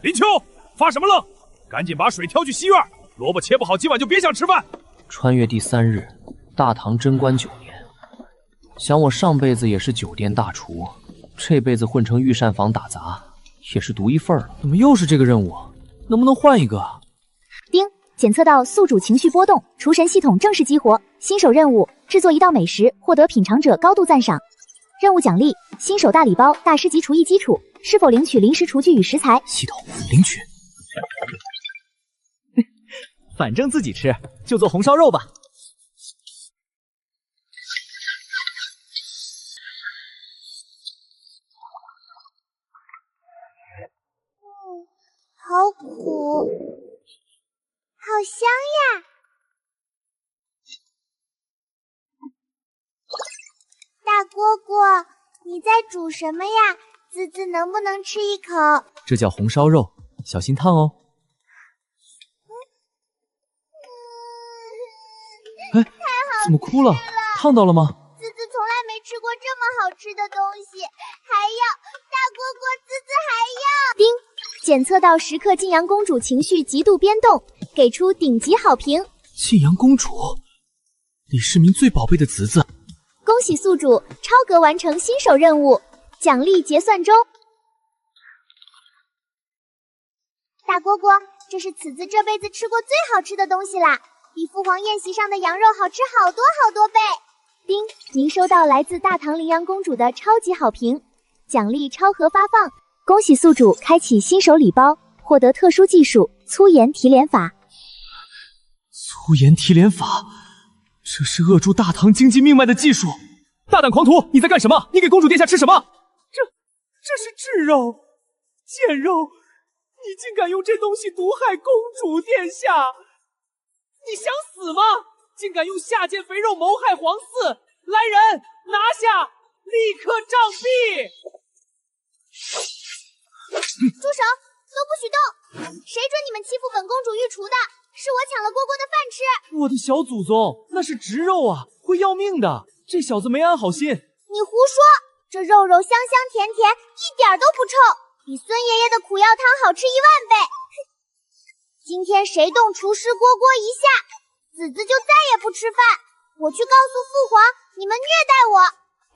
林秋，发什么愣？赶紧把水挑去西院，萝卜切不好，今晚就别想吃饭。穿越第3日，大唐贞观9年。想我上辈子也是酒店大厨，这辈子混成御膳房打杂，也是独一份了。怎么又是这个任务？能不能换一个？丁，检测到宿主情绪波动，厨神系统正式激活。新手任务：制作一道美食，获得品尝者高度赞赏。任务奖励：新手大礼包，大师级厨艺基础。是否领取临时厨具与食材？系统领取。反正自己吃，就做红烧肉吧。好苦，好香呀！大蝈蝈，你在煮什么呀？滋滋能不能吃一口？这叫红烧肉，小心烫哦。哎，怎么哭了？烫到了吗？滋滋从来没吃过这么好吃的东西，还要大蝈蝈，滋滋还要。丁，检测到时刻晋阳公主情绪极度变动，给出顶级好评。晋阳公主，李世民最宝贝的侄子。恭喜宿主超格完成新手任务，奖励结算中。大蝈蝈，这是此子这辈子吃过最好吃的东西啦，比父皇宴席上的羊肉好吃好多好多倍。丁，您收到来自大唐羚羊公主的超级好评，奖励超额发放。恭喜宿主开启新手礼包，获得特殊技术粗盐提炼法。粗盐提炼法，这是扼住大唐经济命脉的技术。大胆狂徒，你在干什么？你给公主殿下吃什么？这是炙肉，贱肉！你竟敢用这东西毒害公主殿下！你想死吗？竟敢用下贱肥肉谋害皇嗣！来人，拿下！立刻杖毙！住手！都不许动！谁准你们欺负本公主御厨的？是我抢了蝈蝈的饭吃！我的小祖宗，那是直肉啊，会要命的！这小子没安好心。你胡说！这肉肉香香甜甜，一点都不臭，比孙爷爷的苦药汤好吃1万倍！今天谁动厨师蝈蝈一下，子子就再也不吃饭！我去告诉父皇，你们虐待我！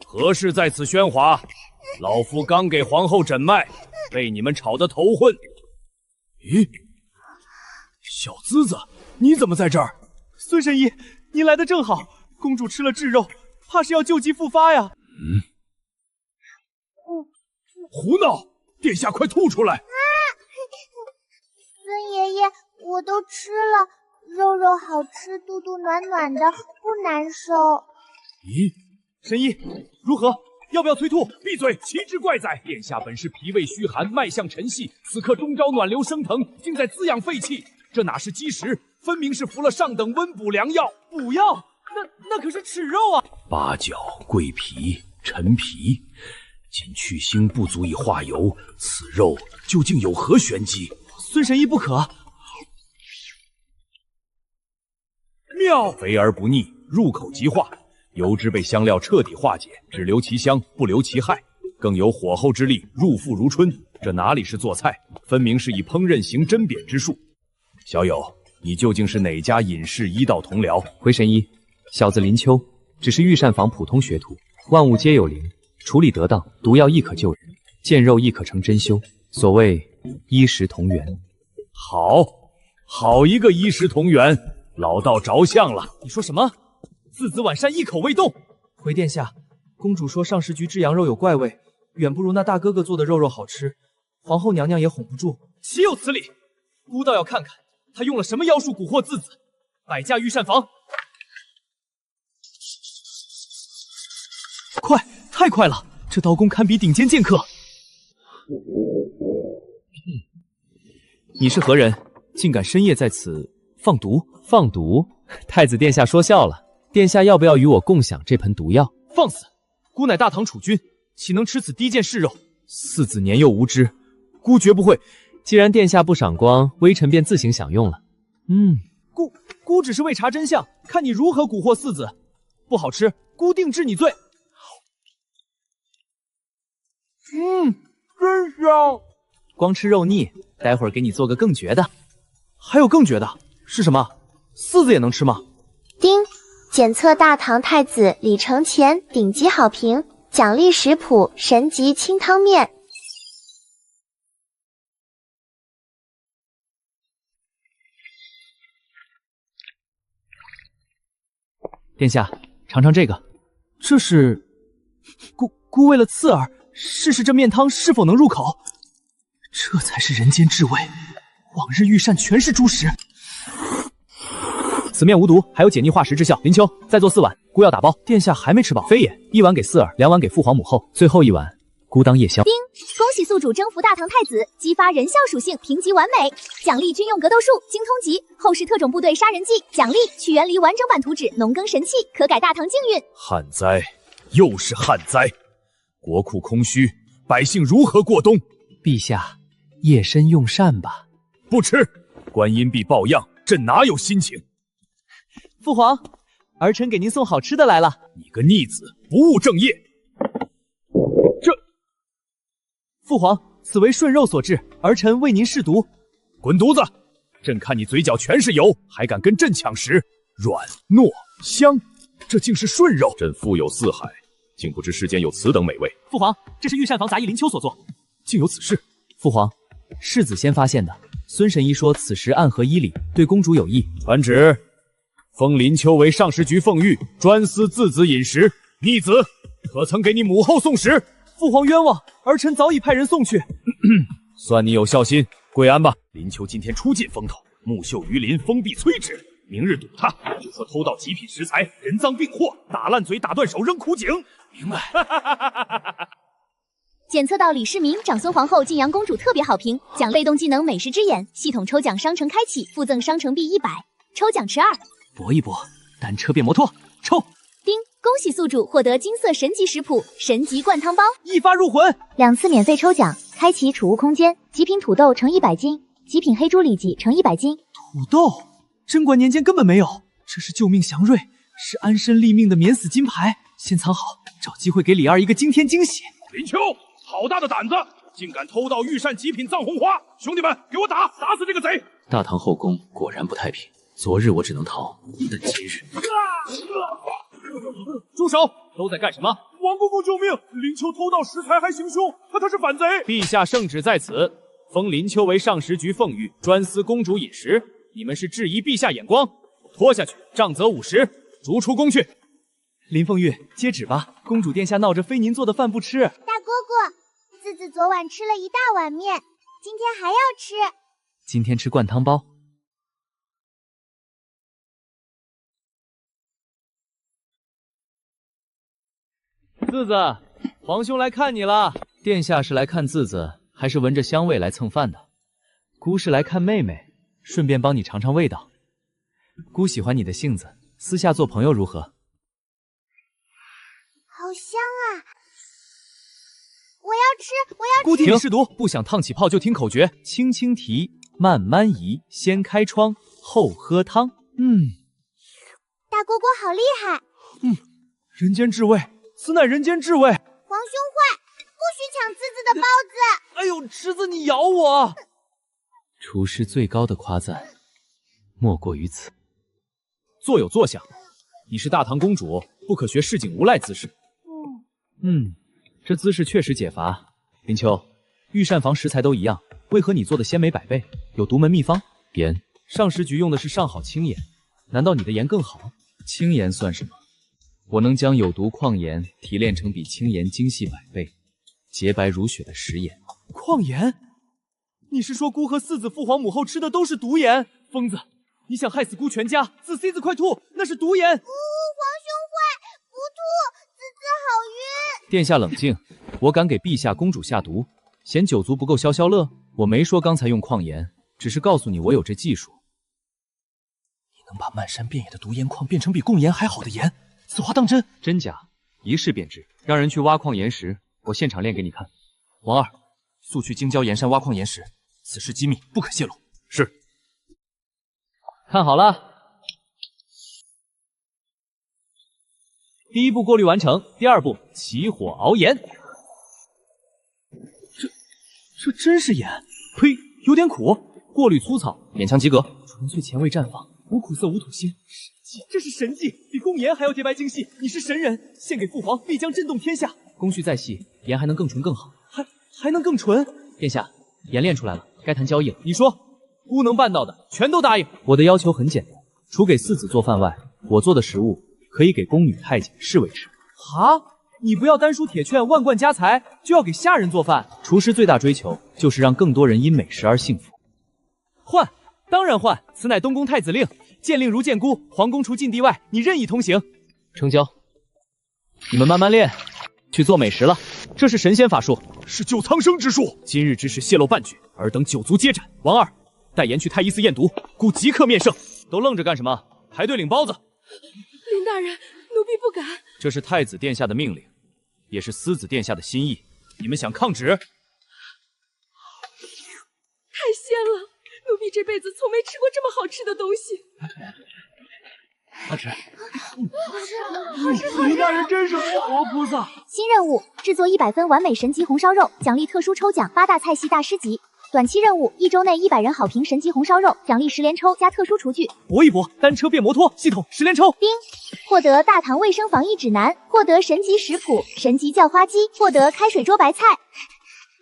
何事在此喧哗？老夫刚给皇后诊脉，被你们吵得头昏。咦，小资子，你怎么在这儿？孙神医，您来的正好，公主吃了炙肉，怕是要旧疾复发呀。胡闹！殿下快吐出来！孙爷爷，我都吃了，肉肉好吃，肚肚暖暖的，不难受。咦，神医，如何？要不要催吐？闭嘴！奇之怪哉！殿下本是脾胃虚寒，脉象沉细，此刻中招暖流升腾，竟在滋养肺气，这哪是积食，分明是服了上等温补良药。补药？那可是齿肉啊！八角、桂皮、陈皮，仅去腥不足以化油，此肉究竟有何玄机？孙神医不可！妙，肥而不腻，入口即化。油脂被香料彻底化解，只留其香，不留其害，更有火候之力，入腹如春。这哪里是做菜，分明是以烹饪行针砭之术。小友，你究竟是哪家隐士医道同僚？回神医，小子林秋，只是御膳房普通学徒，万物皆有灵，处理得当，毒药亦可救人，见肉亦可成真修。所谓医食同源。好一个医食同源，老道着相了。你说什么？自子晚膳一口未动。回殿下，公主说上食局制羊肉有怪味，远不如那大哥哥做的肉肉好吃，皇后娘娘也哄不住。岂有此理！孤道要看看他用了什么妖术蛊惑自子。摆架御膳房，快，太快了！这刀工堪比顶尖剑客。你是何人？竟敢深夜在此放毒？放毒？太子殿下说笑了。殿下要不要与我共享这盆毒药？放肆！孤乃大唐储君，岂能吃此低贱嗜肉？四子年幼无知，孤绝不会。既然殿下不赏光，微臣便自行享用了。孤只是为查真相，看你如何蛊惑四子。不好吃，孤定治你罪。真香！光吃肉腻，待会儿给你做个更绝的。还有更绝的是什么？柿子也能吃吗？丁，检测大唐太子李承乾顶级好评，奖励食谱神级清汤面。殿下，尝尝这个。这是孤为了刺耳，试试这面汤是否能入口。这才是人间至味，往日御膳全是猪食。此面无毒，还有解腻化食之效。林秋，再做4碗，孤要打包。殿下还没吃饱？非也，1碗给四儿，2碗给父皇母后，最后1碗孤当夜宵。丁，恭喜宿主征服大唐太子，激发人孝属性，评级完美，奖励军用格斗术精通级，后世特种部队杀人记，奖励去园里完整版图纸，农耕神器，可改大唐境运。旱灾，又是旱灾，国库空虚，百姓如何过冬？陛下，夜深用膳吧。不吃，观音必抱恙，朕哪有心情？父皇，儿臣给您送好吃的来了。你个逆子，不务正业！父皇，此为顺肉所致，儿臣为您试毒。滚犊子！朕看你嘴角全是油，还敢跟朕抢食？软糯香，这竟是顺肉！朕富有四海，竟不知世间有此等美味。父皇，这是御膳房杂役林秋所做，竟有此事！父皇，世子先发现的。孙神医说此时暗合医理，对公主有益。传旨，封林秋为上食局奉御，专司自子饮食。逆子，可曾给你母后送食？父皇冤枉，儿臣早已派人送去。算你有孝心，跪安吧。林秋今天出尽风头，木秀于林，风必摧之。明日堵他，就说偷盗极品食材，人赃并获，打烂嘴，打断手，扔苦井。明白？检测到李世民、长孙皇后、晋阳公主特别好评，奖被动技能美食之眼，系统抽奖商城开启，附赠商城币100，抽奖池2。搏一搏，单车变摩托，抽！丁，恭喜宿主获得金色神级食谱神级灌汤包，一发入魂。2次免费抽奖，开启储物空间，极品土豆盛100斤，极品黑猪里脊盛100斤。土豆，贞观年间根本没有，这是救命祥瑞，是安身立命的免死金牌，先藏好，找机会给李二一个惊天惊喜。林秋，好大的胆子，竟敢偷盗御膳极品藏红花！兄弟们，给我打死这个贼！大唐后宫果然不太平，昨日我只能逃，但今日……住手！都在干什么？王公公救命！林秋偷盗食材还行凶，他是反贼！陛下圣旨在此，封林秋为上食局奉御，专司公主饮食。你们是质疑陛下眼光，拖下去，杖责50，逐出宫去。林凤玉，接旨吧！公主殿下闹着非您做的饭不吃。大哥哥，子子昨晚吃了一大碗面，今天还要吃。今天吃灌汤包。字子，皇兄来看你了。殿下是来看字子，还是闻着香味来蹭饭的？姑是来看妹妹，顺便帮你尝尝味道。姑喜欢你的性子，私下做朋友如何？好香啊！我要吃，我要吃。姑替你试毒，不想烫起泡就听口诀：轻轻提，慢慢移，先开窗，后喝汤。大蝈蝈好厉害！人间至味，此乃人间至味。皇兄坏，不许抢子子的包子！哎呦，侄子你咬我！厨师最高的夸赞，莫过于此。坐有坐相，你是大唐公主，不可学市井无赖姿势。这姿势确实解乏。林秋，御膳房食材都一样，为何你做的鲜美百倍？有独门秘方？盐，上食局用的是上好青盐，难道你的盐更好？青盐算什么？我能将有毒矿盐提炼成比青盐精细100倍、洁白如雪的食盐。矿盐？你是说姑和四子父皇母后吃的都是毒盐？疯子，你想害死姑全家？子 C 子快吐，那是毒盐！皇兄坏，不吐，子子好晕。殿下冷静，我敢给陛下公主下毒，嫌酒足不够消消乐？我没说刚才用矿盐，只是告诉你我有这技术。你能把漫山遍野的毒盐矿变成比贡盐还好的盐？此话当真？真假，一试便知。让人去挖矿岩石，我现场练给你看。王二，速去京郊岩山挖矿岩石，此事机密，不可泄露。是。看好了，第1步过滤完成，第2步起火熬盐。这真是盐？呸！有点苦，过滤粗糙，勉强及格。纯粹前卫绽放，无苦涩无土腥。这是神迹，比公盐还要洁白精细。你是神人，献给父皇必将震动天下。工序再细，盐还能更纯更好。还能更纯？殿下，盐炼出来了，该谈交易了。你说，孤能办到的，全都答应。我的要求很简单，除给四子做饭外，我做的食物可以给宫女太监侍卫吃。哈？你不要丹书铁券万贯家财，就要给下人做饭？厨师最大追求就是让更多人因美食而幸福。换，当然换。此乃东宫太子令，见令如见姑，皇宫除禁地外，你任意通行。成交。你们慢慢练，去做美食了。这是神仙法术，是救苍生之术。今日之事泄露半句，尔等九族皆斩。王二，带言去太医寺验毒，故即刻面圣。都愣着干什么？排队领包子。林大人，奴婢不敢。这是太子殿下的命令，也是司子殿下的心意。你们想抗旨？太鲜了，奴婢这辈子从没吃过这么好吃的东西。好吃。林大人真是活菩萨。新任务：制作100分完美神级红烧肉，奖励特殊抽奖8大菜系大师级。短期任务：1周内100人好评神级红烧肉，奖励10连抽加特殊厨具。搏一搏，单车变摩托系统10连抽。丁，获得大唐卫生防疫指南，获得神级食谱，神级叫花鸡，获得开水桌白菜。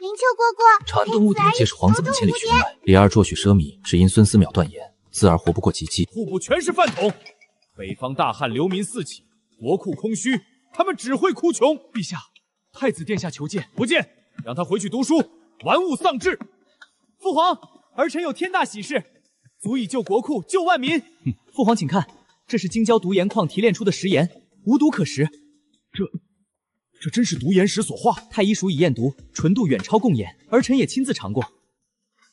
灵丘蝈蝈，查顿屋顶皆是皇子们千里寻来，李二若许奢靡，只因孙思邈断言，自而活不过及笄。户部全是饭桶，北方大旱，流民四起，国库空虚，他们只会哭穷。陛下，太子殿下求见。不见，让他回去读书，玩物丧志。父皇，儿臣有天大喜事，足以救国库，救万民。父皇请看，这是京郊毒盐矿提炼出的食盐，无毒可食。这真是毒盐石所化。太医署已验毒，纯度远超贡盐，儿臣也亲自尝过。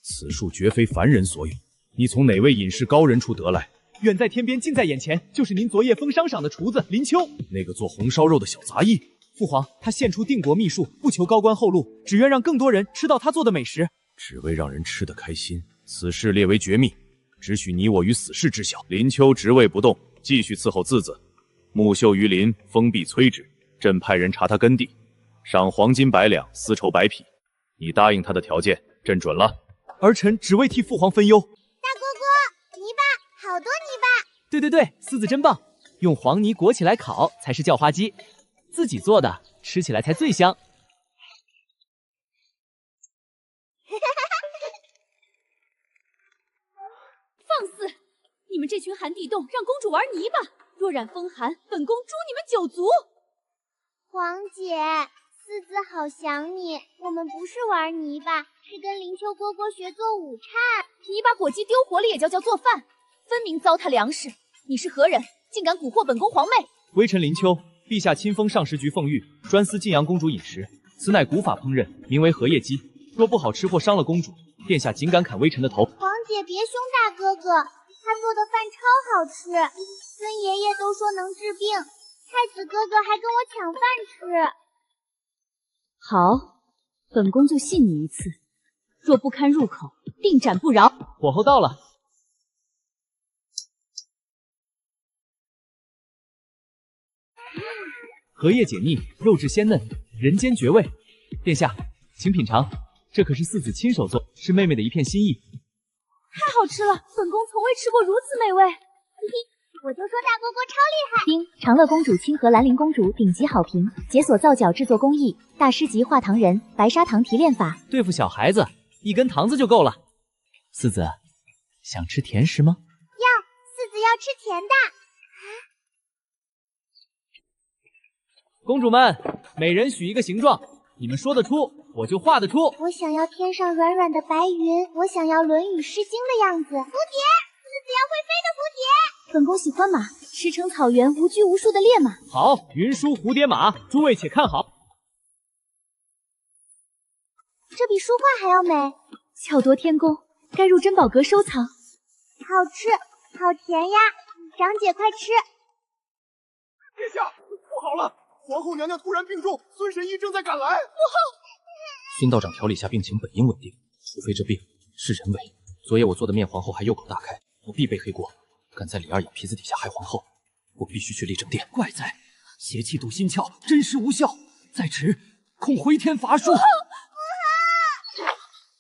此术绝非凡人所有，你从哪位隐士高人处得来？远在天边，近在眼前，就是您昨夜封商赏的厨子林丘，那个做红烧肉的小杂役。父皇，他献出定国秘术，不求高官厚禄，只愿让更多人吃到他做的美食。只为让人吃得开心，此事列为绝密，只许你我于死士知晓。林丘职位不动，继续伺候次子。木秀于林，风必摧之。朕派人查他根地，赏黄金100两，丝绸100匹。你答应他的条件，朕准了。儿臣只为替父皇分忧。大蝈蝈，泥巴，好多泥巴。对，司子真棒，用黄泥裹起来烤才是叫花鸡，自己做的吃起来才最香。放肆！你们这群寒地洞，让公主玩泥巴，若染风寒，本宫诛你们9族！皇姐，四子好想你。我们不是玩泥巴，是跟灵丘蝈蝈学做午餐。泥巴裹鸡丢火里也叫做饭，分明糟蹋粮食。你是何人，竟敢蛊惑本宫皇妹？微臣林丘，陛下亲封上食局奉御，专司晋阳公主饮食。此乃古法烹饪，名为荷叶鸡。若不好吃或伤了公主，殿下竟敢砍微臣的头。皇姐别凶大哥哥，他做的饭超好吃，孙爷爷都说能治病，太子哥哥还跟我抢饭吃。好，本宫就信你一次，若不堪入口，定斩不饶。火候到了。荷叶解腻，肉质鲜嫩，人间绝味。殿下，请品尝，这可是四子亲手做，是妹妹的一片心意。太好吃了，本宫从未吃过如此美味。我就说大蝈蝈超厉害。丁，长乐公主亲和兰陵公主顶级好评，解锁皂角制作工艺，大师级化糖人，白砂糖提炼法。对付小孩子，一根糖子就够了。四子，想吃甜食吗？要，四子要吃甜的。公主们，每人许一个形状，你们说得出，我就画得出。我想要天上软软的白云，我想要《论语》诗经的样子。蝴蝶，四子要会飞的蝴蝶。本宫喜欢马，驰骋草原无拘无束的烈马。好，云舒蝴蝶马，诸位且看好。这比书画还要美。巧夺天工，该入珍宝阁收藏。好吃，好甜呀！长姐快吃。殿下，不好了！皇后娘娘突然病重，孙神医正在赶来。孙道长调理下病情本应稳定，除非这病是人为。昨夜我做的面皇后还右口大开，我必背黑锅。敢在李二眼皮子底下害皇后，我必须去立正殿。怪哉，邪气堵心窍，真实无效，再迟恐回天乏术。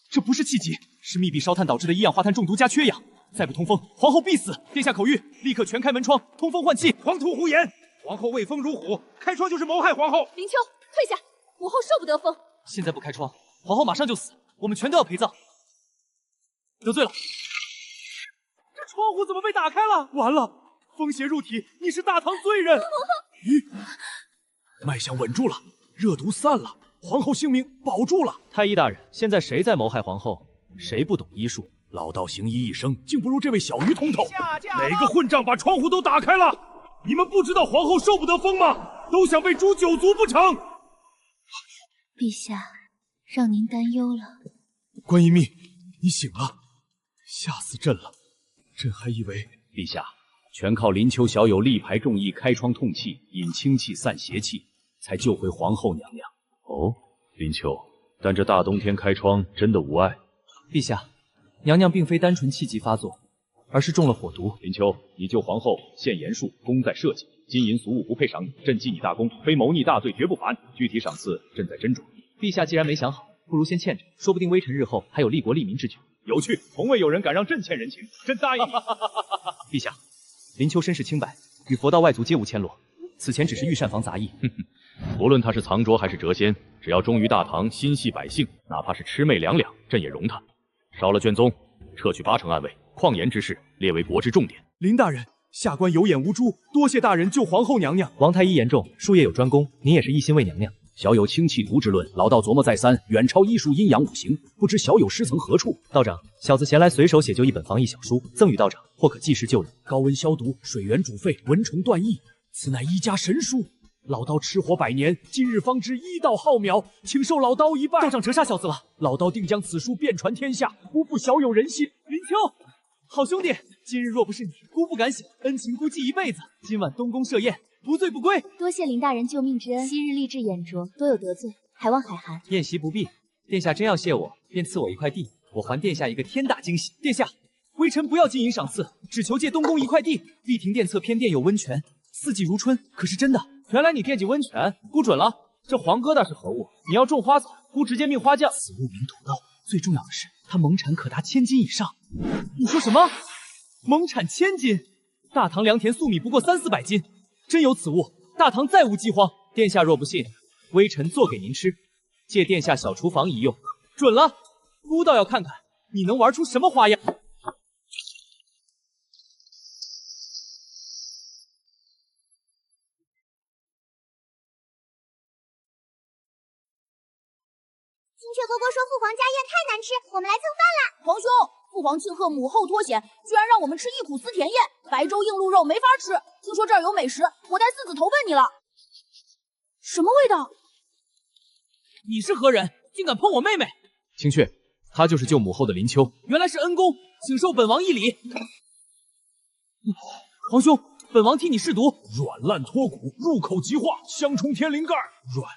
这不是气急，是密闭烧炭导致的一氧化碳中毒加缺氧，再不通风，皇后必死。殿下口谕，立刻全开门窗，通风换气。狂徒胡言！皇后畏风如虎，开窗就是谋害皇后。林秋，退下，母后受不得风。现在不开窗，皇后马上就死，我们全都要陪葬。得罪了，这窗户怎么被打开了？完了，风邪入体，你是大唐罪人。脉象稳住了，热毒散了，皇后性命保住了。太医大人，现在谁在谋害皇后？谁不懂医术？老道行医一生，竟不如这位小鱼通透。哪个混账把窗户都打开了？你们不知道皇后受不得风吗？都想被诛九族不成？陛下，让您担忧了。观音密，你醒了，吓死朕了。朕还以为陛下全靠林秋小友力排众议，开窗通气，引清气散邪气，才救回皇后娘娘。哦，林秋，但这大冬天开窗真的无碍。陛下，娘娘并非单纯气急发作，而是中了火毒。林秋，你救皇后献严术，功在社稷，金银俗物不配赏你，朕记你大功，非谋逆大罪绝不罚你。具体赏赐，朕再斟酌。陛下既然没想好，不如先欠着，说不定微臣日后还有利国利民之举。有趣，从未有人敢让朕欠人情，朕答应你。陛下，林秋身世清白，与佛道外族皆无牵连，此前只是御膳房杂役。无论他是藏拙还是谪仙，只要忠于大唐，心系百姓，哪怕是魑魅魍魉，朕也容他。烧了卷宗，撤去8成暗卫，旷言之事列为国之重点。林大人，下官有眼无珠，多谢大人救皇后娘娘。王太医言重，术业有专攻，您也是一心为娘娘。小友轻弃毒之论，老道琢磨再三，远超医术阴阳五行，不知小友师曾何处？道长，小子闲来随手写就一本防疫小书，赠与道长，或可济世救人。高温消毒，水源煮沸，蚊虫断疫，此乃医家神书。老道吃火100年，今日方知医道浩渺，请受老刀一拜。道长折杀小子了，老道定将此书遍传天下，不负小友人心。林秋，好兄弟，今日若不是你，孤不敢想，恩情孤记一辈子。今晚东宫设宴，不醉不归。多谢林大人救命之恩，昔日立志眼拙，多有得罪，还望海涵。宴席不必，殿下真要谢我，便赐我一块地，我还殿下一个天大惊喜。殿下，微臣不要金银赏赐，只求借东宫一块地。丽亭殿侧偏殿有温泉，四季如春，可是真的。原来你惦记温泉，估准了。这黄疙瘩是何物？你要种花草，估直接命花匠。此物名土豆，最重要的是它蒙产可达1000斤以上。你说什么？蒙产1000斤？大唐良田粟米不过300-400斤，真有此物，大唐再无饥荒。殿下若不信，微臣做给您吃，借殿下小厨房一用。准了，孤道要看看你能玩出什么花样。青雀哥哥说父皇家宴太难吃，我们来蹭饭啦！皇兄，父皇庆贺母后脱险，居然让我们吃忆苦思甜宴，白粥硬鹿肉没法吃。听说这儿有美食，我带四子投奔你了。什么味道？你是何人，竟敢碰我妹妹？青雀，他就是救母后的林秋。原来是恩公，请受本王一礼。皇兄，本王替你试毒。软烂脱骨，入口即化，香冲天灵盖。软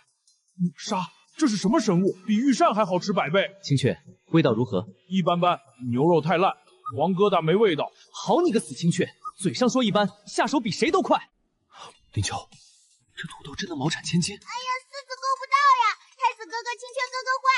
母鲨，这是什么神物？比御膳还好吃100倍。青雀，味道如何？一般般，牛肉太烂，黄疙瘩没味道。好你个死青雀，嘴上说一般，下手比谁都快。林秋，这土豆真的毛产1000斤？哎呀，四子够不到呀！太子哥哥、青雀哥哥坏，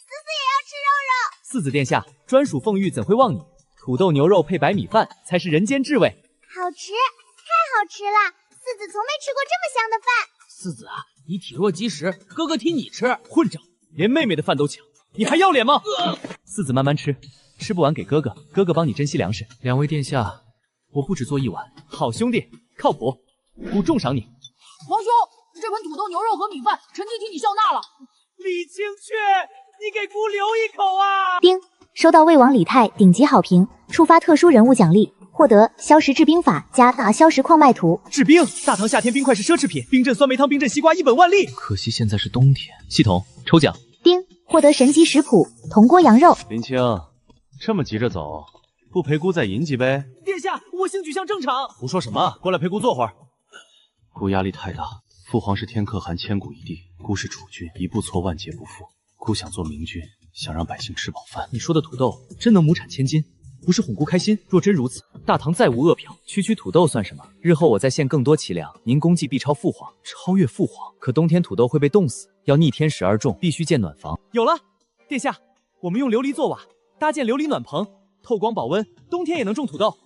思思也要吃肉肉。四子殿下专属凤玉怎会忘你？土豆牛肉配白米饭才是人间至味。好吃，太好吃了！四子从没吃过这么香的饭。四子啊，你体弱积食，哥哥替你吃。混账，连妹妹的饭都抢，你还要脸吗？四子慢慢吃，吃不完给哥哥，哥哥帮你珍惜粮食。两位殿下，我不只做一碗。好兄弟，靠谱，吾重赏你。皇兄，这盆土豆牛肉和米饭，臣弟替你笑纳了。李青雀，你给姑留一口啊！丁，收到魏王李泰顶级好评，触发特殊人物奖励，获得消食制冰法加大消食矿脉图。制冰，大唐夏天冰块是奢侈品，冰镇酸梅汤、冰镇西瓜一本万利。可惜现在是冬天。系统抽奖。丁，获得神级食谱铜锅羊肉。林青，这么急着走，不陪姑再饮几杯？殿下，我行举向正场。胡说什么？过来陪姑坐会儿。姑压力太大，父皇是天可汗，千古一帝，姑是储君，一步错万劫不复。姑想做明君，想让百姓吃饱饭。你说的土豆真能亩产1000斤？不是哄姑开心，若真如此，大唐再无恶殍，区土豆算什么？日后我再献更多齐粮，您功绩必超父皇，超越父皇。可冬天土豆会被冻死，要逆天时而种，必须建暖房。有了，殿下，我们用琉璃做瓦，搭建琉璃暖棚，透光保温，冬天也能种土豆。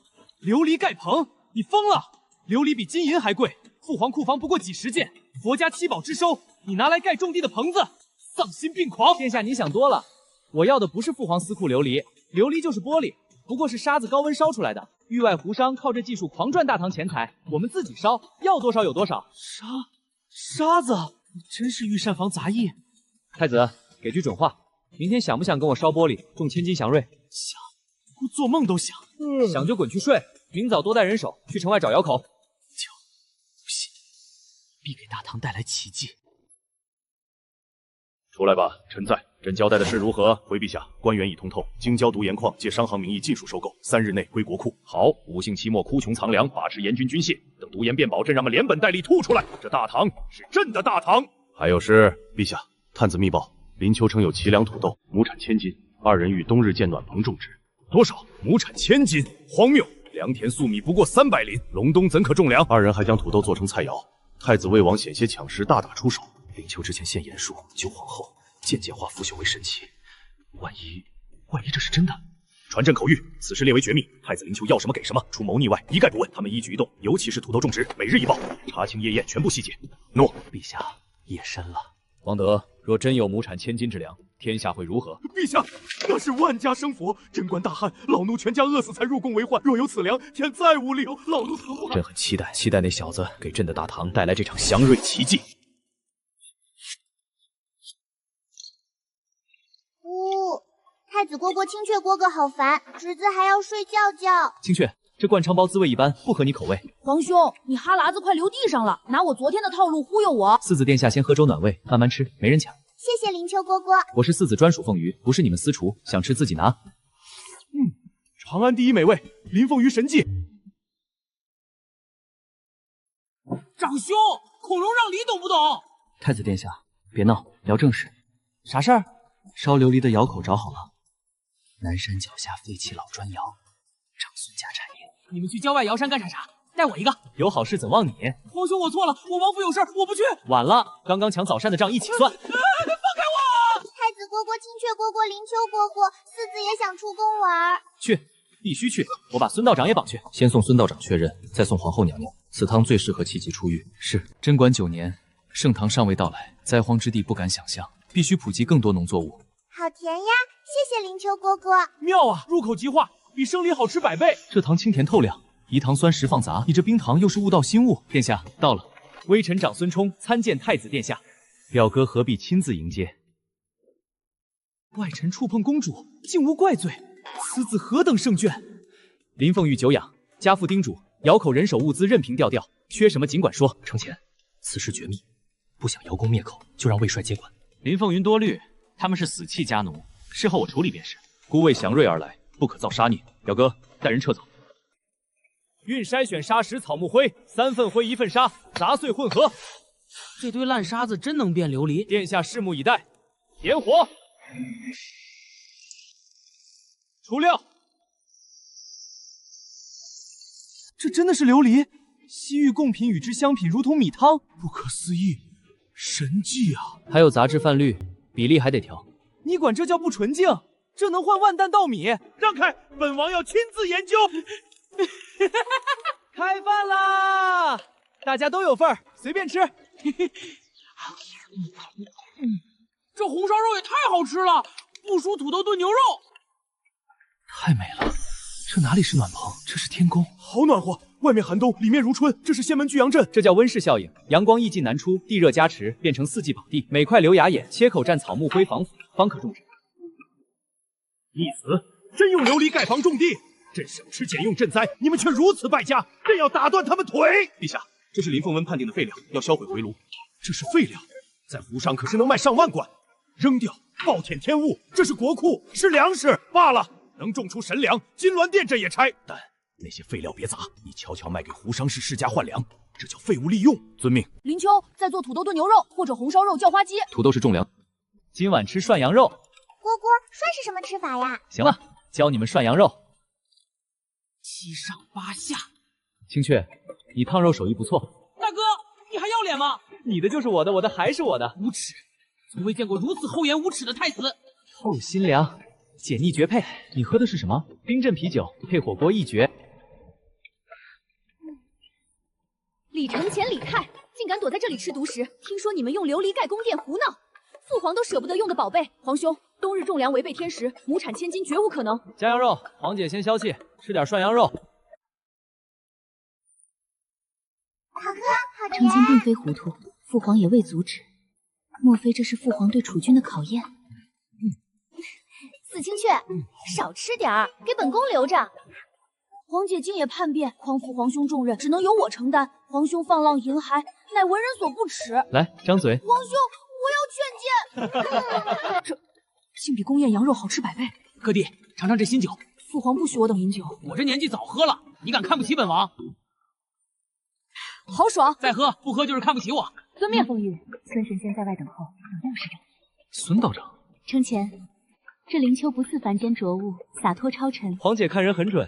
琉璃盖棚？你疯了！琉璃比金银还贵，父皇库房不过几十件，佛家七宝之收，你拿来盖种地的棚子，丧心病狂！殿下，你想多了，我要的不是父皇私库琉璃，琉璃就是玻璃，不过是沙子高温烧出来的。域外胡商靠这技术狂赚大唐钱财，我们自己烧，要多少有多少。沙子，你真是御膳房杂役。太子，给句准话，明天想不想跟我烧玻璃，种千金祥瑞？想，我做梦都想。想就滚去睡，明早多带人手去城外找窑口。不行，必给大唐带来奇迹。出来吧，臣在。朕交代的事如何？回陛下，官员已通透，京郊独盐矿借商行名义尽数收购，3日内归国库。好，5姓期末哭穷藏粮，把持严军军械，等独盐变保，朕让们连本带利吐出来。这大唐是朕的大唐。还有事，陛下，探子密报，林丘城有齐粮土豆，亩产1000斤，2人欲冬日建暖棚种植。多少？亩产1000斤？荒谬！良田粟米不过300厘，隆冬怎可种粮？2人还将土豆做成菜肴。太子魏王险些抢食，大打出手。林丘之前献言术救皇后，渐渐化腐朽为神奇。万一这是真的？传朕口谕，此事列为绝密，太子林丘要什么给什么，除谋逆外，一概不问。他们一举一动，尤其是土豆种植，每日一报，查清夜宴全部细节。诺。陛下，夜深了。王德，若真有亩产1000斤之粮，天下会如何？陛下，那是万家生佛，贞观大旱，老奴全家饿死才入宫为患。若有此粮，天再无理由，老奴曾不朕很期待那小子给朕的大唐带来这场祥瑞奇迹。太子蝈蝈、青雀蝈蝈好烦，侄子还要睡觉觉。青雀，这灌肠包滋味一般，不合你口味。皇兄，你哈喇子快流地上了，拿我昨天的套路忽悠我。四子殿下先喝粥暖胃，慢慢吃，没人抢。谢谢林丘蝈蝈。我是四子专属凤鱼，不是你们私厨，想吃自己拿。长安第一美味，林凤鱼神技。长兄，孔融让梨懂不懂？太子殿下，别闹，聊正事。啥事儿？烧琉璃的窑口找好了，南山脚下废弃老砖窑，长孙家产业。你们去郊外瑶山干啥？带我一个。有好事怎忘你？皇兄，我错了，我王府有事，我不去。晚了，刚刚抢早膳的账一起算。放开我！太子蝈蝈、青雀蝈蝈、林丘蝈蝈，四子也想出宫玩。去，必须去！我把孙道长也绑去。先送孙道长确认，再送皇后娘娘。此汤最适合气急出狱。是。贞观9年，盛唐尚未到来，灾荒之地不敢想象，必须普及更多农作物。好甜呀！谢谢林丘蝈蝈。妙啊，入口即化，比生梨好吃100倍。这糖清甜透亮，饴糖酸实放杂，你这冰糖又是悟道心悟。殿下到了，微臣长孙冲参见太子殿下。表哥何必亲自迎接？外臣触碰公主，竟无怪罪，此子何等圣眷！林凤玉久仰，家父叮嘱，窑口人手物资任凭调调，缺什么尽管说。承前，此事绝密，不想邀功灭口，就让魏帅接管。林凤云多虑。他们是死契家奴，事后我处理便是。孤为祥瑞而来，不可造杀孽。表哥，带人撤走。运筛选砂石、草木灰，3份灰1份沙，杂碎混合。这堆烂沙子真能变琉璃？殿下拭目以待。点火，出料。这真的是琉璃？西域贡品与之相匹，如同米汤，不可思议，神迹啊！还有杂质泛绿。比例还得调，你管这叫不纯净？这能换万担稻米！让开，本王要亲自研究。开饭啦！大家都有份儿，随便吃。这红烧肉也太好吃了，不输土豆炖牛肉。太美了，这哪里是暖棚，这是天宫，好暖和。外面寒冬，里面如春，这是仙门巨阳阵，这叫温室效应，阳光易进难出，地热加持，变成4季宝地，每块流芽眼，切口占草木灰防腐，方可种植。逆子，真用琉璃盖房种地，朕省吃俭用赈灾，你们却如此败家，朕要打断他们腿！陛下，这是林凤温判定的废料，要销毁回炉。这是废料，在湖上可是能卖上万贯，扔掉，暴殄天物，这是国库，是粮食罢了，能种出神粮，金銮殿朕也拆，但那些废料别砸，你悄悄卖给湖商氏世家换粮，这叫废物利用。遵命。林丘，再做土豆炖牛肉或者红烧肉叫花鸡。土豆是重粮，今晚吃涮羊肉。蝈蝈，涮是什么吃法呀？行了，教你们涮羊肉。七上八下。青雀，你烫肉手艺不错。大哥，你还要脸吗？你的就是我的，我的还是我的。无耻！从未见过如此厚颜无耻的太子。后新娘，解腻绝配。你喝的是什么？冰镇啤酒配火锅一绝。李承前、李泰竟敢躲在这里吃独食！听说你们用琉璃盖宫殿胡闹，父皇都舍不得用的宝贝。皇兄，冬日种粮违背天时，亩产千金绝无可能。加羊肉，皇姐先消气，吃点涮羊肉。好喝，好承前并非糊涂，父皇也未阻止。莫非这是父皇对楚军的考验？死青雀，少吃点儿，给本宫留着。皇姐今也叛变，匡扶皇兄重任，只能由我承担。皇兄放浪形骸，乃文人所不齿。来，张嘴。皇兄，我要劝谏。这竟比宫宴羊肉好吃100倍。哥弟，尝尝这新酒。父皇不许我等饮酒，我这年纪早喝了，你敢看不起本王？好爽！再喝，不喝就是看不起我。遵命。凤玉，孙神仙在外等候，有要事找。孙道长，承前，这灵丘不似凡间浊物，洒脱超尘。皇姐看人很准，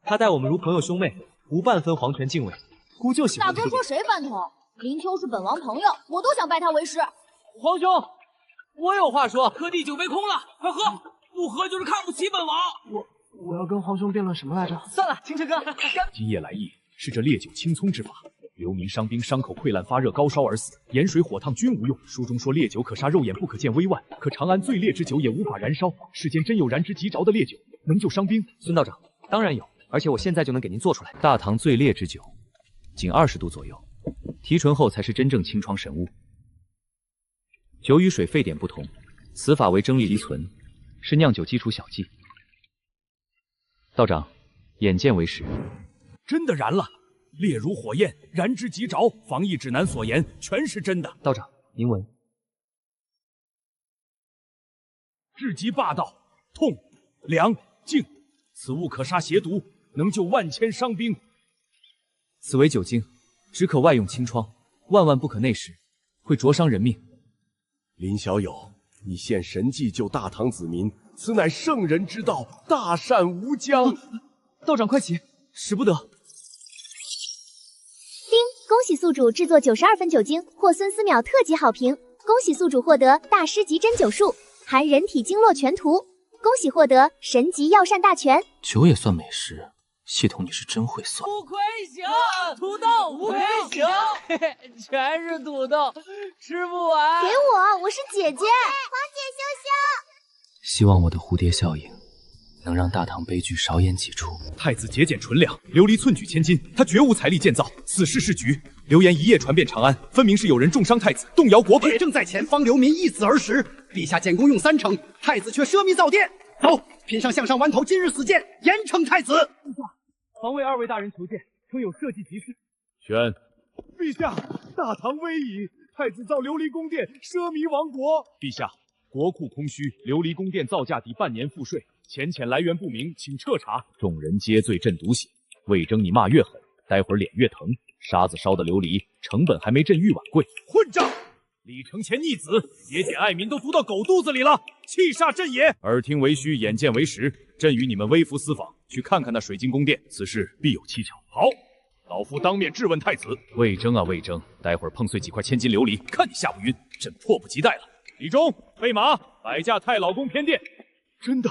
她待我们如朋友兄妹，无半分皇权敬畏。姑就喜欢这个。大哥说谁饭桶？林丘是本王朋友，我都想拜他为师。皇兄，我有话说，哥弟酒杯空了，快喝，不喝就是看不起本王。我要跟皇兄辩论什么来着？算了，清晨哥，今夜来意是这烈酒清葱之法。流民伤兵伤口溃烂发热高烧而死，盐水火烫均无用。书中说烈酒可杀肉眼不可见微腕，可长安最烈之酒也无法燃烧。世间真有燃之急着的烈酒，能救伤兵？孙道长，当然有，而且我现在就能给您做出来。大唐最烈之酒，仅20度左右，提纯后才是真正清创神物。酒与水沸点不同，此法为蒸沥离醇，是酿酒基础小技。道长，眼见为实。真的燃了。烈如火焰，燃之急着，防疫指南所言全是真的。道长，您闻。至极霸道，痛、凉、静，此物可杀邪毒，能救万千伤兵。此为酒精，只可外用清创，万万不可内食，会灼伤人命。林小友，你献神迹救大唐子民，此乃圣人之道，大善无疆。道长快起，使不得。恭喜宿主制作92分酒精，获孙思邈特级好评。恭喜宿主获得大师级真酒术，含人体经络全图。恭喜获得神级药膳大全。酒也算美食，系统你是真会算。不愧行，土豆不愧行，嘿嘿，全是土豆，吃不完。给我，我是姐姐。皇姐羞羞。希望我的蝴蝶效应能让大唐悲剧少演几出。太子节俭纯良，琉璃寸举千金，他绝无财力建造，此事是局。流言一夜传遍长安，分明是有人重伤太子，动摇国本。铁证在前，方流民一死而食。陛下建功用3成，太子却奢靡造殿。走，品上项上顽头今日死谏，严惩太子。防为2位大人求见，称有社稷急事。宣，陛下，大唐危矣，太子造琉璃宫殿，奢靡亡国。陛下，国库空虚，琉璃宫殿造价抵半年赋税，钱来源不明，请彻查。众人皆醉朕独醒，魏征你骂越狠，待会儿脸越疼。沙子烧的琉璃，成本还没朕玉碗贵。混账！李承前逆子，节俭爱民都读到狗肚子里了，气煞朕也。耳听为虚，眼见为实，朕与你们微服私访，去看看那水晶宫殿，此事必有蹊跷。好，老夫当面质问太子。魏征啊魏征，待会儿碰碎几块千金琉璃，看你吓不晕！朕迫不及待了。李忠，备马，摆驾太老宫偏殿。真的，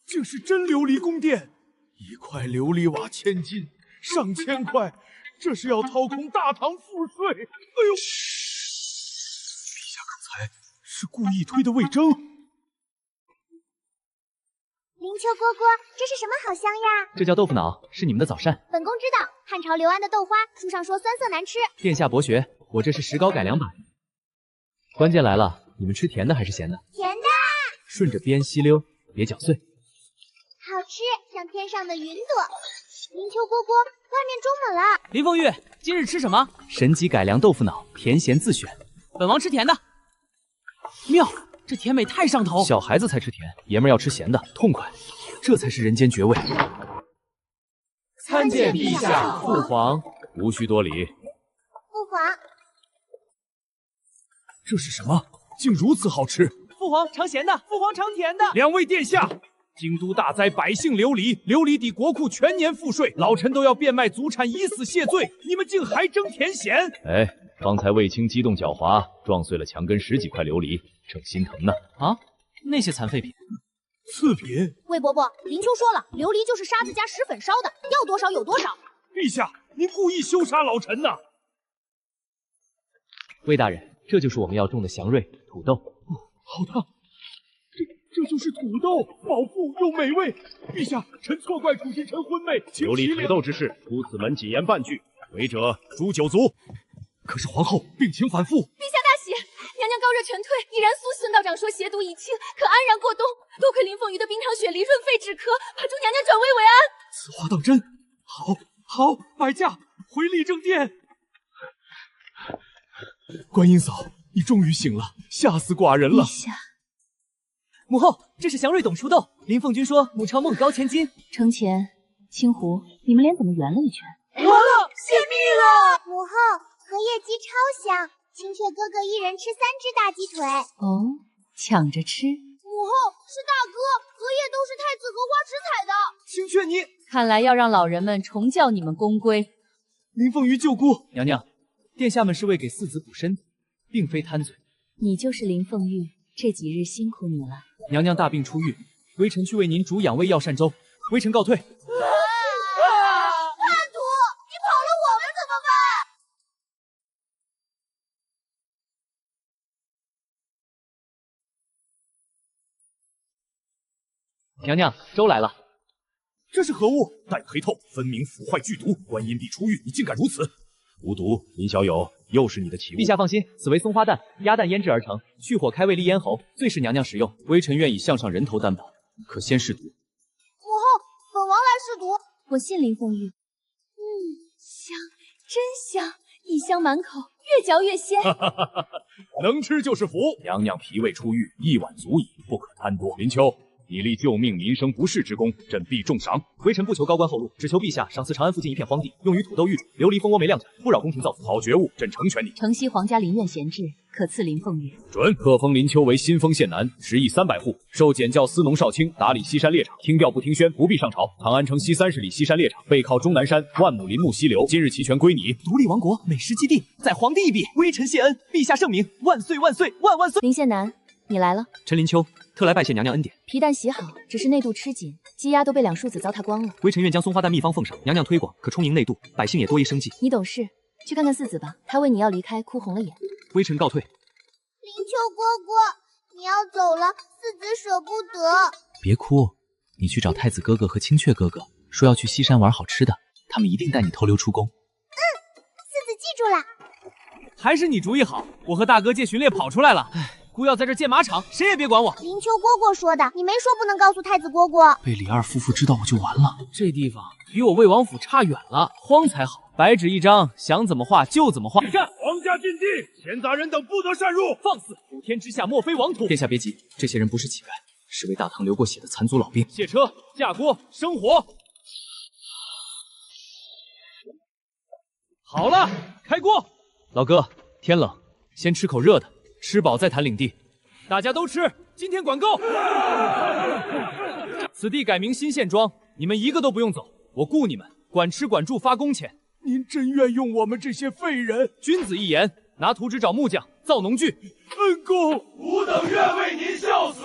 竟是真琉璃宫殿，1块琉璃瓦千金，上千块，这是要掏空大唐赋税。哎呦！陛下刚才是故意推的魏征。林丘蝈蝈，这是什么好香呀？这叫豆腐脑，是你们的早膳。本宫知道，汉朝刘安的豆花，书上说酸涩难吃。殿下博学，我这是石膏改良版。关键来了，你们吃甜的还是咸的？甜的。顺着边吸溜，别搅碎。好吃，像天上的云朵。林丘蝈蝈，外面中猛了。林凤玉，今日吃什么？神级改良豆腐脑，甜咸自选。本王吃甜的。妙，这甜美太上头。小孩子才吃甜，爷们儿要吃咸的，痛快。这才是人间绝味。参见陛下。父皇，无需多礼。父皇，这是什么？竟如此好吃！父皇尝咸的，父皇尝甜的。2位殿下，京都大灾，百姓流离，琉璃抵国库全年赋税，老臣都要变卖祖产以死谢罪，你们竟还争甜咸？哎，方才卫青激动狡猾，撞碎了墙根10几块琉璃，正心疼呢。啊，那些残废品，次品。魏伯伯，林秋说了，琉璃就是沙子加石粉烧的，要多少有多少。陛下，您故意羞杀老臣呐！魏大人，这就是我们要种的祥瑞土豆。好烫！这就是土豆，饱腹又美味。陛下，臣错怪主君臣昏昧，请琉璃土豆之事，出此门谨言半句，违者诛九族。可是皇后病情反复，陛下大喜，娘娘高热沉退，已然苏孙道长说邪毒已清，可安然过冬。多亏林凤仪的冰糖雪梨润肺止咳，把祝娘娘转危为安。此话当真？好，摆驾回立正殿。观音嫂，你终于醒了，吓死寡人了。陛下，母后，这是祥瑞董出豆。林凤君说母超梦高千金。承前、青湖，你们脸怎么圆了一圈？完了，泄密了！母后，荷叶鸡超香，青雀哥哥一人吃3只大鸡腿。哦，抢着吃。母后，是大哥，荷叶都是太子荷花池采的。青雀你，看来要让老人们重叫你们公归。林凤仪救姑，娘娘，殿下们是为给四子补身子，并非贪嘴。你就是林凤玉，这几日辛苦你了。娘娘大病初愈，微臣去为您煮养胃药膳粥，微臣告退。叛徒，你跑了，我们怎么办？娘娘，粥来了。这是何物？带黑透，分明腐坏剧毒。观音必出狱，你竟敢如此！无毒，林小友，又是你的奇物。陛下放心，此为松花蛋，鸭蛋腌制而成，去火开胃利咽喉，最适娘娘食用。微臣愿以项上人头担保，可先试毒。母后，本王来试毒。我信林凤玉。香，真香，异香满口，越嚼越鲜。能吃就是福。娘娘脾胃初愈，一碗足矣，不可贪多。林秋，你立救命民生不世之功，朕必重赏。微臣不求高官厚禄，只求陛下赏赐长安附近一片荒地，用于土豆育种，琉璃蜂窝煤酿酒，不扰宫廷造福。好觉悟，朕成全你。城西皇家林苑闲置，可赐林凤玉。准。特封林秋为新丰县男，10亿300户，受检校司农少卿打理西山猎场，听调不听宣，不必上朝。长安城西30里西山猎场，背靠终南山，万亩林木溪流，今日齐全归你。独立王国美食基地，在皇帝一笔，微臣谢恩，陛下圣明，万岁万岁万万岁！林县男，你来了。陈林秋特来拜谢娘娘恩典。皮蛋洗好，只是内肚吃紧，鸡鸭都被2树子糟蹋光了。微臣愿将松花蛋秘方奉上，娘娘推广，可充盈内肚，百姓也多一生计。你懂事，去看看四子吧，他为你要离开哭红了眼。微臣告退。林秋哥哥，你要走了，四子舍不得。别哭，你去找太子哥哥和青雀哥哥，说要去西山玩好吃的，他们一定带你偷溜出宫。四子记住了。还是你主意好，我和大哥借巡猎跑出来了。姑要在这建马场，谁也别管我。林秋蝈蝈说的，你没说不能告诉太子蝈蝈。被李二夫妇知道我就完了。这地方离我魏王府差远了，荒才好，白纸一张，想怎么画就怎么画。看，皇家禁地，闲杂人等不得擅入。放肆！普天之下莫非王土。殿下别急，这些人不是乞丐，是为大唐流过血的残族老兵。卸车，架锅，生火。好了，开锅。老哥，天冷，先吃口热的，吃饱再谈领地。大家都吃，今天管够。此地改名新县庄，你们一个都不用走，我雇你们，管吃管住，发工钱。您真愿用我们这些废人？君子一言，拿图纸找木匠造农具。恩公，吾等愿为您效死，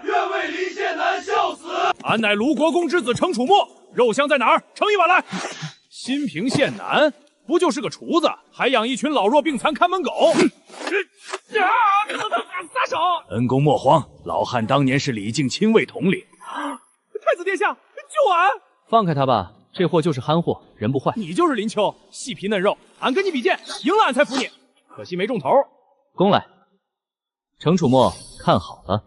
愿为林县男效死。俺乃卢国公之子程楚墨，肉香在哪儿？盛一碗来。新平县男不就是个厨子，还养一群老弱病残看门狗？撒手！恩公莫慌，老汉当年是李靖亲卫统领。太子殿下，救俺！放开他吧，这货就是憨货，人不坏。你就是林秋，细皮嫩肉，俺跟你比剑，赢了俺才服你。可惜没中头。攻来！程楚墨，看好了。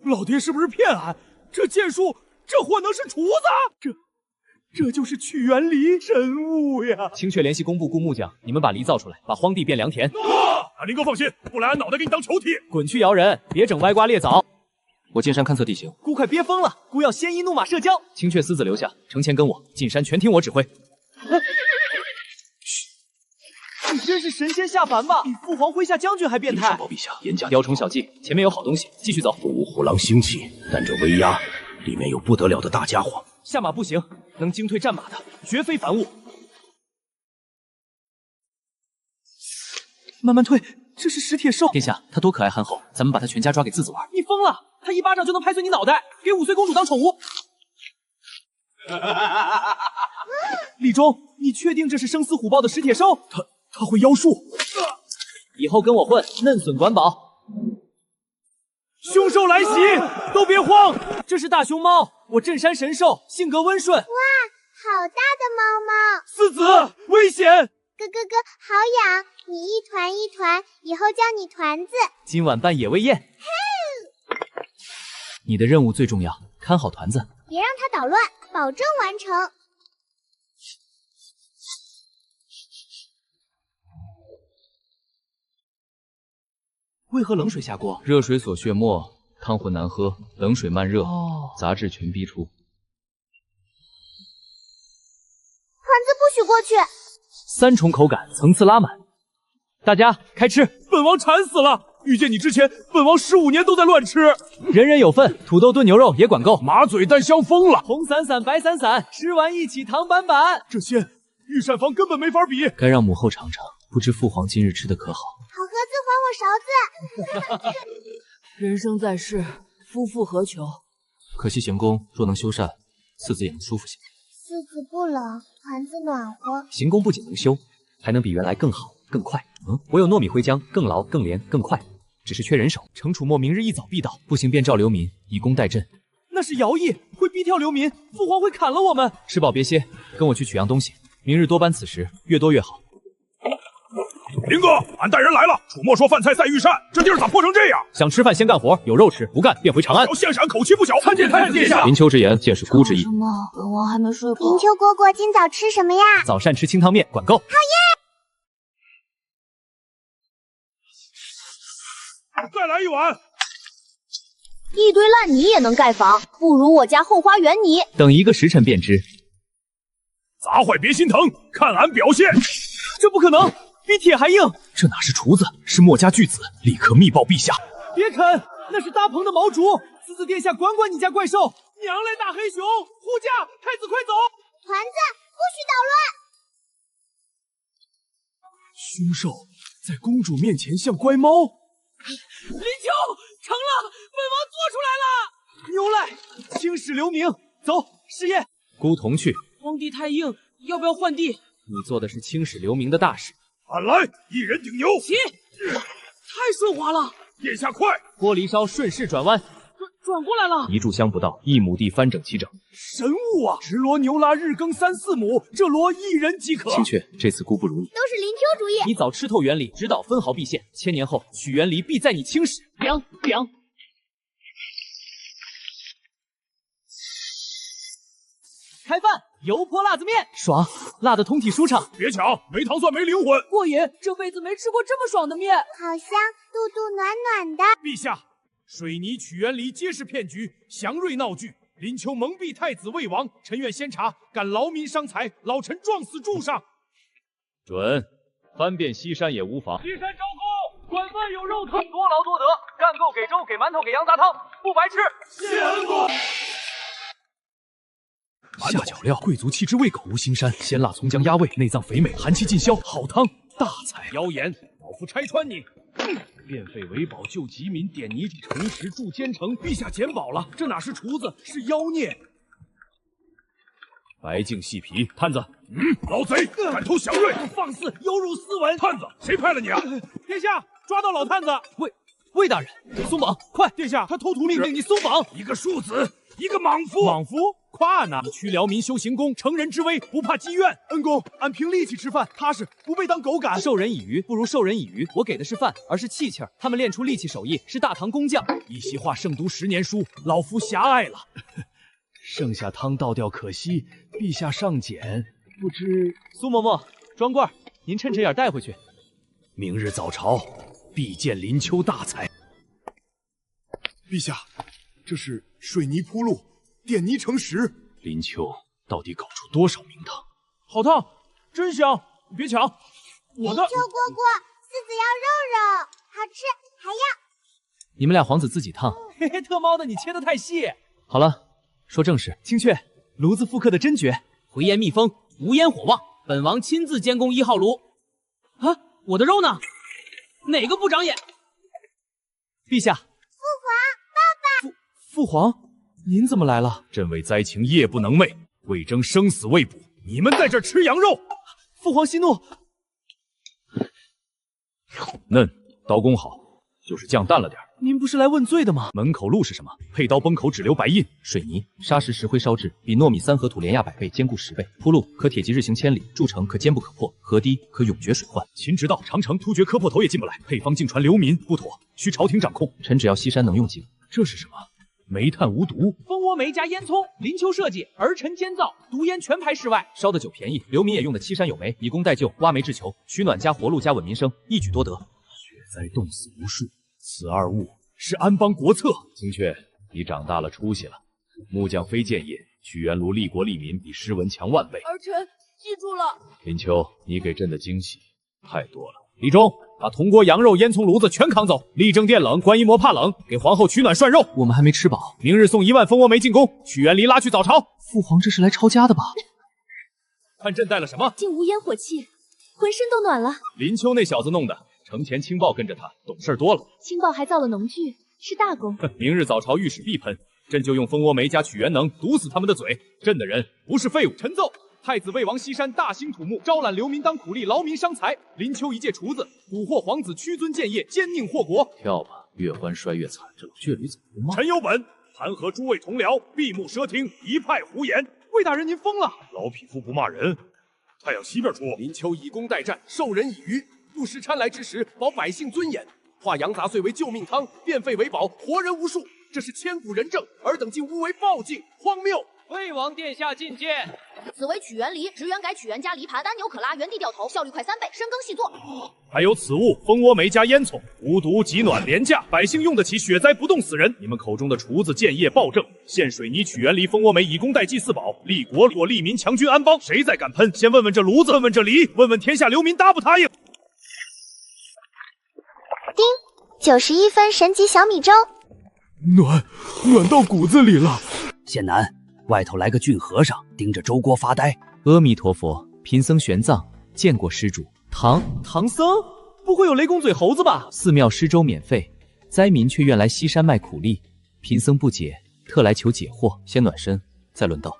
老爹是不是骗俺？这剑术，这货能是厨子？这就是曲元离神物呀！青雀联系工部雇木匠，你们把梨造出来，把荒地变良田。林哥放心，不然俺脑袋给你当球踢！滚去摇人，别整歪瓜裂枣。我进山勘测地形。姑快憋疯了，姑要鲜衣怒马射交。青雀私自留下，程前跟我进山，全听我指挥。你真是神仙下凡吧？比父皇麾下将军还变态！报陛下，严加雕虫小技，前面有好东西，继续走。五虎狼兴起，但这威压里面有不得了的大家伙。下马不行，能惊退战马的绝非凡物。慢慢退，这是石铁兽。殿下，他多可爱憨厚，咱们把他全家抓给自玩。你疯了？他一巴掌就能拍碎你脑袋，给5岁公主当宠物。李忠，你确定这是生死虎豹的石铁兽？他会妖术。以后跟我混，嫩笋管饱。凶兽来袭，都别慌，这是大熊猫，我镇山神兽，性格温顺。哇，好大的猫猫！四子，危险！咯，好痒，你一团一团，以后叫你团子。今晚办野味宴。你的任务最重要，看好团子，别让它捣乱，保证完成。为何冷水下锅？热水锁血沫，汤浑难喝，冷水慢热，杂质全逼出。团子不许过去。3重口感，层次拉满。大家开吃！本王馋死了！遇见你之前，本王15年都在乱吃。人人有份，土豆炖牛肉也管够。马嘴蛋香疯了，红伞伞白伞伞，吃完一起糖板板。这些御膳房根本没法比。该让母后尝尝，不知父皇今日吃的可好？好盒子，还我勺子。人生在世，夫复何求？可惜行宫若能修缮，次子也能舒服些。四子不冷，团子暖和。行宫不仅能修，还能比原来更好更快。我有糯米灰浆，更牢更连更快，只是缺人手。程楚墨明日一早必到，不行便召流民以工代赈。那是徭役，会逼跳流民，父皇会砍了我们。吃饱别歇，跟我去取样东西，明日多搬此时，越多越好。林哥，俺带人来了。楚墨说饭菜赛御膳，这地儿咋破成这样？想吃饭先干活，有肉吃，不干便回长安。要献赏口气不小。参见太子殿下。林秋之言，见是孤之意。什么？本王还没睡饱。林秋蝈蝈，今早吃什么呀？早膳吃清汤面，管够。好耶！再来一碗。一堆烂泥也能盖房，不如我家后花园泥。等1个时辰便知。砸坏别心疼，看俺表现。这不可能，比铁还硬。这哪是厨子，是墨家巨子，立刻密报陛下。别啃，那是大鹏的毛主。四子殿下管管你家怪兽。娘嘞，大黑熊，护驾！太子快走！团子，不许捣乱！凶兽在公主面前像乖猫。林秋，成了，本王做出来了！牛赖，青史留名。走，试验。孤同去。皇帝太硬，要不要换地？你做的是青史留名的大事。俺来，一人顶牛。起！太顺滑了。殿下快！玻璃烧顺势转弯。转过来了。1炷香不到，1亩地翻整齐整。神物啊！直罗牛拉日更3、4亩，这罗1人即可。青雀，这次孤不如你。都是林秋主意。你早吃透原理，指导分毫必现。1000年后，取原理必在你青史。凉。开饭，油泼辣子面，爽，辣的通体舒畅。别抢，没糖蒜没灵魂。过瘾，这辈子没吃过这么爽的面。好香，肚肚暖暖的。陛下，水泥曲原离皆是骗局，祥瑞闹剧，林秋蒙蔽太子魏王，臣愿先查，敢劳民伤财，老臣撞死柱上。准，翻遍西山也无妨。西山招供，管饭有肉汤，多劳多得，干够给粥，给馒头，给羊杂汤，不白吃。谢恩公。下脚料，贵族弃之喂狗。无心山鲜辣葱姜鸭味，内脏肥美，寒气尽消，好汤。大菜妖言，老夫拆穿你。变废为宝救吉民，点泥成石铸坚城。陛下捡宝了，这哪是厨子，是妖孽。白净细皮，探子。老贼，敢偷祥瑞，放肆，有辱斯文。探子，谁派了你啊？殿下，抓到老探子。魏大人，松绑，快！殿下，他偷图命令你松绑。一个庶子，一个莽夫。莽夫？夸呢！你驱辽民修行宫，成人之威，不怕积怨。恩公，俺凭力气吃饭，踏实，不被当狗赶。授人以鱼，不如授人以渔。我给的是饭，而是气气儿。他们练出力气手艺，是大唐工匠。一席话胜读10年书，老夫狭隘了。剩下汤倒掉可惜，陛下上简，不知。苏嬷嬷，装罐，您趁着眼带回去。明日早朝，必见林秋大才。陛下，这是水泥铺路，点泥成石。林秋到底搞出多少名堂？好烫，真香！你别抢，我的。林秋蝈蝈，四子要肉肉，好吃，还要。你们俩皇子自己烫。嘿嘿，特猫的，你切得太细。好了，说正事。青雀，炉子复刻的真绝，回烟密封，无烟火旺。本王亲自监工1号炉。啊，我的肉呢？哪个不长眼？陛下，父皇，爸爸，父皇，您怎么来了？朕为灾情夜不能寐，为争生死未卜，你们在这吃羊肉。父皇息怒。嫩，刀工好，就是酱淡了点。您不是来问罪的吗？门口路是什么？配刀崩口只留白印。水泥、砂石、石灰烧制，比糯米3合土连压100倍，坚固10倍。铺路可铁骑日行千里，筑城可坚不可破，河堤可永绝水患。秦直道、长城突厥磕破头也进不来，配方竟传流民，不妥，需朝廷掌控。臣只要西山能用尽。这是什么？煤炭无毒，蜂窝煤加烟囱，林丘设计，儿臣监造，毒烟全排室外。烧的酒便宜，流民也用的七山有煤，以工代救，挖煤制球，取暖加活路加稳民生，一举多得。雪灾冻死无数，此二物是安邦国策。青雀，你长大了出息了。木匠非建业，曲源炉利国利民，比诗文强万倍。儿臣记住了。林秋，你给朕的惊喜太多了。李忠，把铜锅羊肉、烟囱炉子全扛走。立正殿冷，观音魔怕冷，给皇后取暖涮肉。我们还没吃饱，明日送1万蜂窝煤进宫，曲源离拉去早朝。父皇这是来抄家的吧？看朕带了什么？竟无烟火气，浑身都暖了。林秋那小子弄的，城前轻报跟着他，懂事多了。轻报还造了农具，是大功。明日早朝御史必喷，朕就用蜂窝煤加曲源能堵死他们的嘴。朕的人不是废物。臣奏。太子魏王西山大兴土木，招揽流民当苦力，劳民伤财。林秋一介厨子，蛊惑皇子屈尊建业，奸佞祸国。跳吧，越欢衰越惨。这老倔驴怎么不骂？臣有本，弹劾诸位同僚，闭目舌听，一派胡言。魏大人您疯了！老匹夫不骂人，太阳西边出。林秋以功代战，授人以渔，不识嗔来之时，保百姓尊严。化羊杂碎为救命汤，变废为宝，活人无数。这是千古人证，尔等竟诬为暴禁，荒谬！魏王殿下觐见。此为曲源梨，职员改曲源加梨盘，单牛可拉，原地掉头，效率快3倍，深耕细作。还有此物，蜂窝煤加烟囱，无毒极暖廉价，百姓用得起，雪灾不冻死人。你们口中的厨子建业暴政，现水泥曲源梨蜂窝煤以工代祭四宝，立国利民，强军安邦。谁再敢喷？先问问这炉子，问问这梨，问问天下流民答不答应？丁，91分神级小米粥，暖到骨子里了。县男，外头来个俊和尚，盯着粥锅发呆。阿弥陀佛，贫僧玄奘见过施主。唐僧，不会有雷公嘴猴子吧？寺庙施粥免费，灾民却愿来西山卖苦力，贫僧不解，特来求解惑。先暖身，再论道。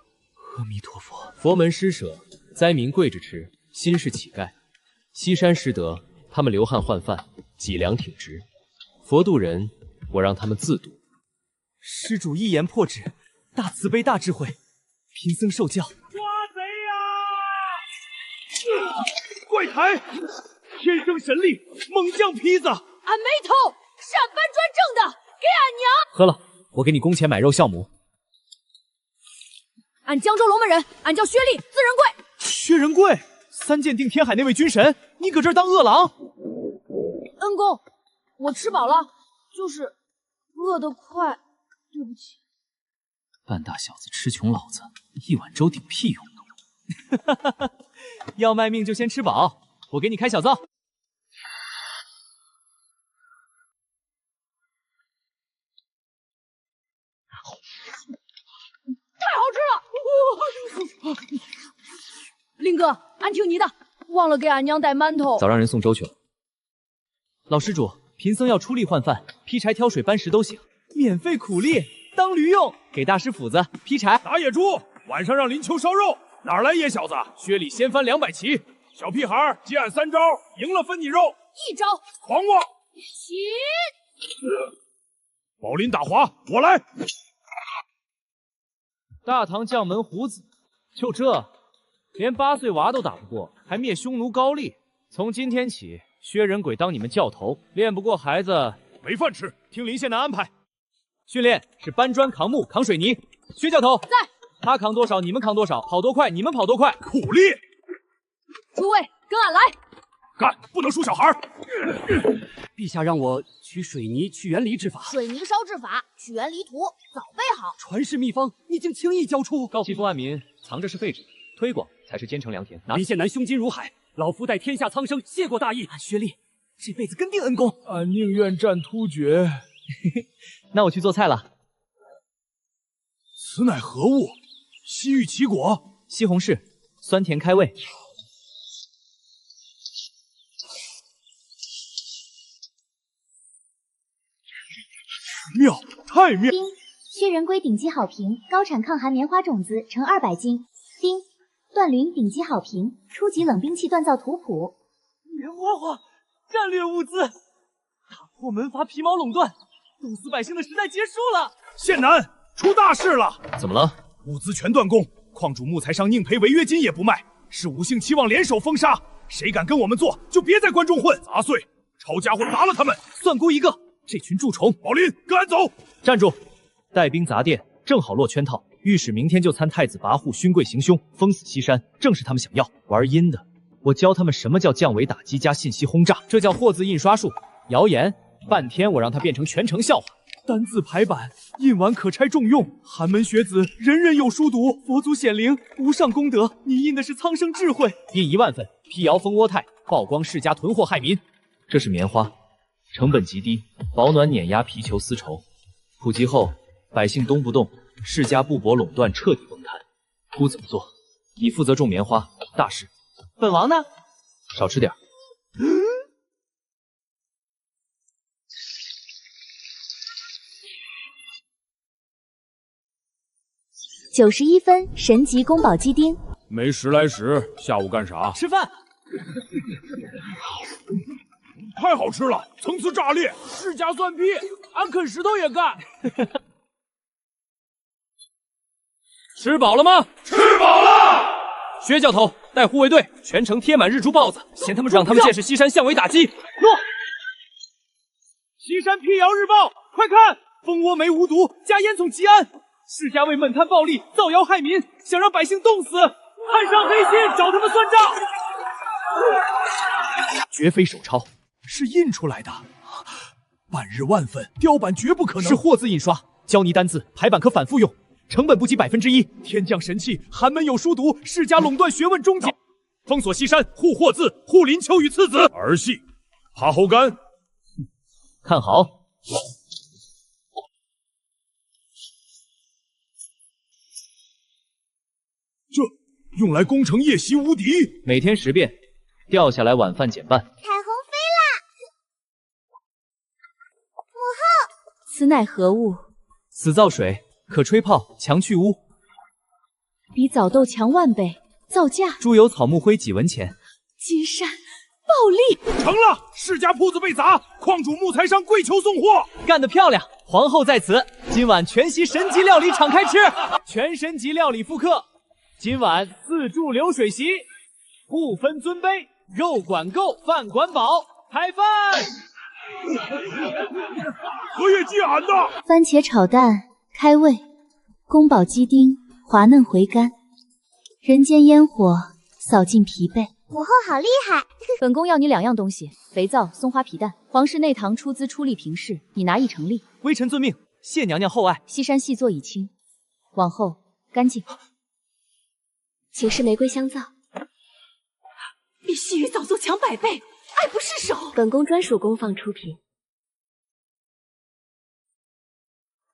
阿弥陀佛，佛门施舍，灾民跪着吃，心是乞丐。西山施德，他们流汗换饭，脊梁挺直。佛度人，我让他们自度。施主一言破纸，大慈悲大智慧，贫僧受教。抓贼呀！怪台，天生神力，猛将坯子。俺没偷，是俺搬砖挣的，给俺娘。喝了，我给你工钱买肉酵母。俺江州龙门人，俺叫薛立，字仁贵。薛仁贵，3剑定天海那位军神，你搁这儿当恶狼？恩公，我吃饱了，就是饿得快，对不起。半大小子吃穷老子，一碗粥顶屁用？要卖命就先吃饱，我给你开小灶。太好吃了！林哥，俺听你的，忘了给俺娘带馒头。早让人送粥去了。老施主，贫僧要出力换饭，劈柴、挑水、搬石都行，免费苦力，当驴用。给大师斧子劈柴。打野猪，晚上让林秋烧肉。哪来野小子？薛礼先翻200旗。小屁孩，接俺3招，赢了分你肉。1招，狂妄！起！宝林打滑，我来。大唐将门胡子，就这，连8岁娃都打不过，还灭匈奴高丽。从今天起，薛仁贵当你们教头，练不过孩子没饭吃。听林县男安排。训练是搬砖、扛木、扛水泥。薛教头在。他扛多少，你们扛多少；跑多快，你们跑多快。苦力！诸位，跟俺来！干，不能输小孩。陛下让我取水泥去原离之法。水泥烧制法，取原离图，早备好。传世秘方，你竟轻易交出！欺负万民，藏着是废纸，推广才是奸臣良田。林县男胸襟如海，老夫待天下苍生，谢过大义。俺薛立这辈子跟定恩公。俺宁愿战突厥。那我去做菜了。此乃何物？西域奇果，西红柿，酸甜开胃。妙，太妙！丁，薛仁龟顶级好评，高产抗寒棉花种子乘200斤。丁，段驴顶级好评，初级冷兵器锻造图谱。棉花花，战略物资，打破门阀皮毛垄断，冻死百姓的时代结束了。县南出大事了！怎么了？物资全断供，矿主木材商宁赔违约金也不卖，是五姓期望联手封杀，谁敢跟我们做，就别在关中混！砸碎，抄家伙砸了他们！算孤一个，这群蛀虫！宝林，赶走！站住！带兵砸店，正好落圈套。御史明天就参太子跋扈勋贵行凶，封死西山，正是他们想要。玩阴的，我教他们什么叫降维打击加信息轰炸，这叫货字印刷术。谣言，半天我让它变成全城笑话。单字排版，印完可拆重用。寒门学子，人人有书读，佛祖显灵，无上功德。你印的是苍生智慧，印1万份，辟谣蜂窝态，曝光世家囤货害民。这是棉花，成本极低，保暖碾压皮裘丝绸。普及后，百姓动不动，世家布帛垄断彻底崩塌。姑怎么做？你负责种棉花，大事。本王呢？少吃点。91分，神级宫保鸡丁。没时来时，下午干啥？吃饭。太好吃了，层次炸裂！世家蒜皮，俺啃石头也干。吃饱了吗？吃饱了。薛教头带护卫队，全城贴满日猪豹子，让他们见识西山降维打击。诺。西山辟谣日报，快看，蜂窝煤无毒，加烟囱吉安。世家为闷贪暴力，造谣害民，想让百姓冻死，汉上黑心，找他们算账。绝非手抄，是印出来的，半日万份，雕版绝不可能。是货字印刷，胶泥单字排版可反复用，成本不及1%。天降神器，寒门有书读，世家垄断学问终结。封锁西山，护货字，护林秋与次子。儿戏，怕后干。看好。这用来攻城夜袭无敌，每天10遍，掉下来晚饭减半。彩虹飞啦！母后，此乃何物？死灶水，可吹泡，强去污，比枣豆强万倍，造价猪油草木灰几文钱。金山暴利，成了！世家铺子被砸，矿主木材商跪求送货，干得漂亮！皇后在此，今晚全席神级料理敞开吃，全神级料理复刻。今晚自助流水席，不分尊卑，肉管够，饭管饱，开饭！荷叶鸡俺的番茄炒蛋，开胃，宫保鸡丁，滑嫩回甘，人间烟火，扫尽疲惫。母后好厉害！本宫要你2样东西：肥皂、松花皮蛋。皇室内堂出资出力平事，你拿1成立。微臣遵命，谢娘娘厚爱。西山细作已清，往后干净。请示玫瑰香皂，比细雨早做强100倍，爱不释手。本宫专属功放出品。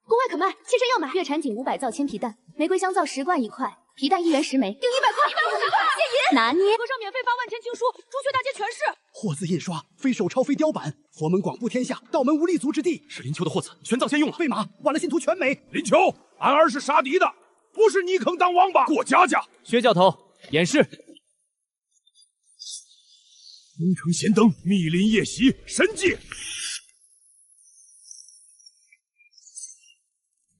宫外可卖，妾身要买。月产仅500皂铅皮蛋，玫瑰香皂10罐1块，皮蛋1元10枚，定100块，150块，谢银。拿捏。和尚免费发万千经书，朱雀大街全是。货字印刷，非手抄非雕版，佛门广布天下，道门无立足之地。是林秋的货字，全造先用了。备马，晚了信徒全没。林秋，俺儿是杀敌的，不是你坑当王八过家家。薛教头，演示。东城闲灯，密林夜袭，神迹。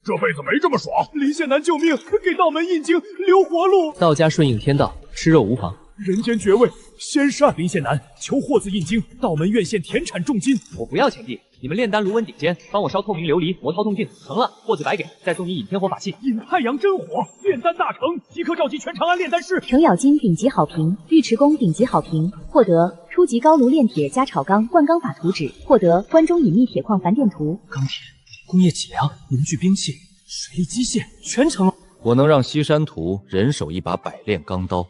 这辈子没这么爽！林县男救命，给道门印经留活路。道家顺应天道，吃肉无妨。人间绝味，仙膳。林县男求货字印经，道门院县田产重金。我不要钱地，你们炼丹炉温顶尖，帮我烧透明琉璃，磨掏动静，成了，货字白给，再送你引天火法器，引太阳真火，炼丹大成，即刻召集全长安炼丹师。程咬金顶级好评，尉迟恭顶级好评，获得初级高炉炼铁加炒钢灌钢法图纸，获得关中隐秘铁矿繁电图。钢铁、工业脊梁、农具兵器、水利机械，全成了。我能让西山图人手一把百炼钢刀。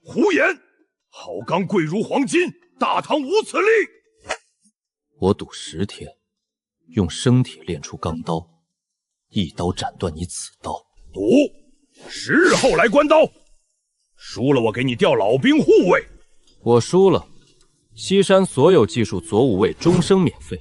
胡言！好钢贵如黄金，大唐无此例。我赌10天，用生铁炼出钢刀，一刀斩断你此刀。赌10日后来关刀，输了我给你调老兵护卫。我输了，西山所有技术左武卫终生免费。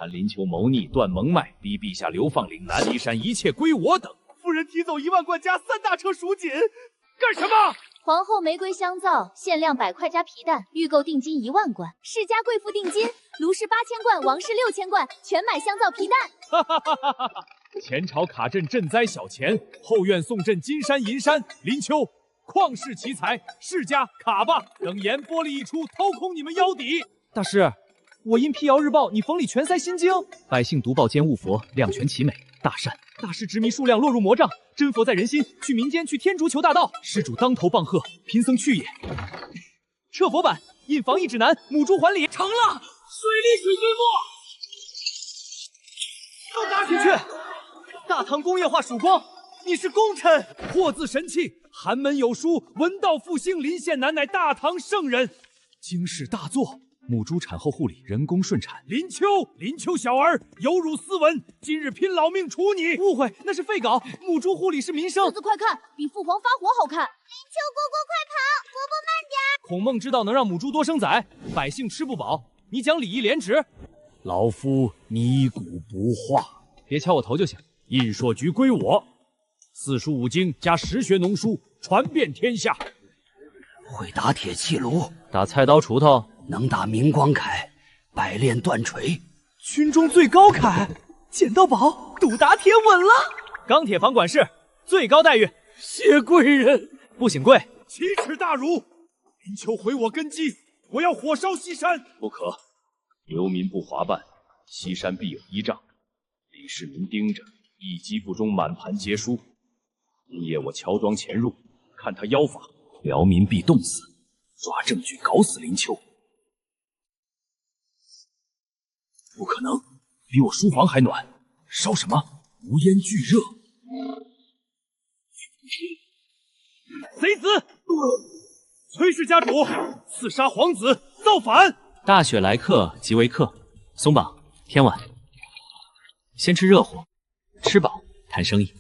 看林丘谋逆，断盟脉，逼陛下流放岭南，西山一切归我等。夫人提走1万贯加3大车蜀锦，干什么？皇后玫瑰香皂，限量100块加皮蛋，预购定金1万贯，世家贵妇定金，卢氏8000贯，王氏6000贯，全买香皂皮蛋。哈哈哈哈哈！前朝卡镇赈灾小钱，后院送朕金山银山。林丘旷世奇才，世家卡吧等言玻璃一出，掏空你们腰底。大师，我因辟谣日报，你缝里全塞心经，百姓读报兼悟佛，两全其美，大善。大师执迷数量落入魔障，真佛在人心，去民间去天竺求大道。施主当头棒喝，贫僧去也。撤佛版，印防疫指南，母猪还礼。成了，水利水军部。青雀，大唐工业化曙光，你是功臣。破字神器，寒门有书，文道复兴。林献南乃大唐圣人，经世大作。母猪产后护理，人工顺产。林丘小儿有辱斯文，今日拼老命除你。误会，那是废稿。母猪护理是民生。子快看，比父皇发火好看。林丘蝈蝈快跑，伯伯慢点。孔孟之道能让母猪多生崽，百姓吃不饱，你讲礼义廉耻？老夫泥骨不化，别敲我头就行。印绣局归我，4书5经加10学农书，传遍天下。会打铁器炉，打菜刀锄头，能打明光铠，百炼断锤。军中最高铠，捡到宝，赌打铁稳了。钢铁房管事，最高待遇。谢贵人，不请贵。奇耻大辱！林丘毁我根基，我要火烧西山。不可，流民不华办，西山必有依仗。李世民盯着，一击不中，满盘皆输。今夜我乔装潜入，看他妖法，辽民必冻死。抓证据搞死林丘。不可能，比我书房还暖。烧什么？无烟俱热。贼子！崔氏家主刺杀皇子，造反！大雪来客即为客，松绑天晚。先吃热乎，吃饱谈生意。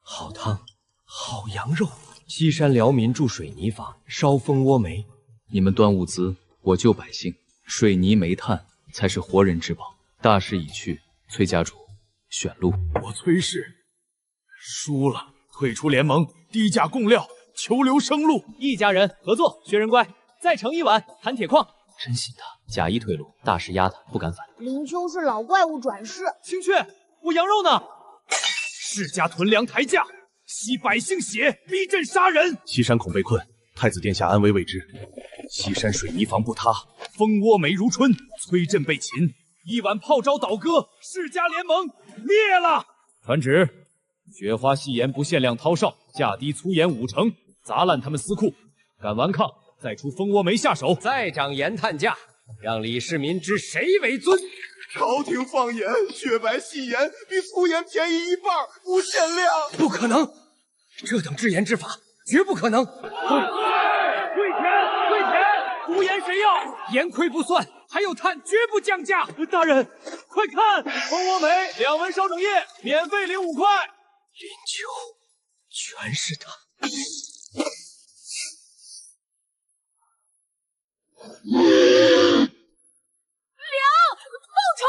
好汤，好羊肉。西山辽民筑水泥坊，烧蜂窝煤。你们端物资，我救百姓。水泥煤炭才是活人之宝。大势已去，崔家主选路。我崔氏输了，退出联盟，低价供料，求留生路。一家人合作，学人乖。再盛一碗，谈铁矿。真信他，假意退路，大势压他，不敢反。林丘是老怪物转世。青雀，我羊肉呢？世家囤粮抬价，吸百姓血，逼朕杀人。西山恐被困，太子殿下安危未知。西山水泥房不塌，蜂窝煤如春，崔镇被擒，一碗炮招倒戈，世家联盟灭了。传旨，雪花细盐不限量掏哨，价低粗盐5成，砸烂他们司库。敢顽抗，再出蜂窝煤下手。再涨盐炭价，让李世民知谁为尊。朝廷放盐，雪白细盐比粗盐便宜1半，不限量。不可能，这等制盐之法绝不可能。退钱！无盐谁要？盐亏不算，还有炭绝不降价。大人，快看，蜂窝煤2文烧整液，免费领5块。林丘，全是他。报仇！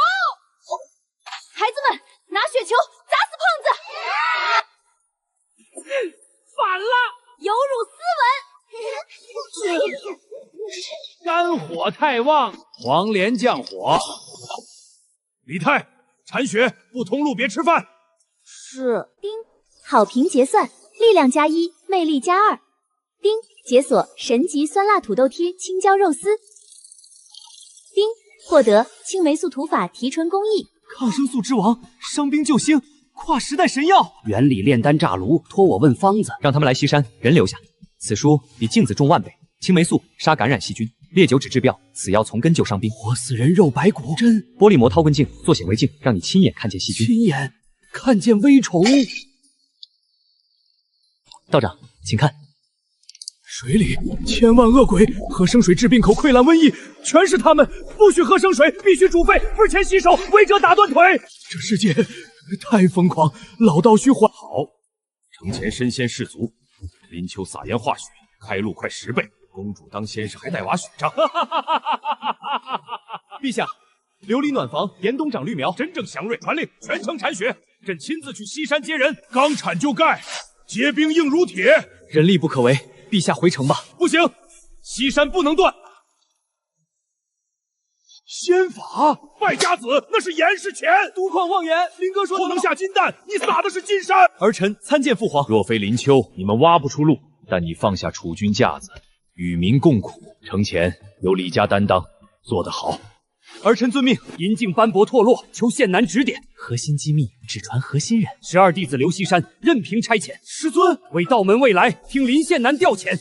孩子们，拿雪球砸死胖子！反了，有辱斯文。肝火太旺，黄连降火。李太，铲雪，不通路别吃饭。是。丁，好评结算，力量+1，魅力+2。丁，解锁神级酸辣土豆贴青椒肉丝。丁，获得青霉素土法提纯工艺。抗生素之王，伤兵救星，跨时代神药。原理炼丹炸炉，托我问方子。让他们来西山，人留下。此书比镜子重万倍。青霉素杀感染细菌，烈酒只治标，此药从根救伤兵。活死人肉白骨，真。玻璃膜掏棍镜，做显微镜，让你亲眼看见细菌。亲眼看见微虫。道长，请看。水里千万恶鬼，喝生水治病口溃烂瘟疫，全是他们！不许喝生水，必须煮沸，付钱洗手，违者打断腿。这世界太疯狂，老道须还。好，城前身先士卒，林丘撒盐化雪，开路快10倍。公主当先生还带娃雪仗。陛下，琉璃暖房，严冬长绿苗，真正祥瑞。传令，全城铲雪，朕亲自去西山接人。刚铲就盖，结冰硬如铁。人力不可为，陛下回城吧。不行，西山不能断。仙法，败家子，那是严世潜。独旷妄言，林哥说不能下金蛋，你撒的是金山。儿臣参见父皇。若非林丘，你们挖不出路。但你放下储君架子，与民共苦，城前有李家担当，做得好。儿臣遵命。银镜斑驳脱落，求县男指点。核心机密只传核心人。12弟子刘锡山任凭差遣。师尊，为道门未来，听林县男调遣。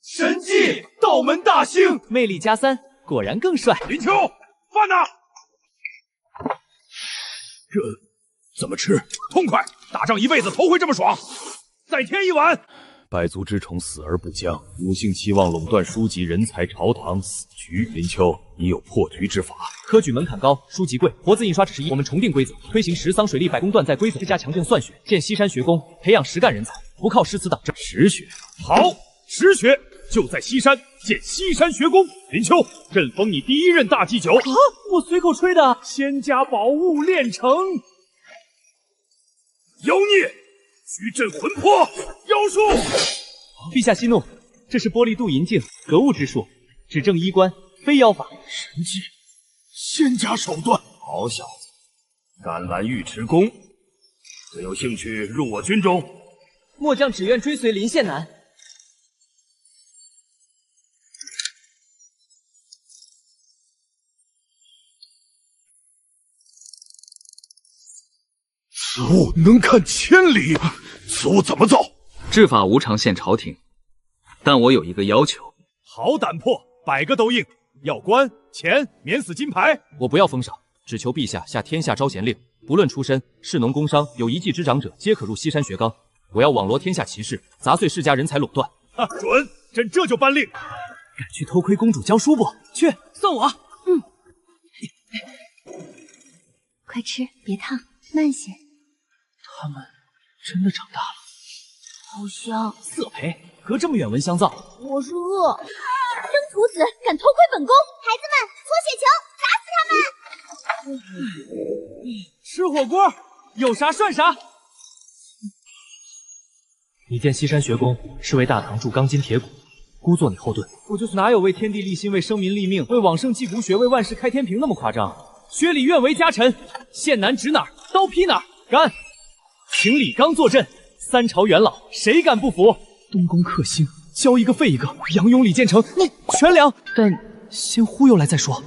神迹，道门大兴，魅力加3，果然更帅。林丘，饭呢？这怎么吃？痛快！打仗一辈子头回这么爽。再添一碗。百足之虫，死而不僵。五姓期望垄断书籍人才，朝堂死局。林丘，你有破局之法。科举门槛高，书籍贵，活字印刷只是一。我们重定规则，推行10桑水利百工断载规则，加强政算学，建西山学宫，培养实干人才，不靠诗词党政。实学好，实学就在西山建西山学宫。林丘，朕封你第1任大祭酒。啊，我随口吹的。仙家宝物炼成。妖孽！徐震魂魄，妖术！陛下息怒，这是玻璃镀银镜，格物之术，只正衣冠，非妖法。神迹，仙家手段。好小子，甘蓝尉迟恭，可有兴趣入我军中？末将只愿追随林县男。此物能看千里，此物怎么造？制法无偿献朝廷，但我有一个要求。好胆魄，100个都应。要官钱，免死金牌。我不要封赏，只求陛下下天下招贤令，不论出身，士农工商，有一技之长者，皆可入西山学纲。我要网罗天下奇士，砸碎世家人才垄断。准，朕这就颁令。敢去偷窥公主教书不？去，送我。快吃，别烫，慢些。他们真的长大了，好香。色胚，隔这么远闻香皂。我是饿。生徒子敢偷窥本宫，孩子们搓雪球，打死他们！吃火锅，有啥涮啥。你建西山学宫是为大唐铸钢筋铁骨，孤做你后盾。我就是哪有为天地立心，为生民立命，为往圣继国学，为万世开天平那么夸张？学礼愿为家臣，县男指哪儿，刀劈哪儿，干！请李纲坐镇，3朝元老谁敢不服？东宫克星，教一个废一个，杨勇、李建成，你全凉。但先忽悠来再说。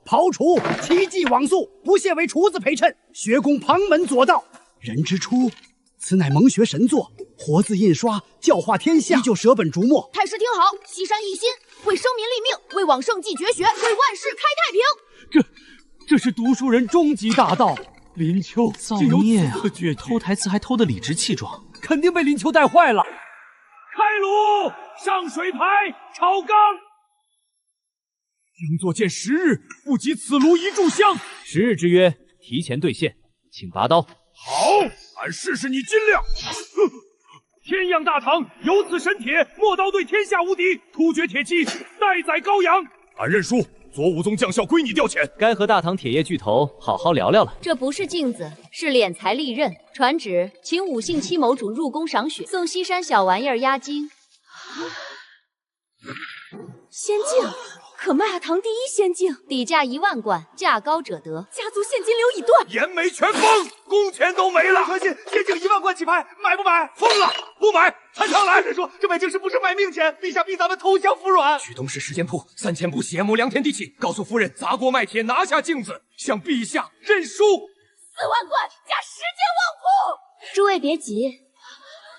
庖厨奇技往速，不屑为厨子陪衬，学宫旁门左道。人之初，此乃蒙学神作，活字印刷，教化天下，依旧舍本逐末。太师听好，西山一心，为生民立命，为往圣继绝学，为万世开太平。这是读书人终极大道。林丘造孽啊！偷台词还偷得理直气壮，肯定被林丘带坏了。开炉，上水牌，炒缸。应作见10日，不及此炉一炷香。10日之约，提前兑现，请拔刀。好，俺试试你斤两。天阳大唐有此神铁，磨刀对天下无敌，突厥铁骑待宰羔羊。俺认输。左武宗将校归你调遣，该和大唐铁业巨头好好聊聊了。这不是镜子，是敛财利刃。传旨，请5姓戚谋主入宫赏雪，送西山小玩意儿押金。仙境，可迈堂第1仙境，底价1万贯，价高者得。家族现金流已断，延眉全封，工钱都没了。可信，仙境1万贯起拍，买不买？疯了，不买！参上来！人说这北京市不是卖命钱，陛下逼咱们投降服软。去东市时间铺3000部血母良田地契，告诉夫人砸锅卖铁拿下镜子，向陛下认输。4万贯加10间旺铺。诸位别急，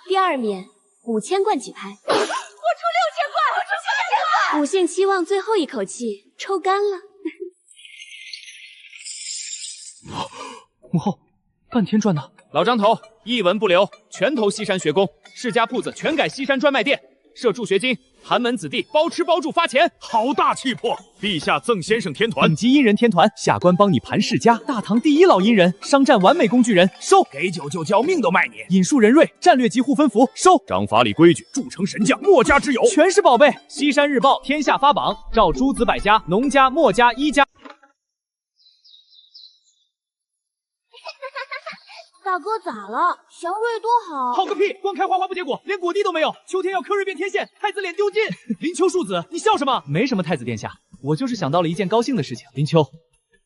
第2面5000贯起拍。我出6000贯，我出8000贯。 5姓期望最后一口气抽干了。母后，半天赚的。老张头，一文不留，全投西山学宫，世家铺子全改西山专卖店，设助学金，寒门子弟包吃包住发钱，好大气魄！陛下赠先生天团，本级阴人天团，下官帮你盘世家。大唐第一老阴人，商战完美工具人，收。给酒就交，命都卖你。引述人瑞，战略级护分符，收。掌法理规矩，铸成神将，墨家之友，全是宝贝。西山日报天下发榜，召诸子百家，农家、墨家、医家。大哥咋了？祥瑞多好。好个屁！光开花花不结果，连果蒂都没有。秋天要科瑞变天线，太子脸丢尽。林秋庶子，你笑什么？没什么，太子殿下，我就是想到了一件高兴的事情。林秋，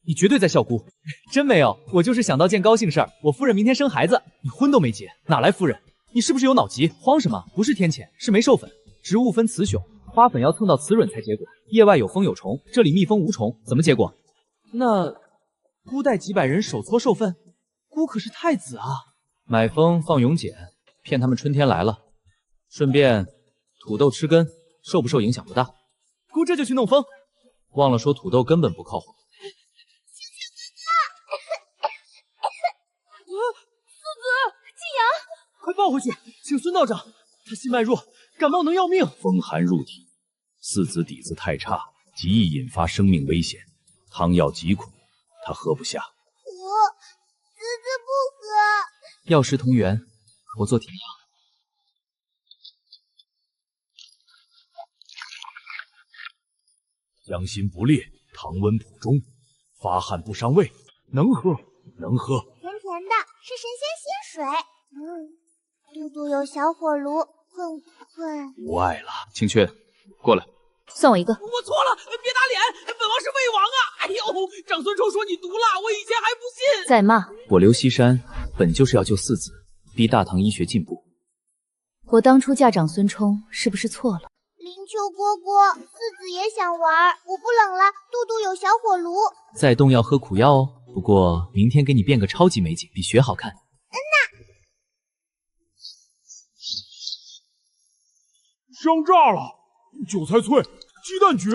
你绝对在笑姑。真没有，我就是想到件高兴事儿。我夫人明天生孩子，你婚都没结，哪来夫人？你是不是有脑疾？慌什么？不是天谴，是没授粉。植物分雌雄，花粉要蹭到雌蕊才结果。业外有蜂有虫，这里蜜蜂无虫，怎么结果？那姑带几百人手搓授粉。姑可是太子啊！买蜂放蛹茧，骗他们春天来了，顺便土豆吃根，受不受影响不大。姑这就去弄蜂，忘了说土豆根本不靠谱。四子，晋阳，快抱回去，请孙道长，他心脉弱，感冒能要命。风寒入体，四子底子太差，极易引发生命危险。汤药极苦，他喝不下。子不喝。药食同源，我做甜药。将心不烈，汤温普中，发汗不伤胃，能喝，能喝。甜甜的，是神仙仙水。嘟嘟有小火炉，困不困？无碍了。青雀，过来。算我一个。我错了，别打脸，本王是魏王啊！哎呦，长孙冲说你毒辣，我以前还不信。再骂我刘西山本就是要救四子，逼大唐医学进步。我当初嫁长孙冲是不是错了？林秋蝈蝈，四子也想玩，我不冷了。嘟嘟有小火炉。再动要喝苦药哦。不过明天给你变个超级美景，比雪好看。香炸了，韭菜脆，鸡蛋绝。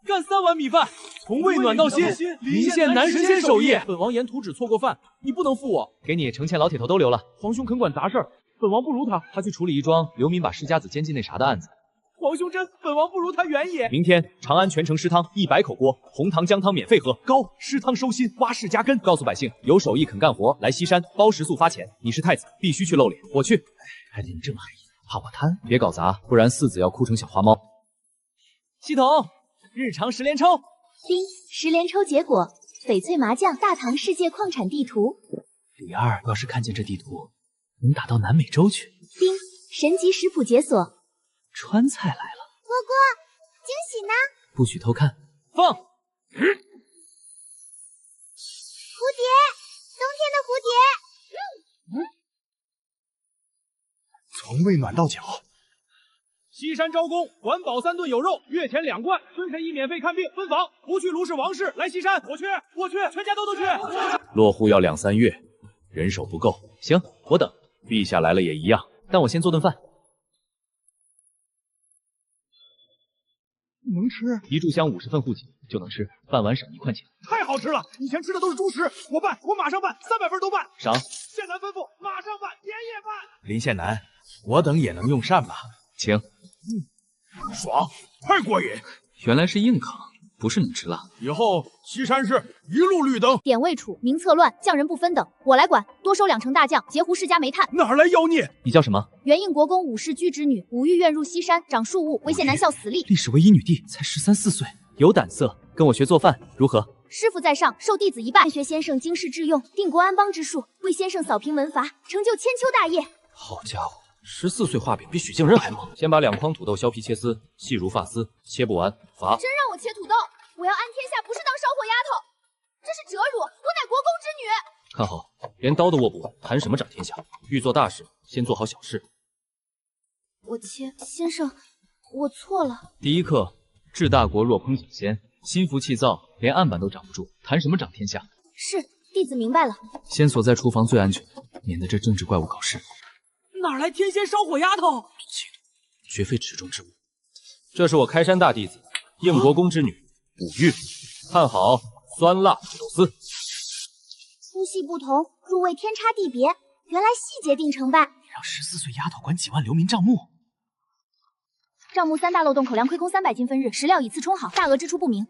干3碗米饭，从胃暖到心，临县男神仙手艺。本王沿途只错过饭，你不能负我。给你程前老铁头都留了。皇兄肯管杂事儿，本王不如他。他去处理一桩刘民把世家子监禁那啥的案子。皇兄真，本王不如他远也。明天长安全城湿汤100口锅，红糖姜汤免费喝。高湿汤收心，挖世家根。告诉百姓，有手艺肯干活，来西山包食宿发钱。你是太子，必须去露脸。我去。还得你这么黑，怕我贪？别搞砸，不然四子要哭成小花猫。系统，日常10连抽。丁10连抽结果：翡翠麻将大唐世界矿产地图。李二要是看见这地图，能打到南美洲去。丁神级食谱解锁。川菜来了，蝈蝈，惊喜呢？不许偷看。放。蝴蝶，冬天的蝴蝶。从胃暖到脚。西山招工，管饱3顿有肉，月前2罐，孙神医免费看病分房，不去卢氏王氏来西山，我去，全家都去。落户要2、3月，人手不够。行，我等。陛下来了也一样，但我先做顿饭。能吃一炷香50份户籍就能吃，办完省1块钱。太好吃了！以前吃的都是猪食，我马上办，300份都办。赏。县南吩咐，马上办，连夜办。林县南，我等也能用膳吧？请。爽，太过瘾。原来是硬扛，不是能吃辣。以后西山市一路绿灯。典魏楚，名册乱，匠人不分等，我来管。多收2成大将，截胡世家煤炭。哪来妖孽？你叫什么？元应国公武氏居侄女，武玉愿入西山，长庶务，为县男校死力。历史唯一女帝，才13、14岁，有胆色，跟我学做饭如何？师傅在上，授弟子一拜。学先生经世致用，定国安邦之术，为先生扫平文阀，成就千秋大业。好家伙，14岁画饼比许敬任还猛。先把2筐土豆削皮切丝，细如发丝，切不完罚。真让我切土豆，我要安天下，不是当烧火丫头。这是折辱，我乃国公之女。看好，连刀都握不稳，谈什么掌天下？欲做大事，先做好小事。我切，先生，我错了。第一课，治大国若烹小鲜，心浮气躁，连案板都掌不住，谈什么掌天下？是，弟子明白了。先锁在厨房最安全，免得这政治怪物搞事。哪来天仙烧火丫头？气度，绝非池中之物。这是我开山大弟子，应国公之女武玉，看好酸辣土豆丝。粗细不同，入味天差地别，原来细节定成败。你让14岁丫头管几万流民账目，账目3大漏洞，口粮亏空300金分日，食料以次充好，大额支出不明。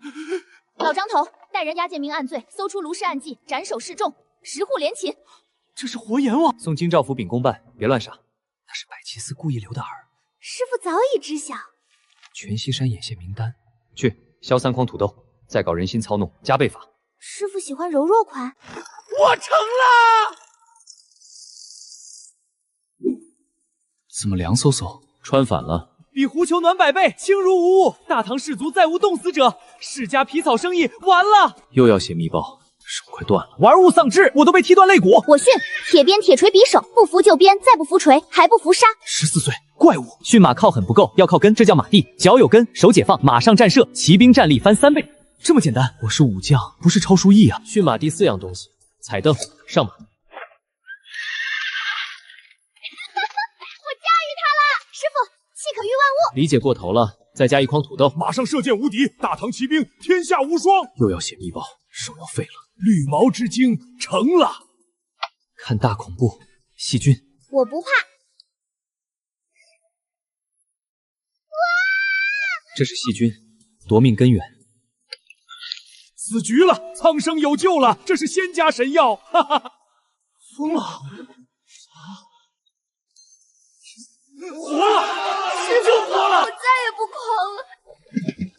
老张头，带人押建明案罪，搜出卢氏案迹，斩首示众，10户连擒。这是活阎王！送京兆府禀公办，别乱杀。那是百奇司故意留的饵。师傅早已知晓。全西山眼线名单，去削3筐土豆，再搞人心操弄，加倍罚。师傅喜欢柔弱款。我成了！怎么凉飕飕？穿反了。比狐裘暖百倍，轻如无物。大唐士族再无冻死者，世家皮草生意完了。又要写密报，手快断了。玩物丧志，我都被踢断肋骨。我训：铁鞭、铁锤、匕首，不服就鞭，再不服锤，还不服杀。14岁，怪物。驯马靠狠不够，要靠根，这叫马地。脚有根，手解放，马上战射，骑兵战力翻3倍。这么简单？我是武将，不是超书艺啊。驯马第4样东西：彩灯、上马。师傅，气可御万物。理解过头了，再加1筐土豆，马上射箭无敌，大唐骑兵天下无双。又要写密报，手要废了。绿毛之精成了。看大恐怖，细菌。我不怕。这是细菌，夺命根源。死局了，苍生有救了，这是仙家神药，哈哈哈！疯了！活了，师傅活了！我再也不狂了。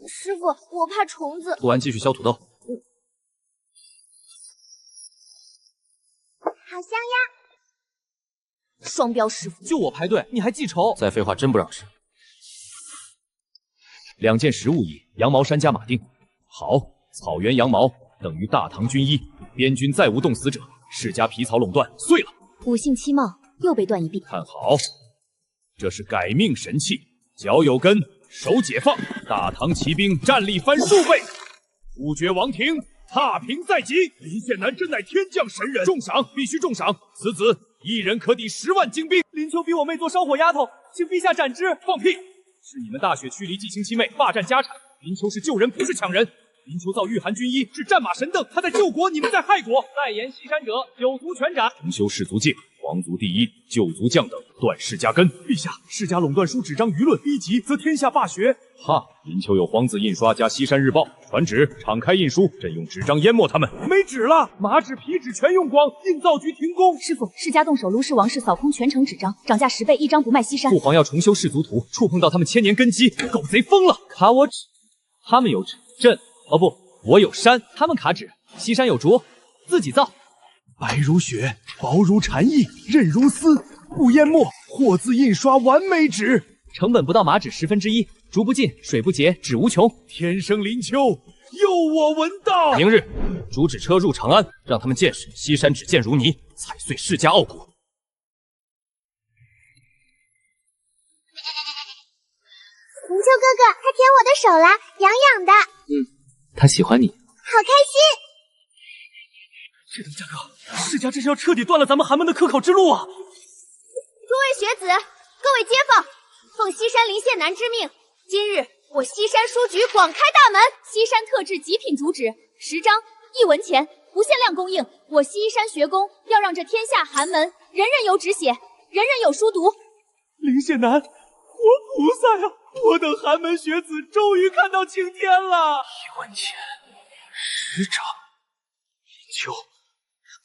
师傅，我怕虫子。涂完继续削土豆。好香呀！双标师傅，就我排队，你还记仇？再废话真不让吃。 2件食物一，羊毛衫加马锭。好，草原羊毛等于大唐军医，边军再无冻死者，世家皮草垄断碎了。5姓7帽又被断一臂。看好，这是改命神器，脚有根，手解放，大唐骑兵战力翻数倍。突厥王庭踏平在即，林献南真乃天降神人，重赏必须重赏，此子一人可抵10万精兵。林秋比我妹做烧火丫头，请陛下斩之！放屁！ 是你们大雪驱离继亲妻妹，霸占家产。林秋是救人，不是抢人。林秋造御寒军医，是战马神凳，他在救国，你们在害国。代言西山者，9族全斩。重修氏族界，皇族第一，旧族将等断世家根。陛下，世家垄断书纸张舆论，逼急则天下罢学。哈，林秋有皇字印刷加西山日报，传旨敞开印书，朕用纸张淹没他们。没纸了，马纸、皮纸全用光，印造局停工。师傅，世家动手，卢氏王氏扫空全城纸张，涨价10倍，1张不卖西山。父皇要重修氏族图，触碰到他们千年根基，狗贼疯了，卡我纸。他们有纸，朕不，我有山，他们卡纸。西山有竹，自己造。白如雪，薄如蝉翼，韧如丝，不淹没，货字印刷完美纸，成本不到马纸1/10，竹不尽，水不竭，纸无穷。天生林秋，诱我闻道。明日，主旨车入长安，让他们见识西山纸贱如泥，踩碎世家傲骨。林秋哥哥，他舔我的手了，痒痒的。他喜欢你，好开心。这等价格，世家这是要彻底断了咱们寒门的科考之路啊！诸位学子，各位街坊，奉西山林献南之命，今日我西山书局广开大门，西山特制极品竹纸10张，1文钱，不限量供应。我西山学宫要让这天下寒门人人有纸写，人人有书读。林献南，活菩萨呀！我等寒门学子终于看到青天了。1文钱10张，林秋。 如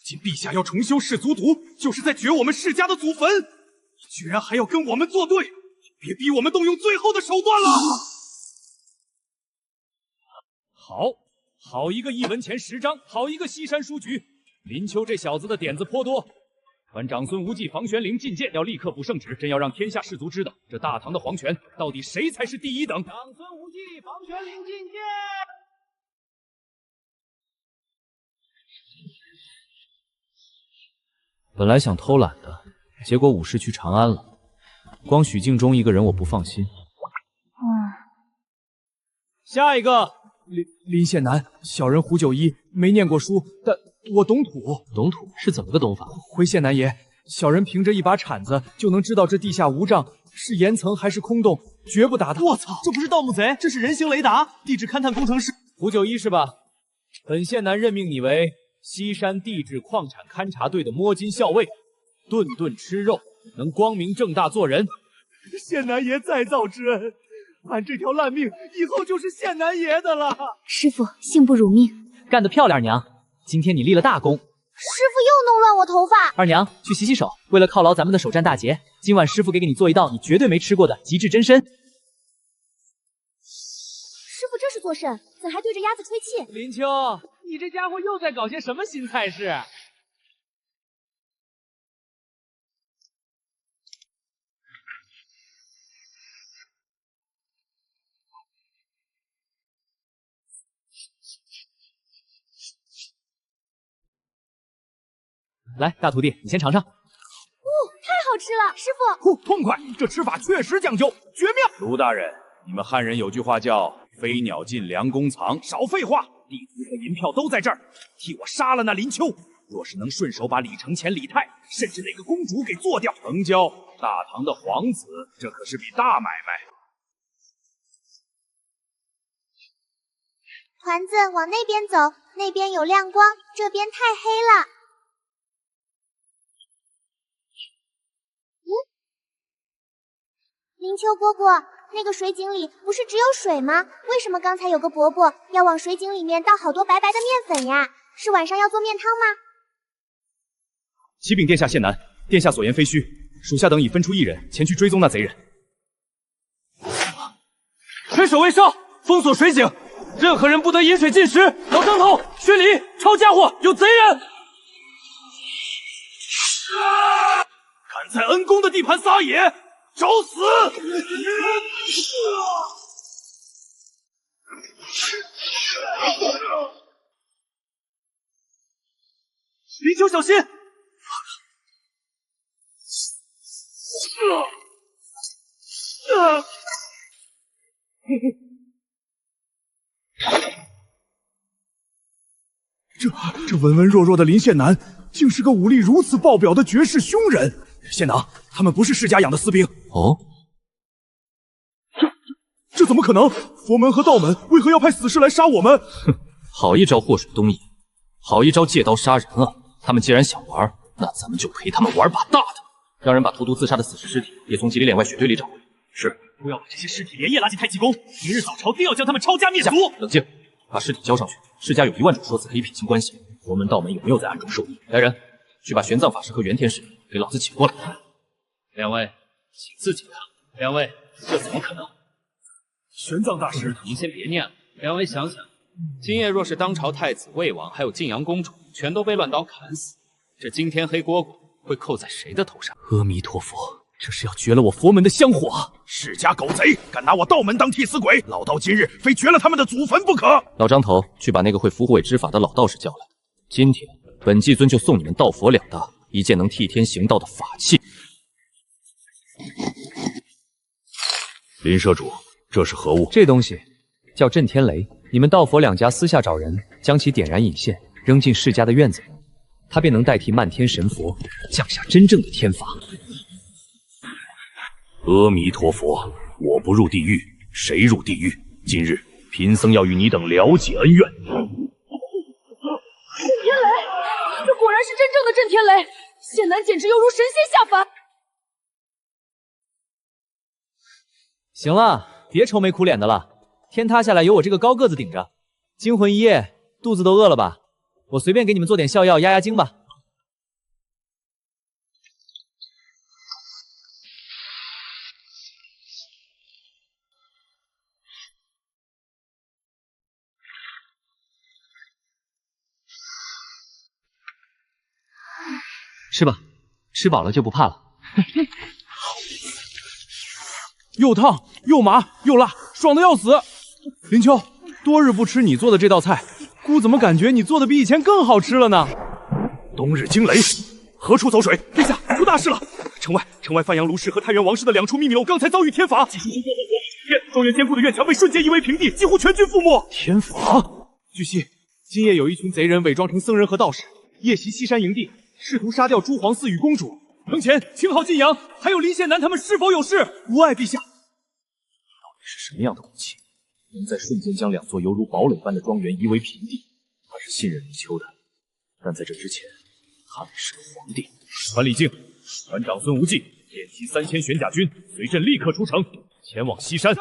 今陛下要重修氏族图，就是在掘我们世家的祖坟。你居然还要跟我们作对，别逼我们动用最后的手段了！好一个1文钱10张，好一个西山书局。林秋这小子的点子颇多。传长孙无忌、房玄龄觐见，要立刻补圣旨，朕要让天下士族知道，这大唐的皇权到底谁才是第一等。长孙无忌、房玄龄觐见。 本来想偷懒的，结果武士去长安了，光许敬忠一个人我不放心。下一个，林献南，小人胡九一，没念过书，但我懂土。懂土是怎么个懂法？回献南爷，小人凭着一把铲子就能知道这地下无障是岩层还是空洞，绝不打他。我操，这不是盗墓贼，这是人形雷达，地质勘探工程师。胡九一是吧？本献南任命你为 西山地质矿产勘察队的摸金校尉，顿顿吃肉，能光明正大做人。献南爷再造之恩，俺这条烂命以后就是县南爷的了。师傅，幸不辱命。干得漂亮，二娘！今天你立了大功。师傅又弄乱我头发。二娘，去洗洗手。为了犒劳咱们的首战大捷，今晚师傅给你做一道你绝对没吃过的极致真参。师傅这是做甚？怎还对着鸭子吹气？林秋，你这家伙又在搞些什么新菜式？来，大徒弟，你先尝尝。太好吃了，师傅。痛快！这吃法确实讲究，绝妙。卢大人，你们汉人有句话叫“飞鸟尽，良弓藏”。少废话，地图和银票都在这儿，替我杀了那林秋。若是能顺手把李承前、李泰，甚至哪个公主给做掉，成交。大唐的皇子，这可是笔大买卖。团子往那边走，那边有亮光，这边太黑了。林秋蝈蝈，那个水井里不是只有水吗？为什么刚才有个伯伯要往水井里面倒好多白白的面粉呀？是晚上要做面汤吗？启禀殿下，县南，殿下所言非虚，属下等已分出1人前去追踪那贼人。水守卫哨，封锁水井，任何人不得饮水进食。老张头，薛礼，抄家伙，有贼人！敢在恩公的地盘撒野！找死！林秋，小心！这文文弱弱的林县男，竟是个武力如此爆表的绝世凶人。县长，他们不是世家养的私兵。哦，这怎么可能？佛门和道门为何要派死士来杀我们？哼，好一招祸水东移，好一招借刀杀人啊！他们既然想玩，那咱们就陪他们玩把大的。让人把荼毒自杀的死士尸体也从吉里脸外雪堆里找回。是。不要把这些尸体连夜拉进太极宫，明日早朝定要将他们抄家灭族。冷静，把尸体交上去。世家有1万种说辞可以撇清关系，佛门道门有没有在暗中授意？来人，去把玄奘法师和袁天师给老子请过来。两位，请自己看。两位，这怎么可能？玄奘大师，您先别念了。两位想想，今夜若是当朝太子、魏王还有晋阳公主全都被乱刀砍死，这惊天黑蝈蝈会扣在谁的头上？阿弥陀佛，这是要绝了我佛门的香火！世家狗贼，敢拿我道门当替死鬼！老道今日非绝了他们的祖坟不可！老张头，去把那个会符慧之法的老道士叫来。今天本季尊就送你们道佛两大一件能替天行道的法器。林舍主，这是何物？这东西叫震天雷，你们道佛两家私下找人，将其点燃引线，扔进世家的院子里，它便能代替漫天神佛，降下真正的天法。阿弥陀佛，我不入地狱，谁入地狱？今日贫僧要与你等了解恩怨。震天雷，这果然是真正的震天雷，县南简直犹如神仙下凡。行了，别愁眉苦脸的了，天塌下来有我这个高个子顶着。惊魂一夜，肚子都饿了吧？我随便给你们做点笑药压压惊吧。吃吧，吃饱了就不怕了。又烫又麻又辣，爽的要死。林秋，多日不吃你做的这道菜，姑怎么感觉你做的比以前更好吃了呢？冬日惊雷，何处走水？殿下，出大事了！城外范阳卢氏和太原王氏的2处秘密楼刚才遭遇天罚，庄园坚固的院墙被瞬间夷为平地，几乎全军覆没。天罚！据悉，今夜有一群贼人伪装成僧人和道士，夜袭西山营地，试图杀掉朱皇嗣与公主。城前青号晋阳还有林县南他们是否有事？无碍陛下。到底是什么样的武器，能在瞬间将2座犹如堡垒般的庄园夷为平地？他是信任林秋的，但在这之前，他得是个皇帝。传李靖，传长孙无忌，点齐3000玄甲军，随朕立刻出城，前往西山。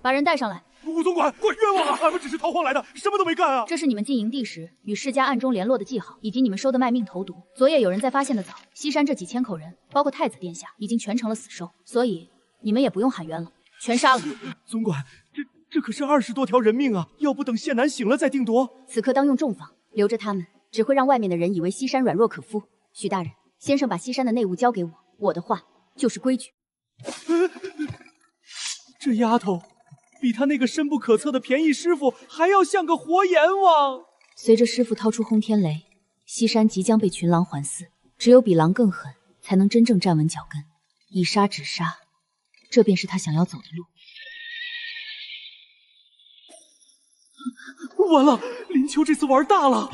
把人带上来。武总管，冤枉啊！俺们只是逃荒来的，什么都没干啊！这是你们进营地时与世家暗中联络的记号，以及你们收的卖命投毒。昨夜有人在发现的早，西山这几千口人，包括太子殿下，已经全成了死兽，所以你们也不用喊冤了，全杀了。总管，这可是20多条人命啊！要不等谢南醒了再定夺。此刻当用重防，留着他们只会让外面的人以为西山软弱可负。许大人，先生把西山的内务交给我，我的话就是规矩。这丫头比他那个深不可测的便宜师傅还要像个活阎王。随着师傅掏出轰天雷，西山即将被群狼环饲，只有比狼更狠，才能真正站稳脚跟。以杀止杀，这便是他想要走的路。完了，林秋这次玩大了。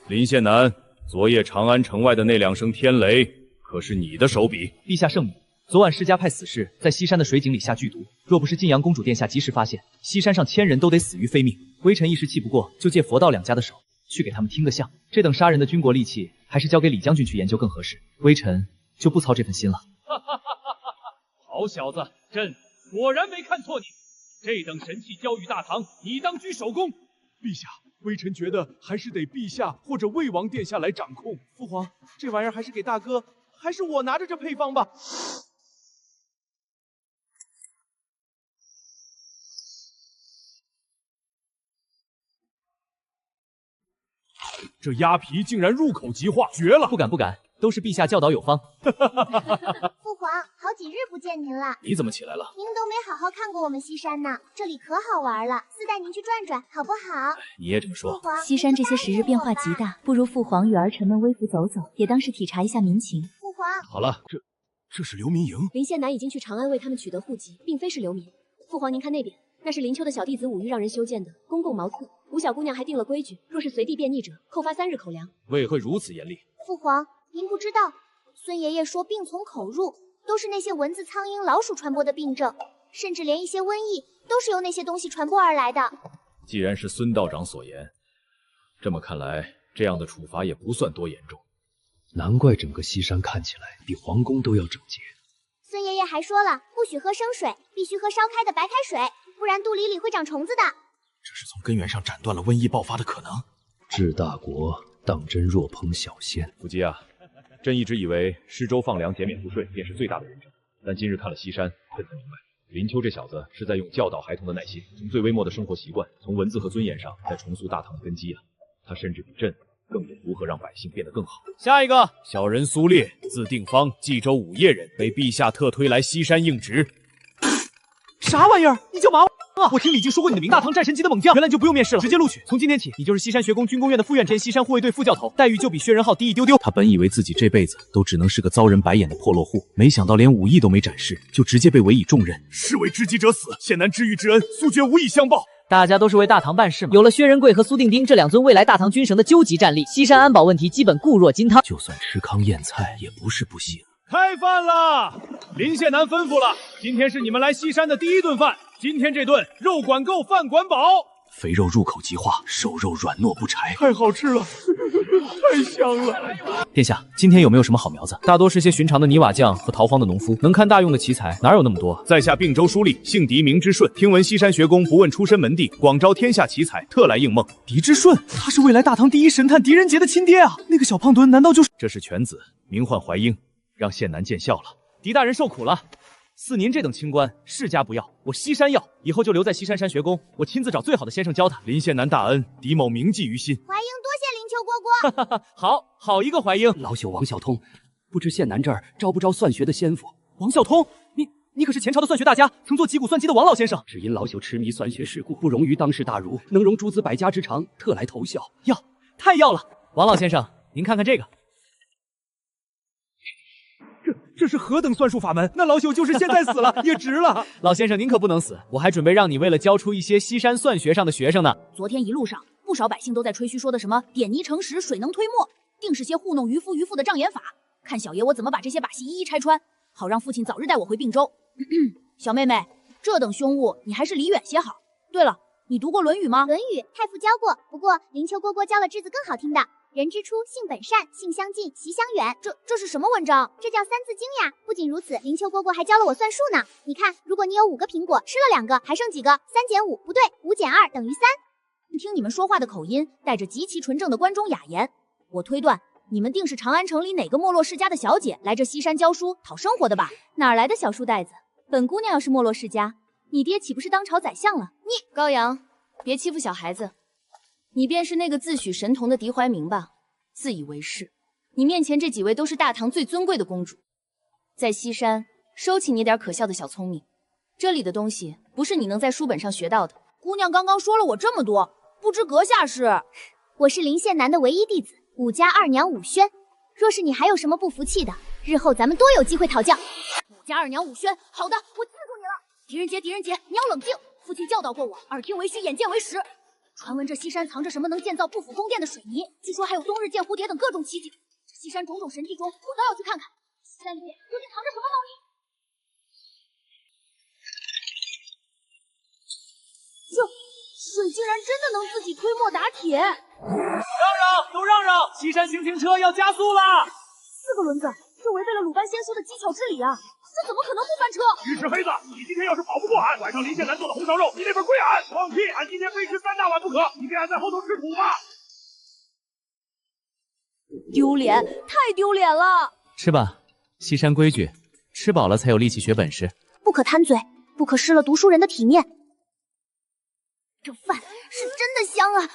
林献南，昨夜长安城外的那2声天雷，可是你的手笔？陛下圣明。昨晚世家派死士在西山的水井里下剧毒，若不是晋阳公主殿下及时发现，西山上1000人都得死于非命。微臣一时气不过，就借佛道2家的手去给他们听个相。这等杀人的军国利器，还是交给李将军去研究更合适。微臣就不操这份心了。好小子，朕果然没看错你。这等神器交与大唐，你当居首功。陛下，微臣觉得还是得陛下或者魏王殿下来掌控。父皇，这玩意儿还是给大哥，还是我拿着这配方吧。这鸭皮竟然入口即化，绝了！不敢，都是陛下教导有方。父皇，好几日不见您了。你怎么起来了？您都没好好看过我们西山呢，这里可好玩了，自带您去转转，好不好？你也这么说。西山这些时日变化极大，不如父皇与儿臣们微服走走，也当是体察一下民情。父皇，好了，这是流民营。林献南已经去长安为他们取得户籍，并非是流民。父皇，您看那边，那是林秋的小弟子武玉让人修建的公共茅厕。吴小姑娘还定了规矩，若是随地便溺者，扣发3日口粮。为何如此严厉？父皇，您不知道，孙爷爷说病从口入，都是那些蚊子、苍蝇、老鼠传播的病症，甚至连一些瘟疫都是由那些东西传播而来的。既然是孙道长所言，这么看来，这样的处罚也不算多严重。难怪整个西山看起来比皇宫都要整洁。孙爷爷还说了，不许喝生水，必须喝烧开的白开水，不然肚里会长虫子的。这是从根源上斩断了瘟疫爆发的可能。治大国当真若烹小鲜。福基啊，朕一直以为施粥放粮、减免赋税便是最大的仁政，但今日看了西山，朕才明白，林秋这小子是在用教导孩童的耐心，从最微末的生活习惯，从文字和尊严上，再重塑大唐的根基啊。他甚至比朕更懂如何让百姓变得更好。下一个，小人苏烈，字定方，冀州武邺人，被陛下特推来西山应职。啥玩意儿？你叫马我听李靖说过你的名，大唐战神级的猛将，原来就不用面试了，直接录取。从今天起，你就是西山学宫军工院的副院，兼西山护卫队副教头，待遇就比薛仁浩低一丢丢。他本以为自己这辈子都只能是个遭人白眼的破落户，没想到连武艺都没展示，就直接被委以重任。士为知己者死，献南知遇之恩，苏决无以相报。大家都是为大唐办事嘛。有了薛仁贵和苏定丁这2尊未来大唐军神的究极战力，西山安保问题基本固若金汤。就算吃糠咽菜也不是不行。开饭了！林献南吩咐了，今天是你们来西山的第1顿饭。今天这顿肉管够，饭管饱，肥肉入口即化，瘦肉软糯不柴，太好吃了，太香了。殿下，今天有没有什么好苗子？大多是些寻常的泥瓦匠和逃荒的农夫，能看大用的奇才哪有那么多？在下并州书吏，姓狄，名之顺。听闻西山学宫不问出身门第，广招天下奇才，特来应梦。狄之顺，他是未来大唐第1神探狄仁杰的亲爹啊！那个小胖墩难道就是？这是犬子，名唤怀英，让献南见笑了。狄大人受苦了。似您这等清官，世家不要，我西山要，以后就留在西山山学宫，我亲自找最好的先生教他。林献南大恩，狄某铭记于心。怀英多谢林秋蝈蝈。好一个怀英。老朽王小通，不知献南这儿招不招算学的先锋？王小通，你可是前朝的算学大家，曾做击鼓算机的王老先生。只因老朽痴迷算学事故，不容于当世大儒，能容诸子百家之长，特来投效。太要了！王老先生，您看看这个。这是何等算术法门？那老朽就是现在死了也值了。老先生您可不能死，我还准备让你为了教出一些西山算学上的学生呢。昨天一路上，不少百姓都在吹嘘说的什么点泥成石，水能推磨，定是些糊弄渔夫渔妇的障眼法。看小爷我怎么把这些把戏一一拆穿，好让父亲早日带我回并州。小妹妹，这等凶物你还是离远些好。对了，你读过《论语》吗？ 《论语》太傅教过，不过林秋蝈蝈教了句子更好听的。人之初，性本善，性相近，习相远。这是什么文章？这叫三字经呀。不仅如此，林秋蝈蝈还教了我算数呢。你看，如果你有5个苹果，吃了2个，还剩几个？3减5，不对，5减2等于3。听你们说话的口音，带着极其纯正的关中雅言，我推断你们定是长安城里哪个没落世家的小姐来这西山教书讨生活的吧？哪来的小书呆子？本姑娘要是没落世家，你爹岂不是当朝宰相了？你高阳，别欺负小孩子。你便是那个自诩神童的狄怀明吧？自以为是。你面前这几位都是大唐最尊贵的公主，在西山收起你点可笑的小聪明。这里的东西不是你能在书本上学到的。姑娘刚刚说了我这么多，不知阁下是？我是林献南的唯一弟子，武家二娘武宣。若是你还有什么不服气的，日后咱们多有机会讨教。武家二娘武宣，好的，我记住你了。狄仁杰，狄仁杰，你要冷静。父亲教导过我，耳听为虚，眼见为实。传闻这西山藏着什么能建造不腐宫殿的水泥，据说还有冬日见蝴蝶等各种奇景。这西山种种神迹中，我倒要去看看，西山里面究竟藏着什么猫腻。这水竟然真的能自己推磨打铁！都让让！西山行车要加速啦！4个轮子，这违背了鲁班仙苏的机巧之理啊！这怎么可能不翻车？于是黑子，你今天要是跑不过俺，晚上林献南做的红烧肉，你那份归俺。放屁！俺今天非吃3大碗不可！你别俺在后头吃土吧！丢脸，太丢脸了！吃吧，西山规矩，吃饱了才有力气学本事。不可贪嘴，不可失了读书人的体面。这饭是真的香啊！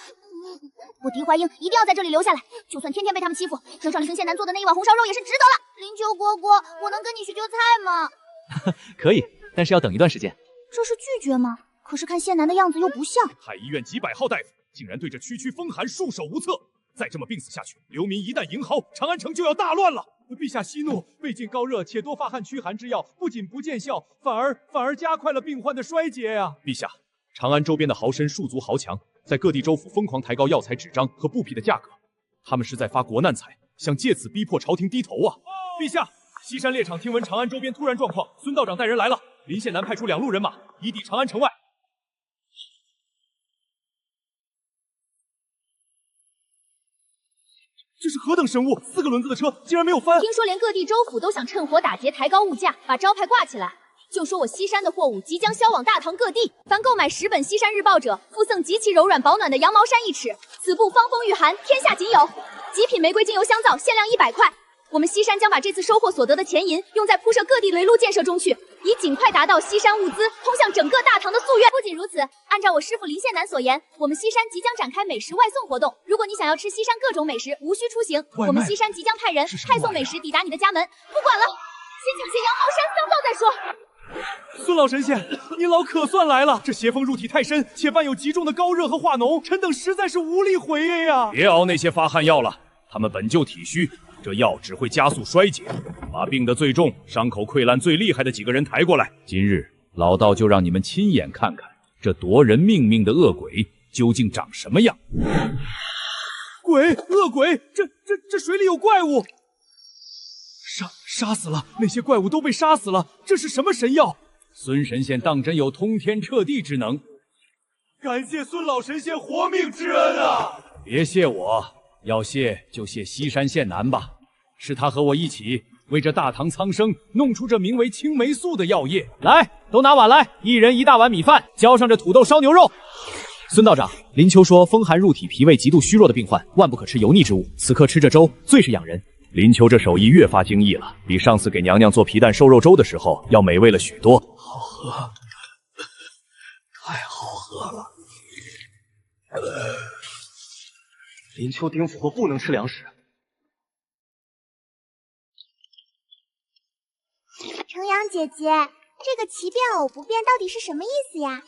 我狄怀英一定要在这里留下来，就算天天被他们欺负，省上林献南做的那一碗红烧肉也是值得了。林秋蝈蝈，我能跟你学学菜吗？可以，但是要等一段时间。这是拒绝吗？可是看献南的样子又不像。太医院几百号大夫竟然对这区区风寒束手无策，再这么病死下去，流民一旦迎蒿，长安城就要大乱了。陛下息怒，未尽高热且多发汗驱寒之药，不仅不见效，反而加快了病患的衰竭呀！陛下，长安周边的豪绅戍卒豪强，在各地州府疯狂抬高药材、纸张和布匹的价格，他们是在发国难财，想借此逼迫朝廷低头啊！陛下，西山猎场听闻长安周边突然状况，孙道长带人来了，林献南派出2路人马，以抵长安城外。这是何等神物？4个轮子的车竟然没有翻！听说连各地州府都想趁火打劫，抬高物价，把招牌挂起来。就说我西山的货物即将销往大唐各地，凡购买10本《西山日报》者，附赠极其柔软保暖的羊毛衫1尺。此布方风御寒，天下仅有。极品玫瑰精油香皂，限量100块。我们西山将把这次收获所得的钱银用在铺设各地雷路建设中去，以尽快达到西山物资通向整个大唐的夙愿。不仅如此，按照我师父林献南所言，我们西山即将展开美食外送活动。如果你想要吃西山各种美食，无需出行，我们西山即将派人派送美食抵达你的家门。不管了，先抢些羊毛衫、香皂再说。孙老神仙，您老可算来了！这邪风入体太深，且伴有极重的高热和化脓，臣等实在是无力回耶呀！别熬那些发汗药了，他们本就体虚，这药只会加速衰竭。把病得最重、伤口溃烂最厉害的几个人抬过来。今日老道就让你们亲眼看看，这夺人命命的恶鬼究竟长什么样。恶鬼，这水里有怪物！杀死了，那些怪物都被杀死了，这是什么神药？孙神仙当真有通天彻地之能？感谢孙老神仙活命之恩啊！别谢我，要谢就谢西山献南吧，是他和我一起为这大唐苍生弄出这名为青霉素的药液。来，都拿碗来，1人1大碗米饭，浇上这土豆烧牛肉。孙道长，林秋说风寒入体、脾胃极度虚弱的病患万不可吃油腻之物，此刻吃这粥最是养人。林秋这手艺越发精益了，比上次给娘娘做皮蛋瘦肉粥的时候要美味了许多。好喝，太好喝了。林秋丁府后不能吃粮食。程阳姐姐，这个奇变偶不变到底是什么意思呀？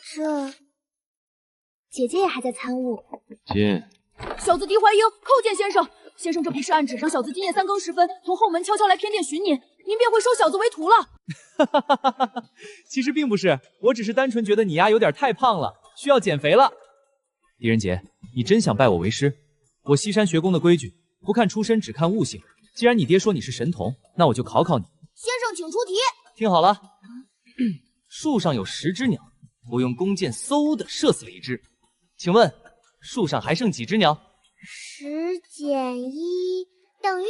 姐姐也还在参悟。进。小子狄怀英叩见先生。先生这不是暗指让小子今夜3更时分从后门悄悄来偏殿寻您，您便会收小子为徒了。其实并不是，我只是单纯觉得你丫有点太胖了，需要减肥了。狄仁杰，你真想拜我为师？我西山学宫的规矩，不看出身，只看悟性。既然你爹说你是神童，那我就考考你。先生请出题。听好了，树上有10只鸟，我用弓箭嗖的射死了1只，请问树上还剩几只鸟？减1等于9。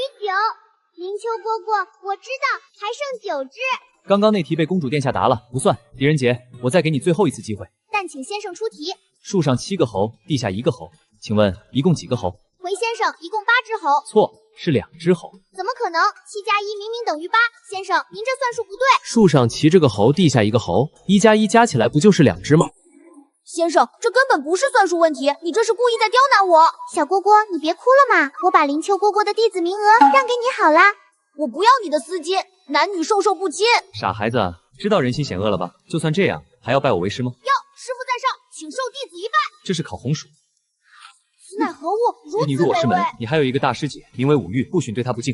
林秋蝈蝈，我知道，还剩9只。刚刚那题被公主殿下答了，不算。狄仁杰，我再给你最后一次机会。但请先生出题。树上7个猴，地下1个猴，请问一共几个猴？回先生，一共8只猴。错，是2只猴。怎么可能？7加1明明等于8。先生，您这算术不对。树上骑着个猴，地下1个猴，1加1加起来不就是2只吗？先生，这根本不是算术问题，你这是故意在刁难我。小蝈蝈，你别哭了嘛，我把林秋蝈蝈的弟子名额让给你好啦。我不要你的丝巾，男女授受不亲。傻孩子，知道人心险恶了吧？就算这样，还要拜我为师吗？要，师傅在上，请受弟子一拜。这是烤红薯。此乃何物？如此你入我师门卑微。，你还有一个大师姐，名为武玉，不许对她不敬。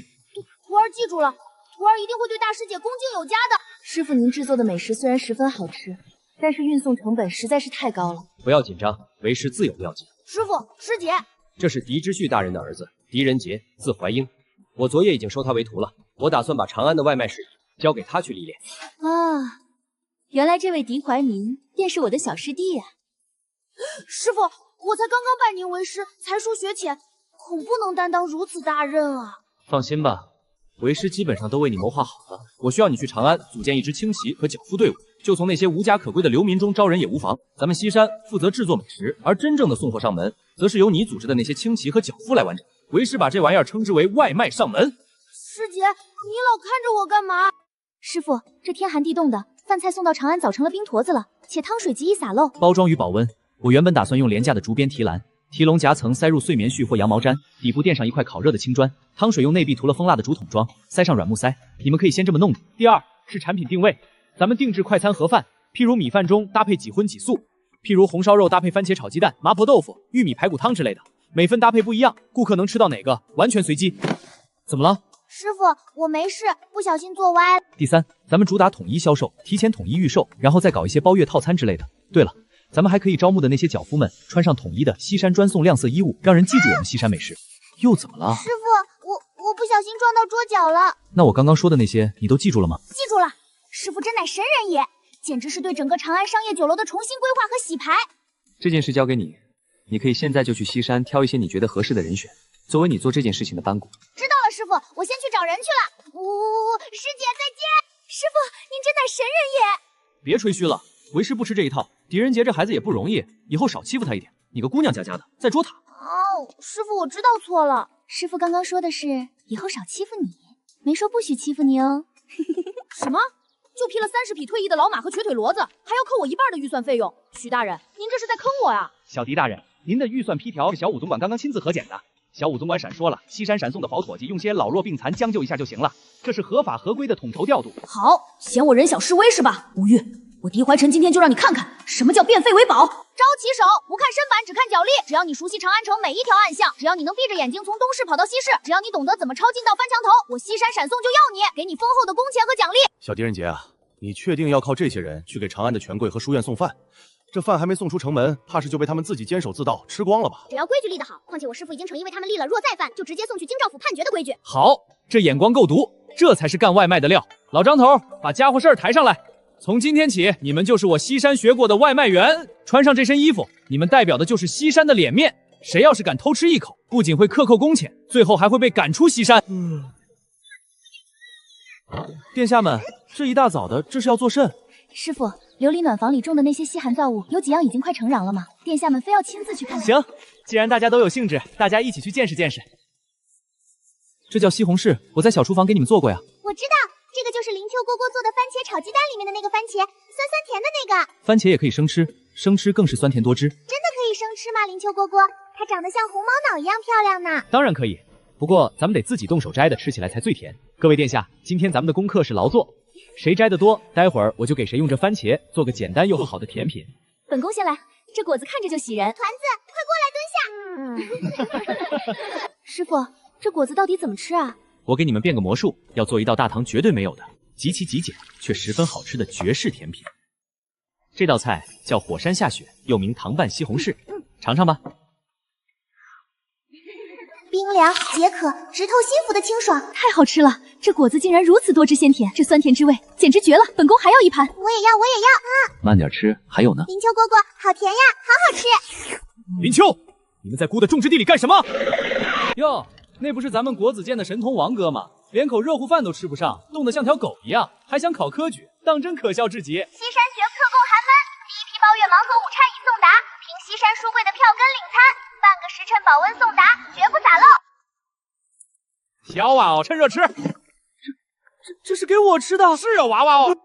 徒儿记住了，徒儿一定会对大师姐恭敬有加的。师傅，您制作的美食虽然十分好吃，但是运送成本实在是太高了。不要紧张，为师自有料计。师傅，师姐，这是狄之旭大人的儿子狄仁杰，字怀英。我昨夜已经收他为徒了，我打算把长安的外卖事宜交给他去历练。啊，原来这位狄怀民便是我的小师弟呀。师傅，我才刚刚拜您为师，才疏学浅，恐不能担当如此大任啊。放心吧，为师基本上都为你谋划好了。我需要你去长安组建一支轻骑和脚夫队伍，就从那些无家可归的流民中招人也无妨。咱们西山负责制作美食，而真正的送货上门，则是由你组织的那些轻骑和脚夫来完成。为师把这玩意儿称之为外卖上门。师姐，你老看着我干嘛？师傅，这天寒地冻的，饭菜送到长安早成了冰坨子了，且汤水极易洒漏。包装与保温，我原本打算用廉价的竹编提篮，提笼夹层塞入碎棉絮或羊毛毡，底部垫上一块烤热的青砖，汤水用内壁涂了蜂蜡的竹筒装，塞上软木塞。你们可以先这么弄。第二是产品定位，咱们定制快餐盒饭，譬如米饭中搭配几荤几素，譬如红烧肉搭配番茄炒鸡蛋、麻婆豆腐、玉米排骨汤之类的，每份搭配不一样，顾客能吃到哪个完全随机。怎么了？师傅，我没事，不小心做歪了。第三，咱们主打统一销售，提前统一预售，然后再搞一些包月套餐之类的。对了，咱们还可以招募的那些脚夫们穿上统一的西山专送亮色衣物，让人记住我们西山美食。又怎么了？师傅，我不小心撞到桌角了。那我刚刚说的那些你都记住了吗？记住了，师傅真乃神人也，简直是对整个长安商业酒楼的重新规划和洗牌。这件事交给你，你可以现在就去西山挑一些你觉得合适的人选，作为你做这件事情的班骨。知道了，师傅，我先去找人去了。师姐再见。师傅，您真乃神人也。别吹嘘了，为师不吃这一套。狄仁杰这孩子也不容易，以后少欺负他一点。你个姑娘家家的，在捉他。哦，师傅，我知道错了。师傅刚刚说的是以后少欺负你，没说不许欺负你哦。什么？就批了30匹退役的老马和瘸腿骡子，还要扣我1半的预算费用。徐大人，您这是在坑我呀！小狄大人，您的预算批条是小武总管刚刚亲自核检的。小武总管闪说了，西山闪送的好伙计用些老弱病残将就一下就行了，这是合法合规的统筹调度。好，嫌我人小势微是吧？吴越，我狄怀晨今天就让你看看什么叫变废为宝。招起手，不看身板，只看脚力。只要你熟悉长安城每一条暗巷，只要你能闭着眼睛从东市跑到西市，只要你懂得怎么抄近道翻墙头，我西山闪送就要你，给你丰厚的工钱和奖励。小狄仁杰啊，你确定要靠这些人去给长安的权贵和书院送饭？这饭还没送出城门，怕是就被他们自己监守自盗吃光了吧？只要规矩立得好，况且我师父已经诚意为他们立了，若再犯，就直接送去京兆府判决的规矩。好，这眼光够毒，这才是干外卖的料。老张头，把家伙事儿抬上来。从今天起，你们就是我西山学过的外卖员。穿上这身衣服，你们代表的就是西山的脸面。谁要是敢偷吃一口，不仅会克扣工钱，最后还会被赶出西山。殿下们，这一大早的，这是要做甚？师傅，琉璃暖房里种的那些稀寒造物，有几样已经快成瓤了吗？殿下们非要亲自去看看。行，既然大家都有兴致，大家一起去见识见识。这叫西红柿，我在小厨房给你们做过呀。我知道，这个就是林秋蝈蝈做的番茄炒鸡蛋里面的那个番茄，酸酸甜的那个。番茄也可以生吃，生吃更是酸甜多汁。真的可以生吃吗？林秋蝈蝈，它长得像红毛脑一样漂亮呢。当然可以，不过咱们得自己动手摘的，吃起来才最甜。各位殿下，今天咱们的功课是劳作。谁摘得多，待会儿我就给谁用这番茄做个简单又好的甜品。本宫先来，这果子看着就喜人。团子，快过来蹲下。师傅，这果子到底怎么吃啊？我给你们变个魔术，要做一道大唐绝对没有的、极其极简却十分好吃的绝世甜品。这道菜叫火山下雪，又名糖拌西红柿，尝尝吧。冰凉解渴，直透心腑的清爽，太好吃了！这果子竟然如此多汁鲜甜，这酸甜之味简直绝了！本宫还要一盘。我也要啊！慢点吃，还有呢。林秋蝈蝈，好甜呀，好好吃。林秋，你们在孤的种植地里干什么？哟，那不是咱们国子监的神童王哥吗？连口热乎饭都吃不上，冻得像条狗一样，还想考科举，当真可笑至极。西山学特供寒门，第一批包月盲盒午餐已送达，凭西山书柜的票根领餐，半个时辰保温送达，绝不洒漏。小娃哦，趁热吃。这是给我吃的？是啊，娃娃哦。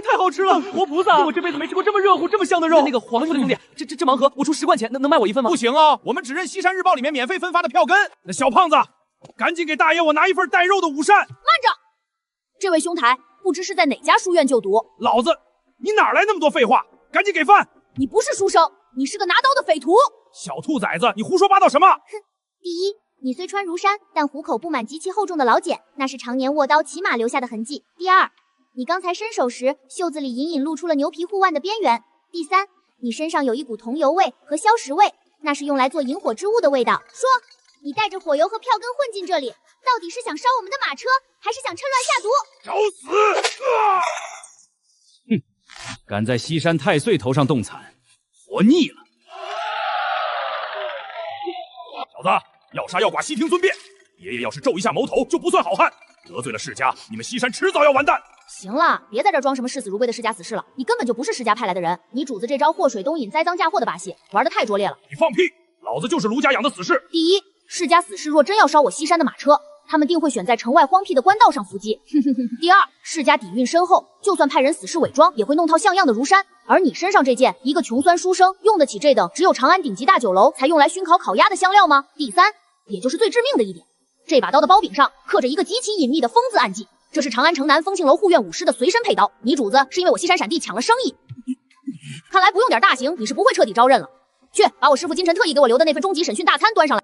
太好吃了，活菩萨！我这辈子没吃过这么热乎、这么香的肉。那个黄兄弟，这盲盒我出10贯钱，能卖我1份吗？不行哦，我们只认西山日报里面免费分发的票根。那小胖子，赶紧给大爷我拿1份带肉的午膳。慢着，这位兄台，不知是在哪家书院就读？老子，你哪来那么多废话？赶紧给饭！你不是书生，你是个拿刀的匪徒。小兔崽子，你胡说八道什么？哼，第一，你虽穿如山，但虎口布满极其厚重的老茧，那是常年握刀骑马留下的痕迹。第二，你刚才伸手时，袖子里隐隐露出了牛皮护腕的边缘。第三，你身上有一股桐油味和硝石味，那是用来做引火之物的味道。说，你带着火油和票根混进这里，到底是想烧我们的马车，还是想趁乱下毒？找死！哼，敢在西山太岁头上动残，活腻了！小子，要杀要剐，悉听尊便。爷爷要是皱一下矛头，就不算好汉。得罪了世家，你们西山迟早要完蛋。行了，别在这装什么视死如归的世家死士了，你根本就不是世家派来的人。你主子这招祸水东引、栽赃嫁祸的把戏玩得太拙劣了。你放屁！老子就是卢家养的死士。第一，世家死士若真要烧我西山的马车，他们定会选在城外荒僻的官道上伏击。第二，世家底蕴深厚，就算派人死士伪装，也会弄套像样的如山。而你身上这件，一个穷酸书生用得起这等只有长安顶级大酒楼才用来熏烤烤鸭的香料吗？第三，也就是最致命的一点，这把刀的包柄上刻着一个极其隐秘的“风”字暗记，这是长安城南丰庆楼护院武师的随身佩刀。你主子是因为我西山闪地抢了生意，看来不用点大刑，你是不会彻底招认了。去，把我师傅金晨特意给我留的那份终极审讯大餐端上来。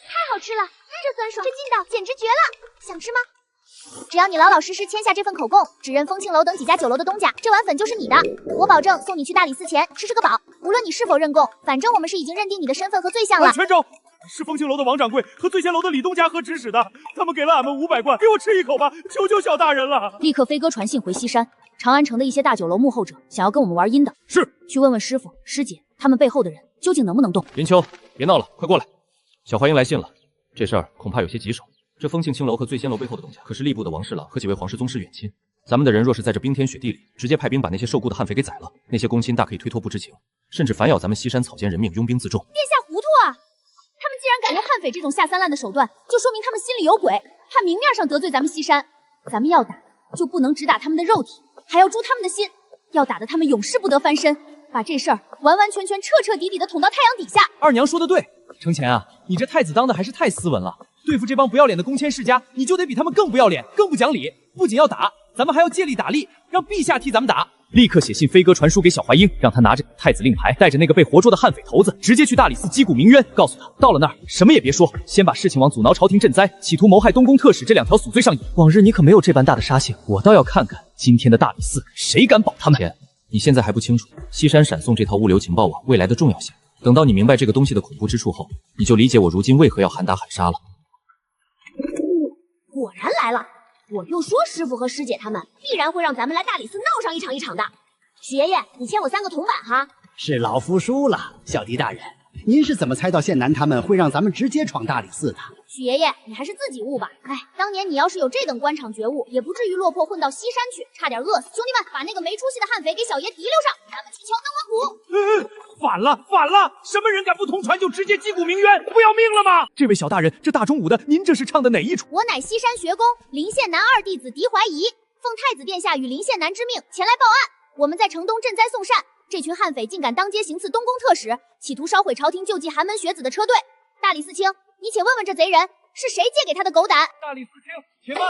太好吃了，这酸爽，这劲道简直绝了！想吃吗？只要你老老实实签下这份口供，只认丰庆楼等几家酒楼的东家，这碗粉就是你的。我保证送你去大理寺前吃个饱。无论你是否认供，反正我们是已经认定你的身份和罪相了。全招！是丰庆楼的王掌柜和醉仙楼的李东家和指使的，他们给了俺们500贯，给我吃一口吧，求求小大人了！立刻飞鸽传信回西山，长安城的一些大酒楼幕后者想要跟我们玩阴的，是去问问师傅师姐，他们背后的人究竟能不能动？云秋，别闹了，快过来！小华英来信了，这事儿恐怕有些棘手。这丰庆青楼和醉仙楼背后的东家，可是吏部的王侍郎和几位皇室宗室远亲。咱们的人若是在这冰天雪地里，直接派兵把那些受雇的悍匪给宰了，那些公亲大可以推脱不知情，甚至反咬咱们西山草菅人命，拥兵自重。殿下糊涂啊！他们既然敢用悍匪这种下三滥的手段，就说明他们心里有鬼，怕明面上得罪咱们西山。咱们要打，就不能只打他们的肉体，还要诛他们的心，要打得他们永世不得翻身，把这事儿完完全全、彻彻底底的捅到太阳底下。二娘说的对，程前啊，你这太子当的还是太斯文了。对付这帮不要脸的公迁世家，你就得比他们更不要脸，更不讲理。不仅要打，咱们还要借力打力，让陛下替咱们打。立刻写信飞鸽传书给小华英，让他拿着太子令牌，带着那个被活捉的悍匪头子，直接去大理寺击鼓鸣冤，告诉他到了那儿什么也别说，先把事情往阻挠朝廷赈灾、企图谋害东宫特使这2条死罪上引。往日你可没有这般大的杀性，我倒要看看今天的大理寺谁敢保他们。天，你现在还不清楚西山闪送这套物流情报网未来的重要性。等到你明白这个东西的恐怖之处后，你就理解我如今为何要喊打喊杀了。果然来了，我就说师傅和师姐他们必然会让咱们来大理寺闹上一场一场的。许爷爷，你签我3个铜板哈。是老夫输了，小狄大人，您是怎么猜到县南他们会让咱们直接闯大理寺的？许爷爷，你还是自己悟吧。哎，当年你要是有这等官场觉悟，也不至于落魄混到西山去，差点饿死。兄弟们，把那个没出息的悍匪给小爷提溜上，咱们祈求能稳鼓。反了！什么人敢不同传就直接击鼓鸣冤？不要命了吗？这位小大人，这大中午的，您这是唱的哪一出？我乃西山学宫临县南2弟子狄怀疑，奉太子殿下与临县南之命前来报案。我们在城东赈灾送膳，这群悍匪竟敢当街行刺东宫特使，企图烧毁朝廷救济寒门学子的车队。大理寺卿，你且问问这贼人是谁借给他的狗胆？大理寺卿，且慢。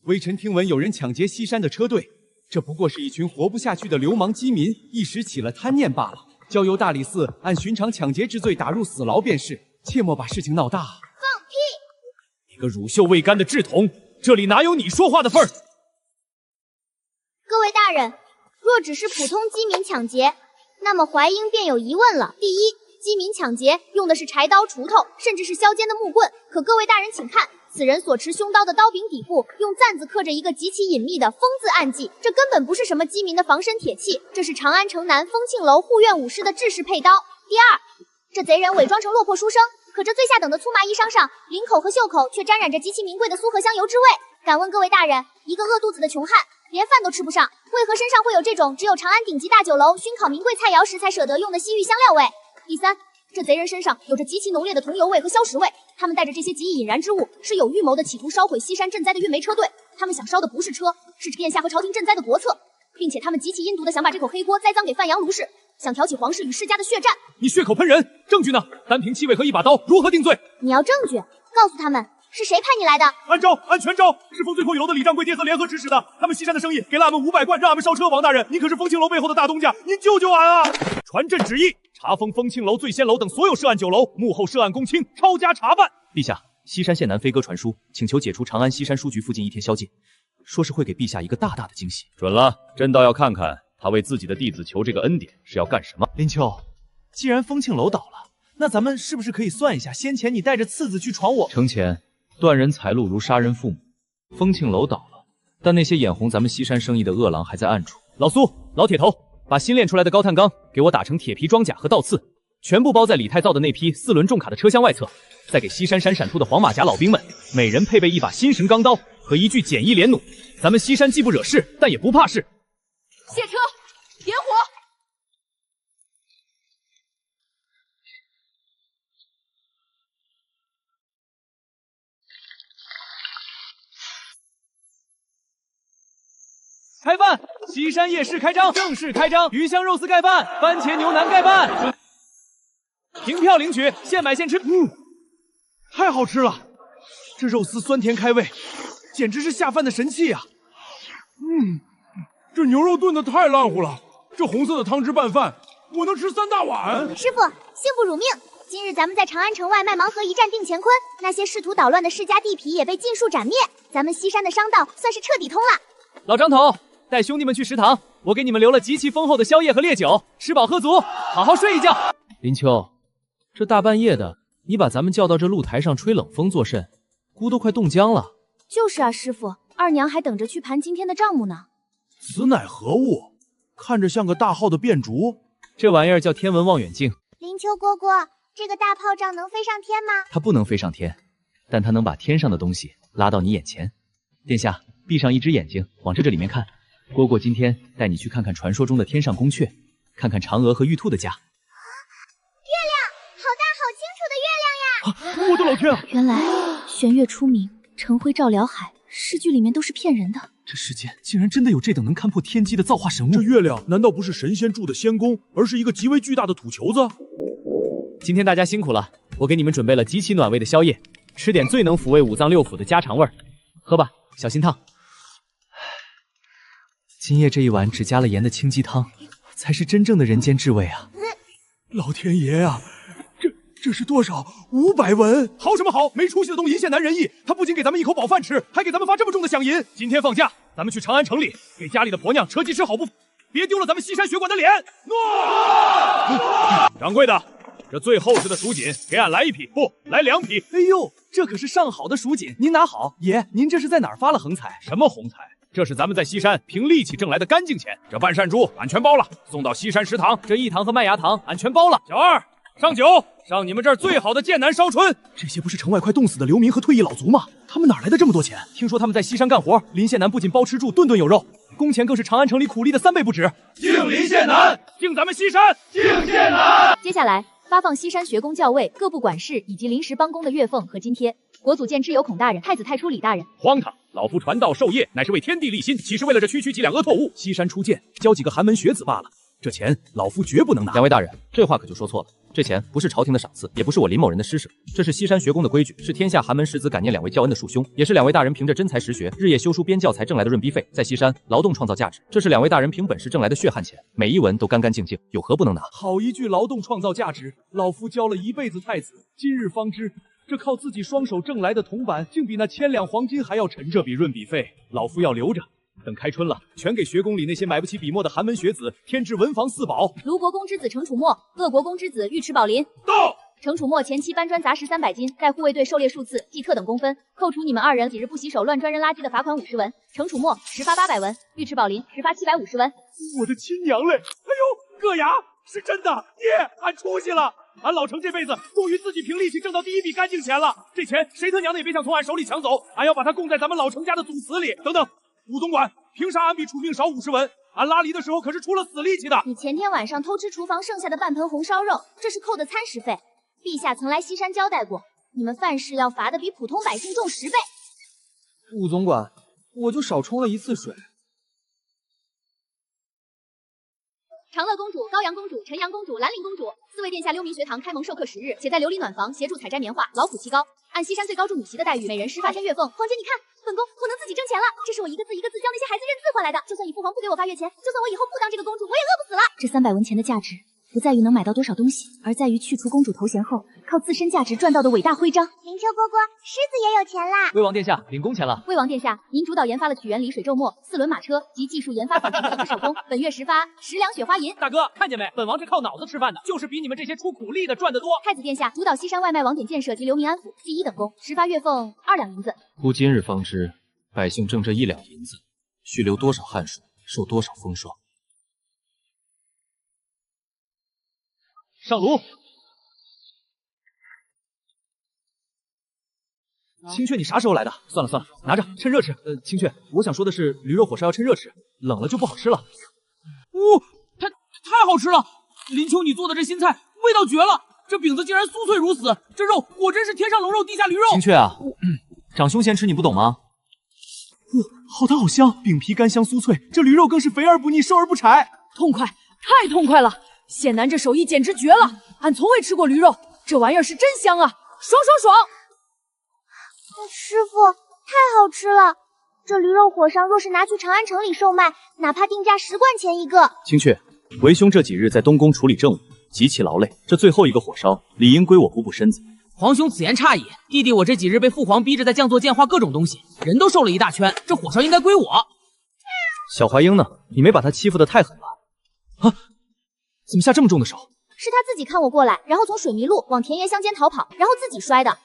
微臣听闻有人抢劫西山的车队，这不过是一群活不下去的流氓饥民，一时起了贪念罢了。交由大理寺按寻常抢劫之罪打入死牢便是，切莫把事情闹大。放屁！你个乳臭未干的稚童，这里哪有你说话的份儿？各位大人，若只是普通饥民抢劫，那么怀英便有疑问了。第一，饥民抢劫用的是柴刀、锄头，甚至是削尖的木棍。可各位大人请看，此人所持凶刀的刀柄底部用簪子刻着一个极其隐秘的“风”字暗记，这根本不是什么饥民的防身铁器，这是长安城南丰庆楼护院武师的制式佩刀。第二，这贼人伪装成落魄书生，可这最下等的粗麻衣裳上，领口和袖口却沾染着极其名贵的苏合香油之味。敢问各位大人，一个饿肚子的穷汉，连饭都吃不上，为何身上会有这种只有长安顶级大酒楼熏烤名贵菜肴时才舍得用的西域香料味？第三，这贼人身上有着极其浓烈的桐油味和硝石味，他们带着这些极易引燃之物，是有预谋的企图烧毁西山赈灾的运煤车队。他们想烧的不是车，是殿下和朝廷赈灾的国策，并且他们极其阴毒的想把这口黑锅栽赃给范阳卢氏，想挑起皇室与世家的血战。你血口喷人，证据呢？单凭气味和一把刀，如何定罪？你要证据，告诉他们是谁派你来的？按全招，是风醉会有楼的李掌柜爹和联合指使的。他们西山的生意给了俺们500贯，让俺们烧车。王大人，您可是风庆楼背后的大东家，您救救俺啊！传朕旨意，查封风庆楼、醉仙楼等所有涉案酒楼，幕后涉案公卿抄家查办。陛下，西山县南飞鸽传书，请求解除长安西山书局附近1天宵禁，说是会给陛下一个大大的惊喜。准了，朕倒要看看他为自己的弟子求这个恩典是要干什么。林秋，既然风庆楼倒了，那咱们是不是可以算一下先前你带着次子去闯我？程前，断人财路如杀人父母。风庆楼倒了，但那些眼红咱们西山生意的恶狼还在暗处。老苏、老铁头，把新炼出来的高碳钢给我打成铁皮装甲和倒刺，全部包在李太造的那批4轮重卡的车厢外侧。再给西山闪闪兔的黄马甲老兵们每人配备一把新神钢刀和一具简易连弩。咱们西山既不惹事，但也不怕事。卸车，点火！开饭！西山夜市开张，正式开张！鱼香肉丝盖饭，番茄牛腩盖饭，凭票领取，现买现吃。太好吃了！这肉丝酸甜开胃，简直是下饭的神器啊！这牛肉炖的太烂乎了，这红色的汤汁拌饭，我能吃3大碗。师傅，幸不辱命！今日咱们在长安城外麦芒河一战定乾坤，那些试图捣乱的世家地痞也被尽数斩灭，咱们西山的商道算是彻底通了。老张头，带兄弟们去食堂，我给你们留了极其丰厚的宵夜和烈酒，吃饱喝足，好好睡一觉。林秋，这大半夜的，你把咱们叫到这露台上吹冷风作甚？姑都快冻僵了。就是啊，师傅，二娘还等着去盘今天的账目呢。此乃何物？看着像个大号的变竹。这玩意儿叫天文望远镜。林秋蝈蝈，这个大炮仗能飞上天吗？它不能飞上天，但它能把天上的东西拉到你眼前。殿下，闭上一只眼睛，往这里面看。蝈蝈今天带你去看看传说中的天上宫阙，看看嫦娥和玉兔的家。月亮，好大好清楚的月亮呀！我的老天啊！原来玄月出明，晨辉照辽海，诗句里面都是骗人的。这世间竟然真的有这等能看破天机的造化神物。这月亮难道不是神仙住的仙宫，而是一个极为巨大的土球子？今天大家辛苦了，我给你们准备了极其暖胃的宵夜，吃点最能抚慰5脏6腑的家常味儿。喝吧，小心烫。今夜这一碗只加了盐的清鸡汤，才是真正的人间至味啊！老天爷啊，这是多少？500文！好什么好？没出息的东一线难人意。他不仅给咱们一口饱饭吃，还给咱们发这么重的饷银。今天放假，咱们去长安城里给家里的婆娘车鸡吃好不？别丢了咱们西山血馆的脸！掌柜的，这最厚实的蜀锦，给俺来1匹，不，来2匹。哎呦，这可是上好的蜀锦，您拿好。爷，您这是在哪儿发了横财？什么横财？这是咱们在西山凭力气挣来的干净钱。这半扇猪俺全包了，送到西山食堂。这1堂和麦芽糖俺全包了。小二，上酒，上你们这儿最好的剑南烧春。这些不是城外快冻死的流民和退役老族吗？他们哪来的这么多钱？听说他们在西山干活，林县南不仅包吃住，顿顿有肉，工钱更是长安城里苦力的3倍不止。敬林县南，敬咱们西山，敬县南。接下来发放西山学宫校尉、各部管事以及临时帮工的月俸和津贴。国祖见之有孔大人、太子太初李大人。荒唐！老夫传道授业，乃是为天地立心，岂是为了这区区几两阿拓物？西山初见，教几个寒门学子罢了。这钱老夫绝不能拿。两位大人，这话可就说错了。这钱不是朝廷的赏赐，也不是我林某人的施舍，这是西山学宫的规矩，是天下寒门士子感念2位教恩的庶兄，也是2位大人凭着真才实学，日夜修书编教材挣来的润逼费，在西山劳动创造价值。这是2位大人凭本事挣来的血汗钱，每一文都干干净净，有何不能拿？好一句劳动创造价值！老夫教了一辈子太子，今日方知，这靠自己双手挣来的铜板，竟比那1000两黄金还要沉。这笔润笔费，老夫要留着。等开春了，全给学宫里那些买不起笔墨的寒门学子添置文房4宝。卢国公之子程楚墨，鄂国公之子尉迟宝林。到。程楚墨前期搬砖砸石300斤，在护卫队狩猎数次，记特等公分，扣除你们2人几日不洗手乱砖扔垃圾的罚款50文。程楚墨实罚800文，尉迟宝林实罚750文。我的亲娘嘞！哎呦，硌牙！是真的，爹，俺出息了！俺老程这辈子终于自己凭力气挣到第一笔干净钱了，这钱谁他娘的也别想从俺手里抢走，俺要把它供在咱们老程家的祖祠里。等等，武总管，凭啥俺比楚命少50文？俺拉犁的时候可是出了死力气的。你前天晚上偷吃厨房剩下的半盆红烧肉，这是扣的餐食费。陛下曾来西山交代过，你们犯事要罚的比普通百姓重10倍。武总管，我就少冲了1次水。长乐公主、高阳公主、陈阳公主、兰陵公主4位殿下溜明学堂开蒙授课10日，且在琉璃暖房协助采摘棉花，劳苦其高。按西山最高助女席的待遇，每人10发天月俸。皇姐，你看，本宫能自己挣钱了，这是我一个字一个字教那些孩子认字换来的。就算以父皇不给我发月钱，就算我以后不当这个公主，我也饿不死了。这300文钱的价值，不在于能买到多少东西，而在于去除公主头衔后，靠自身价值赚到的伟大徽章。灵丘蝈蝈，狮子也有钱啦！魏王殿下，领工钱了。魏王殿下，您主导研发了曲园里水皱墨、4轮马车及技术研发仿制手工，本月10发10两雪花银。大哥，看见没？本王是靠脑子吃饭的，就是比你们这些出苦力的赚得多。太子殿下，主导西山外卖网点建设及流民安抚，记1等功，10发月俸2两银子。吾今日方知，百姓挣这1两银子，需流多少汗水，受多少风霜。上炉。青雀，你啥时候来的？算了算了，拿着，趁热吃。青雀，我想说的是，驴肉火烧要趁热吃，冷了就不好吃了。太好吃了！林秋，你做的这新菜味道绝了，这饼子竟然酥脆如丝，这肉果真是天上龙肉地下驴肉。青雀啊，长兄嫌吃你不懂吗？好弹好香，饼皮干香酥脆，这驴肉更是肥而不腻，瘦而不柴，痛快，太痛快了！谢楠这手艺简直绝了，俺从未吃过驴肉，这玩意儿是真香啊，爽爽爽！师傅，太好吃了！这驴肉火烧若是拿去长安城里售卖，哪怕定价10贯钱一个。青雀，为兄这几日在东宫处理政务，极其劳累，这最后一个火烧理应归我补补身子。皇兄此言差矣，弟弟我这几日被父皇逼着在酱做酱画各种东西，人都瘦了一大圈，这火烧应该归我。小华英呢？你没把他欺负得太狠了啊？怎么下这么重的手？是他自己看我过来，然后从水迷路往田野乡间逃跑，然后自己摔的。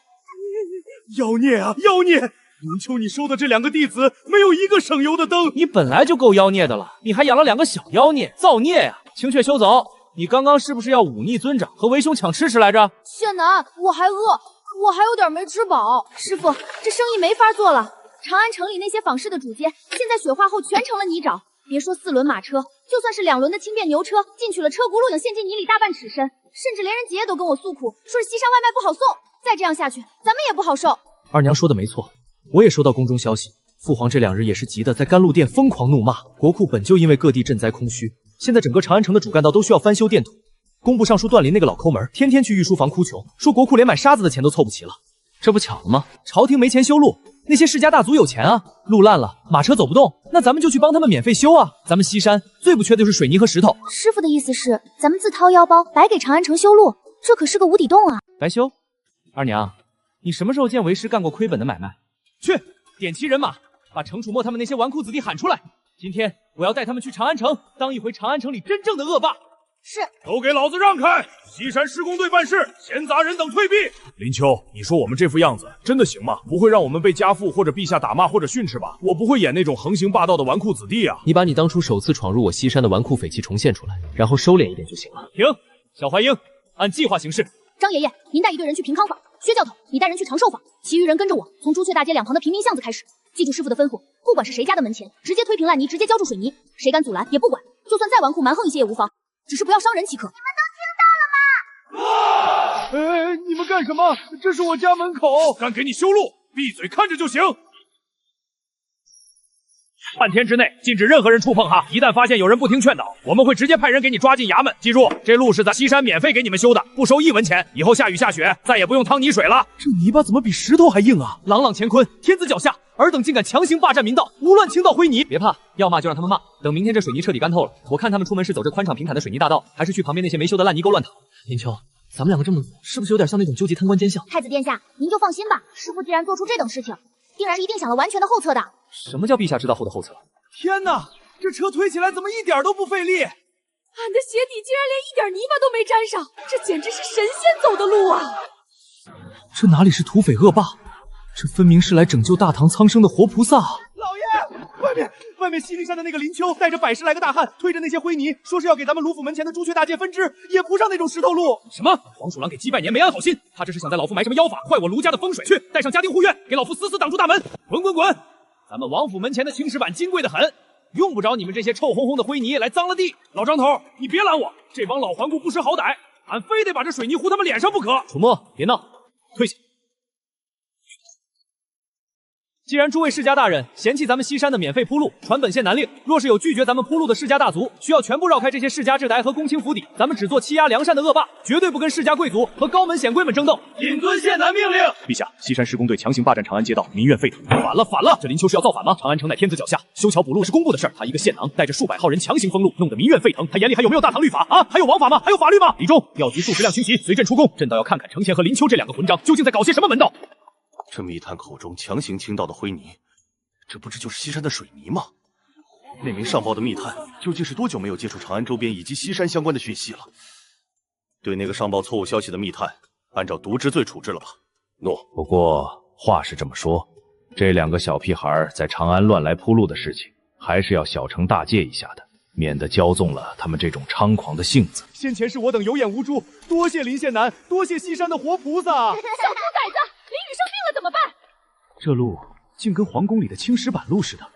妖孽啊，妖孽！林秋，你收的这2个弟子没有一个省油的灯。你本来就够妖孽的了，你还养了2个小妖孽，造孽呀！青雀休走，你刚刚是不是要忤逆尊长，和为兄抢吃来着？谢楠，我还饿，我还有点没吃饱。师傅，这生意没法做了。长安城里那些仿市的主街，现在雪化后全成了泥沼。别说4轮马车，就算是2轮的轻便牛车，进去了车轱辘也陷进泥里大半尺深。甚至连人姐姐都跟我诉苦，说是西山外卖不好送。再这样下去，咱们也不好受。二娘说的没错，我也收到宫中消息，父皇这2日也是急的，在甘露殿疯狂怒骂。国库本就因为各地赈灾空虚，现在整个长安城的主干道都需要翻修垫土。工部尚书段林那个老抠门，天天去御书房哭穷，说国库连买沙子的钱都凑不齐了。这不巧了吗？朝廷没钱修路，那些世家大族有钱啊，路烂了，马车走不动，那咱们就去帮他们免费修啊。咱们西山最不缺的就是水泥和石头。师傅的意思是，咱们自掏腰包白给长安城修路，这可是个无底洞啊！白修，二娘，你什么时候见为师干过亏本的买卖？去点齐人马，把程楚墨他们那些纨绔子弟喊出来。今天我要带他们去长安城，当一回长安城里真正的恶霸。是，都给老子让开！西山施工队办事，闲杂人等退避。林秋，你说我们这副样子真的行吗？不会让我们被家父或者陛下打骂或者训斥吧？我不会演那种横行霸道的纨绔子弟啊！你把你当初首次闯入我西山的纨绔匪气重现出来，然后收敛一点就行了。停！小怀英，按计划行事。张爷爷，您带一队人去平康坊，薛教头，你带人去长寿坊，其余人跟着我，从朱雀大街2旁的平民巷子开始。记住师傅的吩咐，不管是谁家的门前，直接推平烂泥，直接浇筑水泥，谁敢阻拦也不管，就算再纨绔蛮横一些也无妨，只是不要伤人即可。你们都听到了吗？哎，你们干什么？这是我家门口，敢给你修路，闭嘴看着就行。半天之内禁止任何人触碰哈！一旦发现有人不听劝导，我们会直接派人给你抓进衙门。记住，这路是在西山免费给你们修的，不收1文钱。以后下雨下雪，再也不用趟泥水了。这泥巴怎么比石头还硬啊！朗朗乾坤，天子脚下，尔等竟敢强行霸占民道，胡乱倾倒灰泥！别怕，要骂就让他们骂。等明天这水泥彻底干透了，我看他们出门是走这宽敞平坦的水泥大道，还是去旁边那些没修的烂泥沟乱淌。林秋，咱们2个这么做，是不是有点像那种纠集贪官奸相？太子殿下，您就放心吧，师傅既然做出这等事情，定然是一定想了完全的后策的。什么叫陛下知道后的后策？天哪，这车推起来怎么一点都不费力？俺的鞋底竟然连一点泥巴都没沾上，这简直是神仙走的路啊！这哪里是土匪恶霸，这分明是来拯救大唐苍生的活菩萨！老爷，外面外面西陵山的那个林丘带着110来个大汉，推着那些灰泥，说是要给咱们卢府门前的朱雀大界分支，也不上那种石头路。什么？黄鼠狼给鸡拜年没安好心，他这是想在老夫埋什么妖法，坏我卢家的风水？去，带上家丁护院，给老夫死死挡住大门！滚滚滚！咱们王府门前的青石板金贵的很，用不着你们这些臭烘烘的灰泥来脏了地。老张头，你别拦我，这帮老顽固不识好歹，俺非得把这水泥糊他们脸上不可。楚墨，别闹，退下。既然诸位世家大人嫌弃咱们西山的免费铺路，传本县南令，若是有拒绝咱们铺路的世家大族，需要全部绕开这些世家治宅和公卿府邸，咱们只做欺压良善的恶霸，绝对不跟世家贵族和高门显贵们争斗。谨遵县南命令。陛下，西山施工队强行霸占长安街道，民怨沸腾。反了反了！这林丘是要造反吗？长安城乃天子脚下，修桥补路是工部的事儿，他一个县囊带着数百号人强行封路，弄得民怨沸腾。他眼里还有没有大唐律法啊？还有王法吗？还有法律吗？李忠，调集数十辆轻骑，随朕出宫。朕倒要看看程潜和林丘这两个混账究竟在搞些什么门道。这密探口中强行倾倒的灰泥，这不是就是西山的水泥吗？那名上报的密探究竟是多久没有接触长安周边以及西山相关的讯息了？对那个上报错误消息的密探，按照渎职罪处置了吧？诺。不过话是这么说，这两个小屁孩在长安乱来铺路的事情，还是要小惩大戒一下的，免得骄纵了他们这种猖狂的性子。先前是我等有眼无珠，多谢林县男，多谢西山的活菩萨。小兔崽子，林雨生病了怎么办？这路竟跟皇宫里的青石板路似的。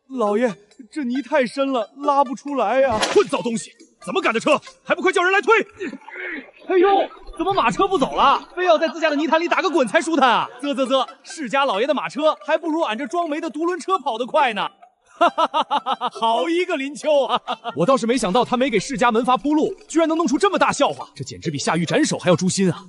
老爷，这泥太深了，拉不出来呀！混糟东西，怎么赶的车？还不快叫人来推！哎呦，怎么马车不走了？非要在自家的泥潭里打个滚才舒坦啊！啧，世家老爷的马车还不如俺这装煤的独轮车跑得快呢。哈哈哈哈！好一个林丘啊！我倒是没想到他没给世家门阀铺路，居然能弄出这么大笑话，这简直比下狱斩首还要诛心啊！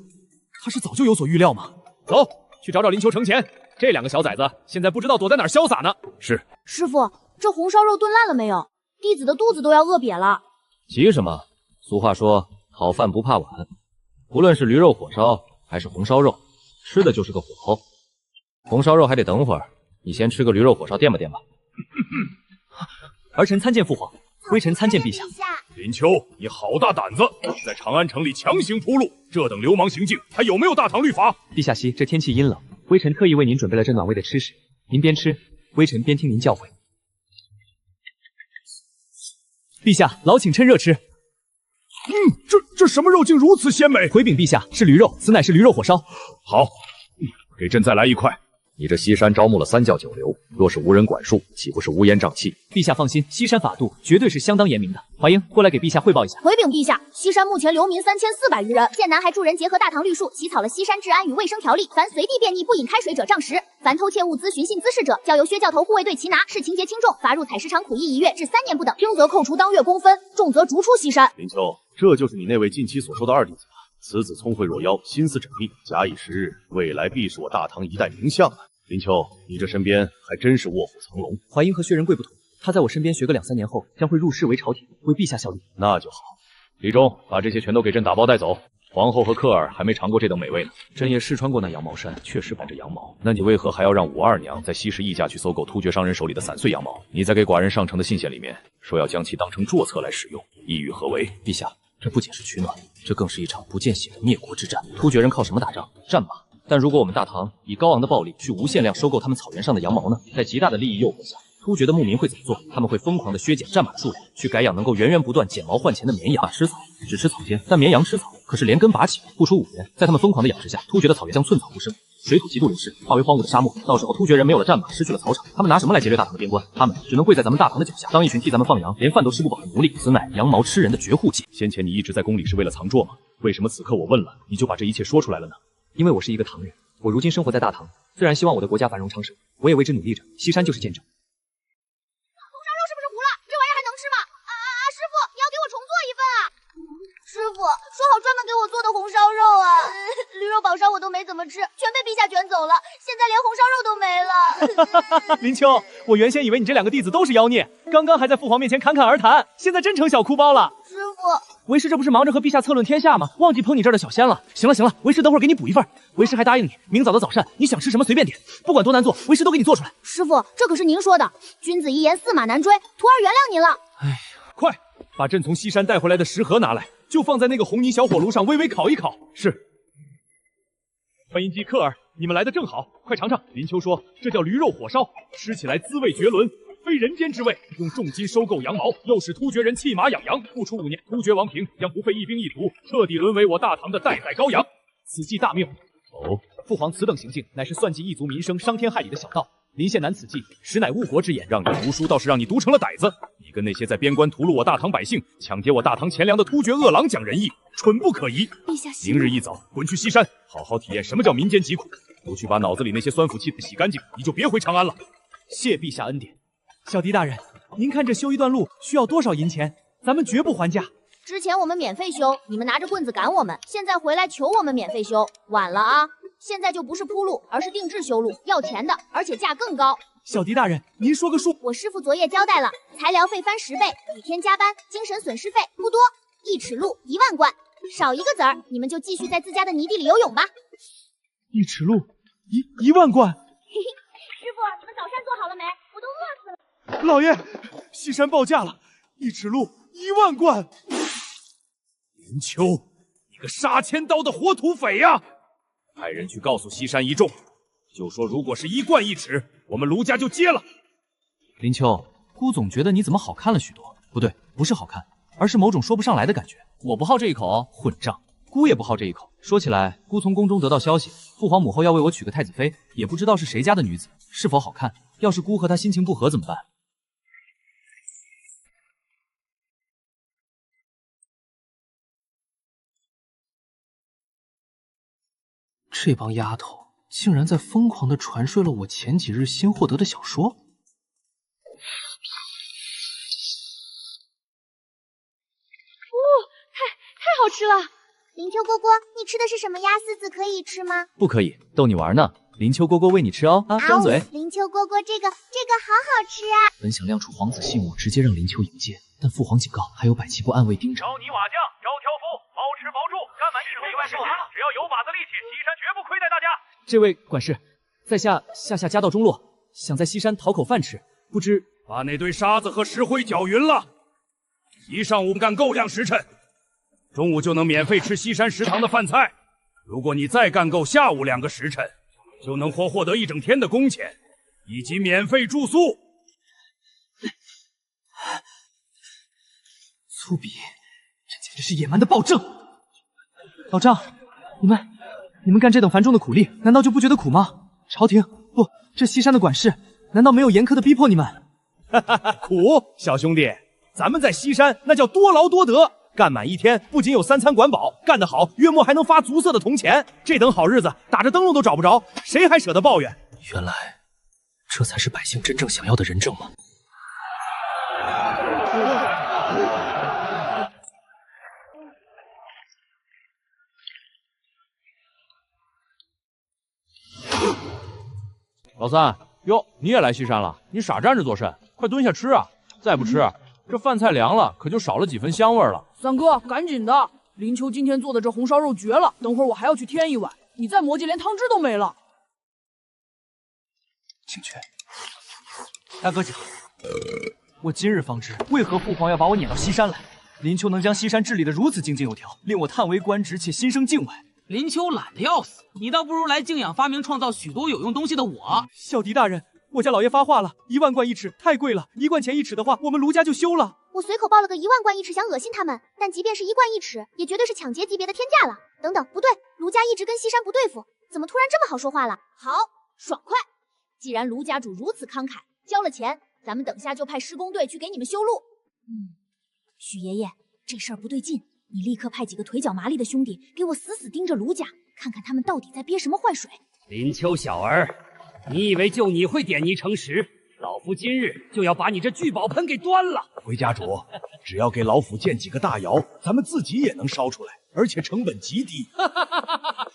他是早就有所预料吗？走，去找找林丘程前。这两个小崽子现在不知道躲在哪儿潇洒呢。是。师傅，这红烧肉炖烂了没有？弟子的肚子都要饿瘪了。急什么？俗话说，好饭不怕晚。无论是驴肉火烧还是红烧肉，吃的就是个火候。红烧肉还得等会儿，你先吃个驴肉火烧垫吧垫吧。儿臣参见父皇，微臣参见陛下。林丘，你好大胆子，在长安城里强行铺路，这等流氓行径还有没有大唐律法？陛下息，这天气阴冷，微臣特意为您准备了这暖胃的吃食，您边吃，微臣边听您教诲。陛下，劳请趁热吃。这什么肉竟如此鲜美？回禀陛下，是驴肉，此乃是驴肉火烧。好，给朕再来一块。你这西山招募了3教9流，若是无人管束，岂不是乌烟瘴气？陛下放心，西山法度绝对是相当严明的。华英，过来给陛下汇报一下。回禀陛下，西山目前流民3400余人，县南还助人结合大唐律数，起草了西山治安与卫生条例，凡随地便溺不饮开水者杖10，凡偷窃物资寻衅滋事者，交由薛教头护卫队齐拿，视情节轻重，罚入采石场苦役1月至3年不等，轻则扣除当月工分，重则逐出西山。林丘，这就是你那位近期所说的二弟子吧？此子聪慧若妖，心思缜密，假以时日，未来必是我大唐一代名相啊！林丘，你这身边还真是卧虎藏龙。华英和薛仁贵不同，他在我身边学个2、3年后，将会入仕为朝廷，为陛下效力。那就好。李忠，把这些全都给朕打包带走。皇后和克儿还没尝过这等美味呢。朕也试穿过那羊毛衫，确实伴着羊毛。那你为何还要让武二娘在西市溢价去搜购突厥商人手里的散碎羊毛？你在给寡人上呈的信件里面说要将其当成桌策来使用，意欲何为？陛下，这不仅是取暖，这更是一场不见血的灭国之战。突厥人靠什么打仗？战马。但如果我们大唐以高昂的暴力去无限量收购他们草原上的羊毛呢？在极大的利益诱惑下，突厥的牧民会怎么做？他们会疯狂的削减战马的数量，去改养能够源源不断剪毛换钱的绵羊。吃草只吃草尖，但绵羊吃草可是连根拔起。不出5年，在他们疯狂的养殖下，突厥的草原将寸草不生，水土极度流失，化为荒芜的沙漠。到时候突厥人没有了战马，失去了草场，他们拿什么来劫掠大唐的边关？他们只能跪在咱们大唐的脚下，当一群替咱们放羊，连饭都吃不饱的奴隶。此乃羊毛吃人的绝户计。先前你一直在宫里是为了藏拙吗？为什么此刻我问了，你就把这一切说出来了呢？因为我是一个唐人，我如今生活在大唐，自然希望我的国家繁荣昌盛，我也为之努力着。西山就是见证。红烧肉是不是糊了？这玩意儿还能吃吗？师傅，你要给我重做一份啊！师傅，说好专门给我做的红烧肉啊，驴肉宝烧我都没怎么吃，全被陛下卷走了，现在连红烧肉都没了。林丘，我原先以为你这2个弟子都是妖孽，刚刚还在父皇面前侃侃而谈，现在真成小哭包了。师傅，为师这不是忙着和陛下策论天下吗？忘记捧你这儿的小仙了。行了，为师等会儿给你补一份。为师还答应你，明早的早膳你想吃什么随便点，不管多难做，为师都给你做出来。师傅，这可是您说的，君子一言驷马难追，徒儿原谅您了。哎呀，快把朕从西山带回来的食盒拿来，就放在那个红泥小火炉上微微烤一烤。是。欢迎姬克儿，你们来的正好，快尝尝。林秋说这叫驴肉火烧，吃起来滋味绝伦，非人间之味。用重金收购羊毛，诱使突厥人弃马养羊，不出5年，突厥王平将不费一兵一卒，彻底沦为我大唐的代代羔羊。此计大妙。哦，父皇此等行径，乃是算计一族民生、伤天害理的小道。林献南此计，实乃误国之言。让你读书，倒是让你读成了歹子。你跟那些在边关屠戮我大唐百姓、抢劫我大唐钱粮的突厥恶狼讲仁义，蠢不可疑。陛下，明日一早滚去西山，好好体验什么叫民间疾苦。不去把脑子里那些酸腐气洗干净，你就别回长安了。谢陛下恩典。小狄大人，您看这修一段路需要多少银钱？咱们绝不还价。之前我们免费修，你们拿着棍子赶我们，现在回来求我们免费修，晚了啊！现在就不是铺路，而是定制修路，要钱的，而且价更高。小狄大人，您说个数。我师傅昨夜交代了，材料费翻10倍，每天加班，精神损失费不多，1尺路1万贯，少一个子儿，你们就继续在自家的泥地里游泳吧。1尺路1万贯。师傅，你们早膳做好了没？我都饿死了。老爷，西山报价了，1尺路1万贯。林秋，你个杀千刀的活土匪呀！派人去告诉西山一众，就说如果是1贯1尺，我们卢家就接了。林秋，姑总觉得你怎么好看了许多？不对，不是好看，而是某种说不上来的感觉。我不好这一口，混账！姑也不好这一口。说起来，姑从宫中得到消息，父皇母后要为我娶个太子妃，也不知道是谁家的女子，是否好看。要是姑和她心情不合怎么办？这帮丫头竟然在疯狂地传说了我前几日新获得的小说。太好吃了！林秋蝈蝈，你吃的是什么呀？丝子可以吃吗？不可以，逗你玩呢。林秋蝈蝈喂你吃哦，啊，张嘴。林秋蝈蝈，这个好好吃啊！本想亮出皇子信物，直接让林秋迎接，但父皇警告，还有百骑部暗卫盯着。招泥瓦匠，招挑夫，包吃包住，干完事内外受罚，只要有把子力气，西山绝不亏待大家。这位管事，在下家道中落，想在西山讨口饭吃，不知把那堆沙子和石灰搅匀了，一上午干够2时辰，中午就能免费吃西山食堂的饭菜。如果你再干够下午2个时辰，就能获得1整天的工钱，以及免费住宿。粗鄙，这简直是野蛮的暴政！老张，你们干这等繁重的苦力，难道就不觉得苦吗？朝廷不，这西山的管事，难道没有严苛的逼迫你们？苦，小兄弟，咱们在西山那叫多劳多得。干满1天，不仅有3餐管饱，干得好，月末还能发足色的铜钱。这等好日子，打着灯笼都找不着，谁还舍得抱怨？原来，这才是百姓真正想要的仁政吗？老三，哟，你也来西山了？你傻站着做甚？快蹲下吃啊！再不吃，这饭菜凉了，可就少了几分香味了。三哥，赶紧的！林秋今天做的这红烧肉绝了，等会儿我还要去添一碗。你再磨叽，连汤汁都没了。请去。大哥讲，我今日方知为何父皇要把我撵到西山来。林秋能将西山治理得如此井井有条，令我叹为观止，且心生敬畏。林秋懒得要死，你倒不如来敬仰发明创造许多有用东西的我。小狄大人，我家老爷发话了，1万贯1尺太贵了，1贯钱1尺的话，我们卢家就休了。我随口报了个1万贯1尺，想恶心他们，但即便是1贯1尺，也绝对是抢劫级别的天价了。等等，不对，卢家一直跟西山不对付，怎么突然这么好说话了？好，爽快！既然卢家主如此慷慨，交了钱，咱们等下就派施工队去给你们修路。许爷爷，这事儿不对劲，你立刻派几个腿脚麻利的兄弟给我死死盯着卢家，看看他们到底在憋什么坏水。林秋小儿，你以为就你会点泥成石？老夫今日就要把你这聚宝盆给端了！回家主，只要给老府建几个大窑，咱们自己也能烧出来，而且成本极低。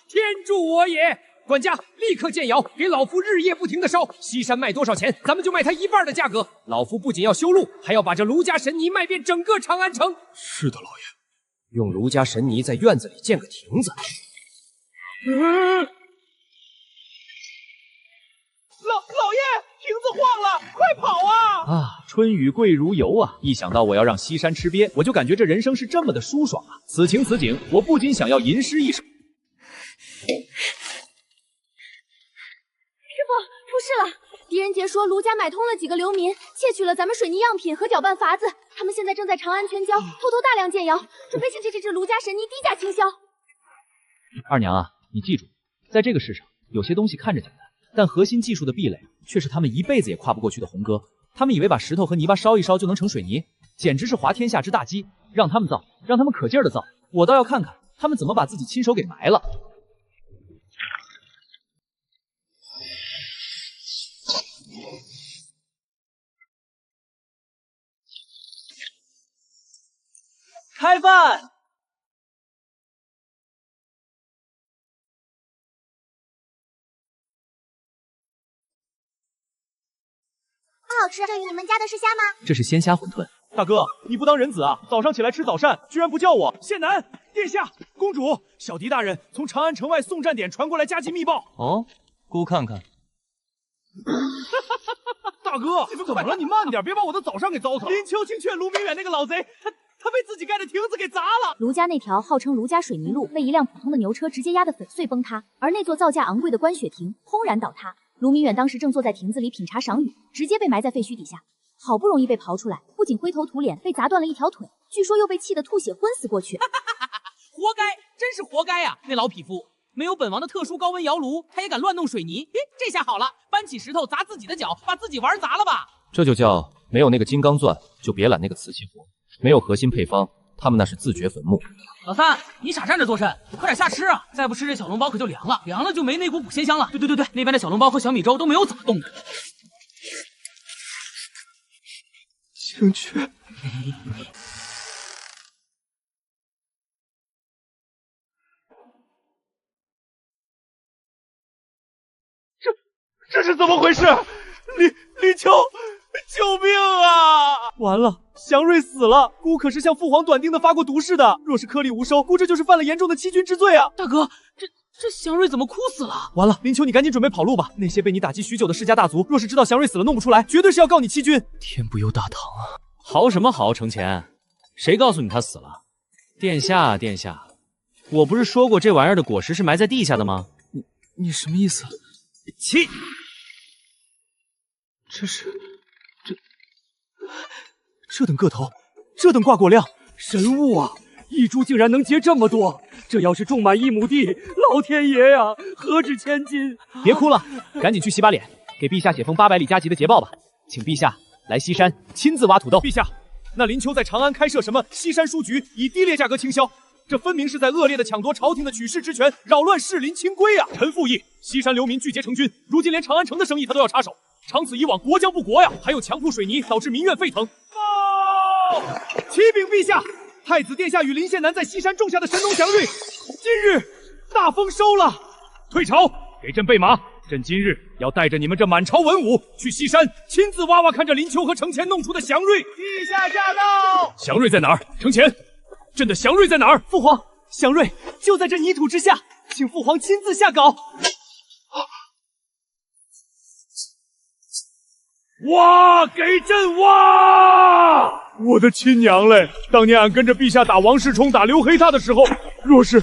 天助我也！管家，立刻建窑，给老夫日夜不停的烧。西山卖多少钱，咱们就卖他1半的价格。老夫不仅要修路，还要把这卢家神泥卖遍整个长安城。是的，老爷。用卢家神泥在院子里建个亭子。老爷，亭子晃了，快跑啊！啊，春雨贵如油啊！一想到我要让西山吃瘪，我就感觉这人生是这么的舒爽啊！此情此景，我不禁想要吟诗一首。事了。狄仁杰说卢家买通了几个流民，窃取了咱们水泥样品和搅拌法子，他们现在正在长安全郊偷偷大量建窑，准备趁这卢家神泥低价倾销。二娘啊，你记住，在这个世上，有些东西看着简单，但核心技术的壁垒却是他们一辈子也跨不过去的红哥。他们以为把石头和泥巴烧一烧就能成水泥，简直是滑天下之大稽。让他们造，让他们可劲儿的造，我倒要看看他们怎么把自己亲手给埋了。开饭！好吃，这与你们家的是虾吗？这是鲜虾馄饨。大哥，你不当人子啊！早上起来吃早膳，居然不叫我。谢南，殿下，公主，小狄大人从长安城外送站点传过来加急密报。哦，姑看看。大哥，怎么了？你慢点，别把我的早膳给糟蹋了。林秋清劝卢明远那个老贼，他被自己盖的亭子给砸了。卢家那条号称卢家水泥路被一辆普通的牛车直接压得粉碎崩塌，而那座造价昂贵的关雪亭轰然倒塌。卢明远当时正坐在亭子里品茶赏雨，直接被埋在废墟底下。好不容易被刨出来，不仅灰头土脸，被砸断了一条腿，据说又被气得吐血昏死过去。活该，真是活该呀！那老匹夫没有本王的特殊高温窑炉，他也敢乱弄水泥。咦，这下好了，搬起石头砸自己的脚，把自己玩砸了吧？这就叫没有那个金刚钻，就别揽那个瓷器活。没有核心配方，他们那是自掘坟墓。老三，你傻站着做甚？快点下吃啊！再不吃这小笼包可就凉了，凉了就没那股鲜香了。对，那边的小笼包和小米粥都没有怎么动的。星雀，这是怎么回事？李秋，救命啊！完了，祥瑞死了。姑可是向父皇短钉的发过毒誓的，若是颗粒无收，姑这就是犯了严重的欺君之罪啊！大哥，这祥瑞怎么哭死了？完了，林秋，你赶紧准备跑路吧。那些被你打击许久的世家大族，若是知道祥瑞死了弄不出来，绝对是要告你欺君。天不由大唐啊！嚎什么嚎，程前？谁告诉你他死了？殿下，殿下，我不是说过这玩意儿的果实是埋在地下的吗？你什么意思？起！这等个头，这等挂果量，神物啊！一株竟然能结这么多，这要是种满1亩地，老天爷呀，何止千金！别哭了，赶紧去洗把脸，给陛下写封800里加急的捷报吧，请陛下来西山亲自挖土豆。陛下，那林秋在长安开设什么西山书局，以低劣价格倾销，这分明是在恶劣的抢夺朝廷的取士之权，扰乱士林清规啊！臣附议，西山流民聚结成军，如今连长安城的生意他都要插手，长此以往，国将不国呀！还有强铺水泥，导致民怨沸腾。启禀陛下，太子殿下与林献南在西山种下的神农祥瑞，今日大丰收了。退朝，给朕备马。朕今日要带着你们这满朝文武去西山，亲自挖挖看这林秋和程前弄出的祥瑞。陛下驾到！祥瑞在哪儿？程前，朕的祥瑞在哪儿？父皇，祥瑞就在这泥土之下，请父皇亲自下稿。挖，给朕挖！我的亲娘嘞！当年俺跟着陛下打王世充、打刘黑闼的时候，若是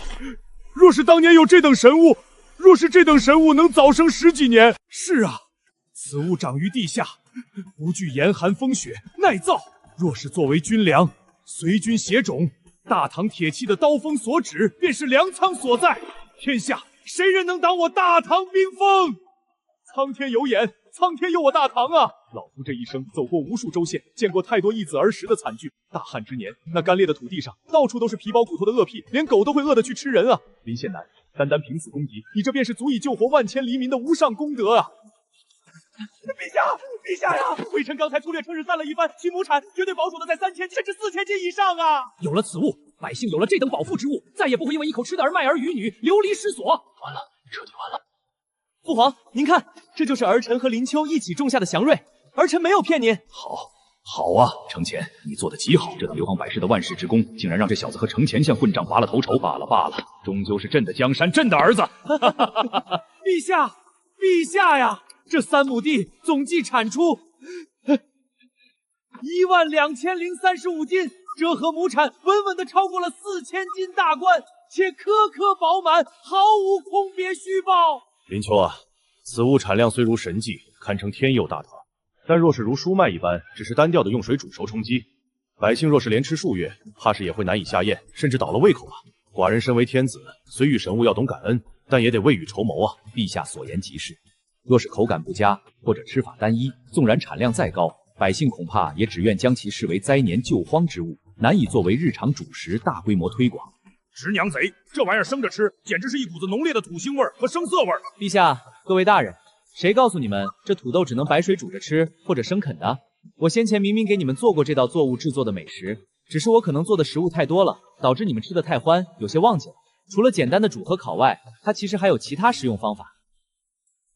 当年有这等神物，若是这等神物能早生10几年。是啊，此物长于地下，不惧严寒风雪，耐造。若是作为军粮，随军携种，大唐铁骑的刀锋所指，便是粮仓所在。天下谁人能挡我大唐兵锋？苍天有眼，苍天有我大唐啊！老夫这一生走过无数州县，见过太多一子而食的惨剧。大旱之年，那干裂的土地上，到处都是皮包骨头的恶屁，连狗都会饿得去吃人啊！林献南，单凭此功绩，你这便是足以救活万千黎民的无上功德啊！陛下呀！微臣刚才粗略称日算了一番，其亩产绝对保守的在3000甚至4000斤以上啊！有了此物，百姓有了这等饱腹之物，再也不会因为一口吃的而卖儿育女，流离失所。完了，彻底完了！父皇，您看，这就是儿臣和林秋一起种下的祥瑞，儿臣没有骗您。好啊，程前，你做的极好。这等流芳百世的万世之功，竟然让这小子和程前像混账拔了头筹。罢了，终究是朕的江山，朕的儿子。陛下呀！这3亩地总计产出12035斤，折合亩产稳稳的超过了4000斤大关，且颗颗饱满，毫无空别虚报。林秋啊，此物产量虽如神迹，堪称天佑大德。但若是如舒麦一般，只是单调的用水煮熟充饥，百姓若是连吃数月，怕是也会难以下咽，甚至倒了胃口吧。寡人身为天子，虽遇神物要懂感恩，但也得未雨绸缪啊。陛下所言极是，若是口感不佳，或者吃法单一，纵然产量再高，百姓恐怕也只愿将其视为灾年救荒之物，难以作为日常主食大规模推广。直娘贼，这玩意儿生着吃，简直是一股子浓烈的土腥味和生涩味啊！陛下，各位大人，谁告诉你们这土豆只能白水煮着吃或者生啃的？我先前明明给你们做过这道作物制作的美食，只是我可能做的食物太多了，导致你们吃的太欢，有些忘记了。除了简单的煮和烤外，它其实还有其他食用方法。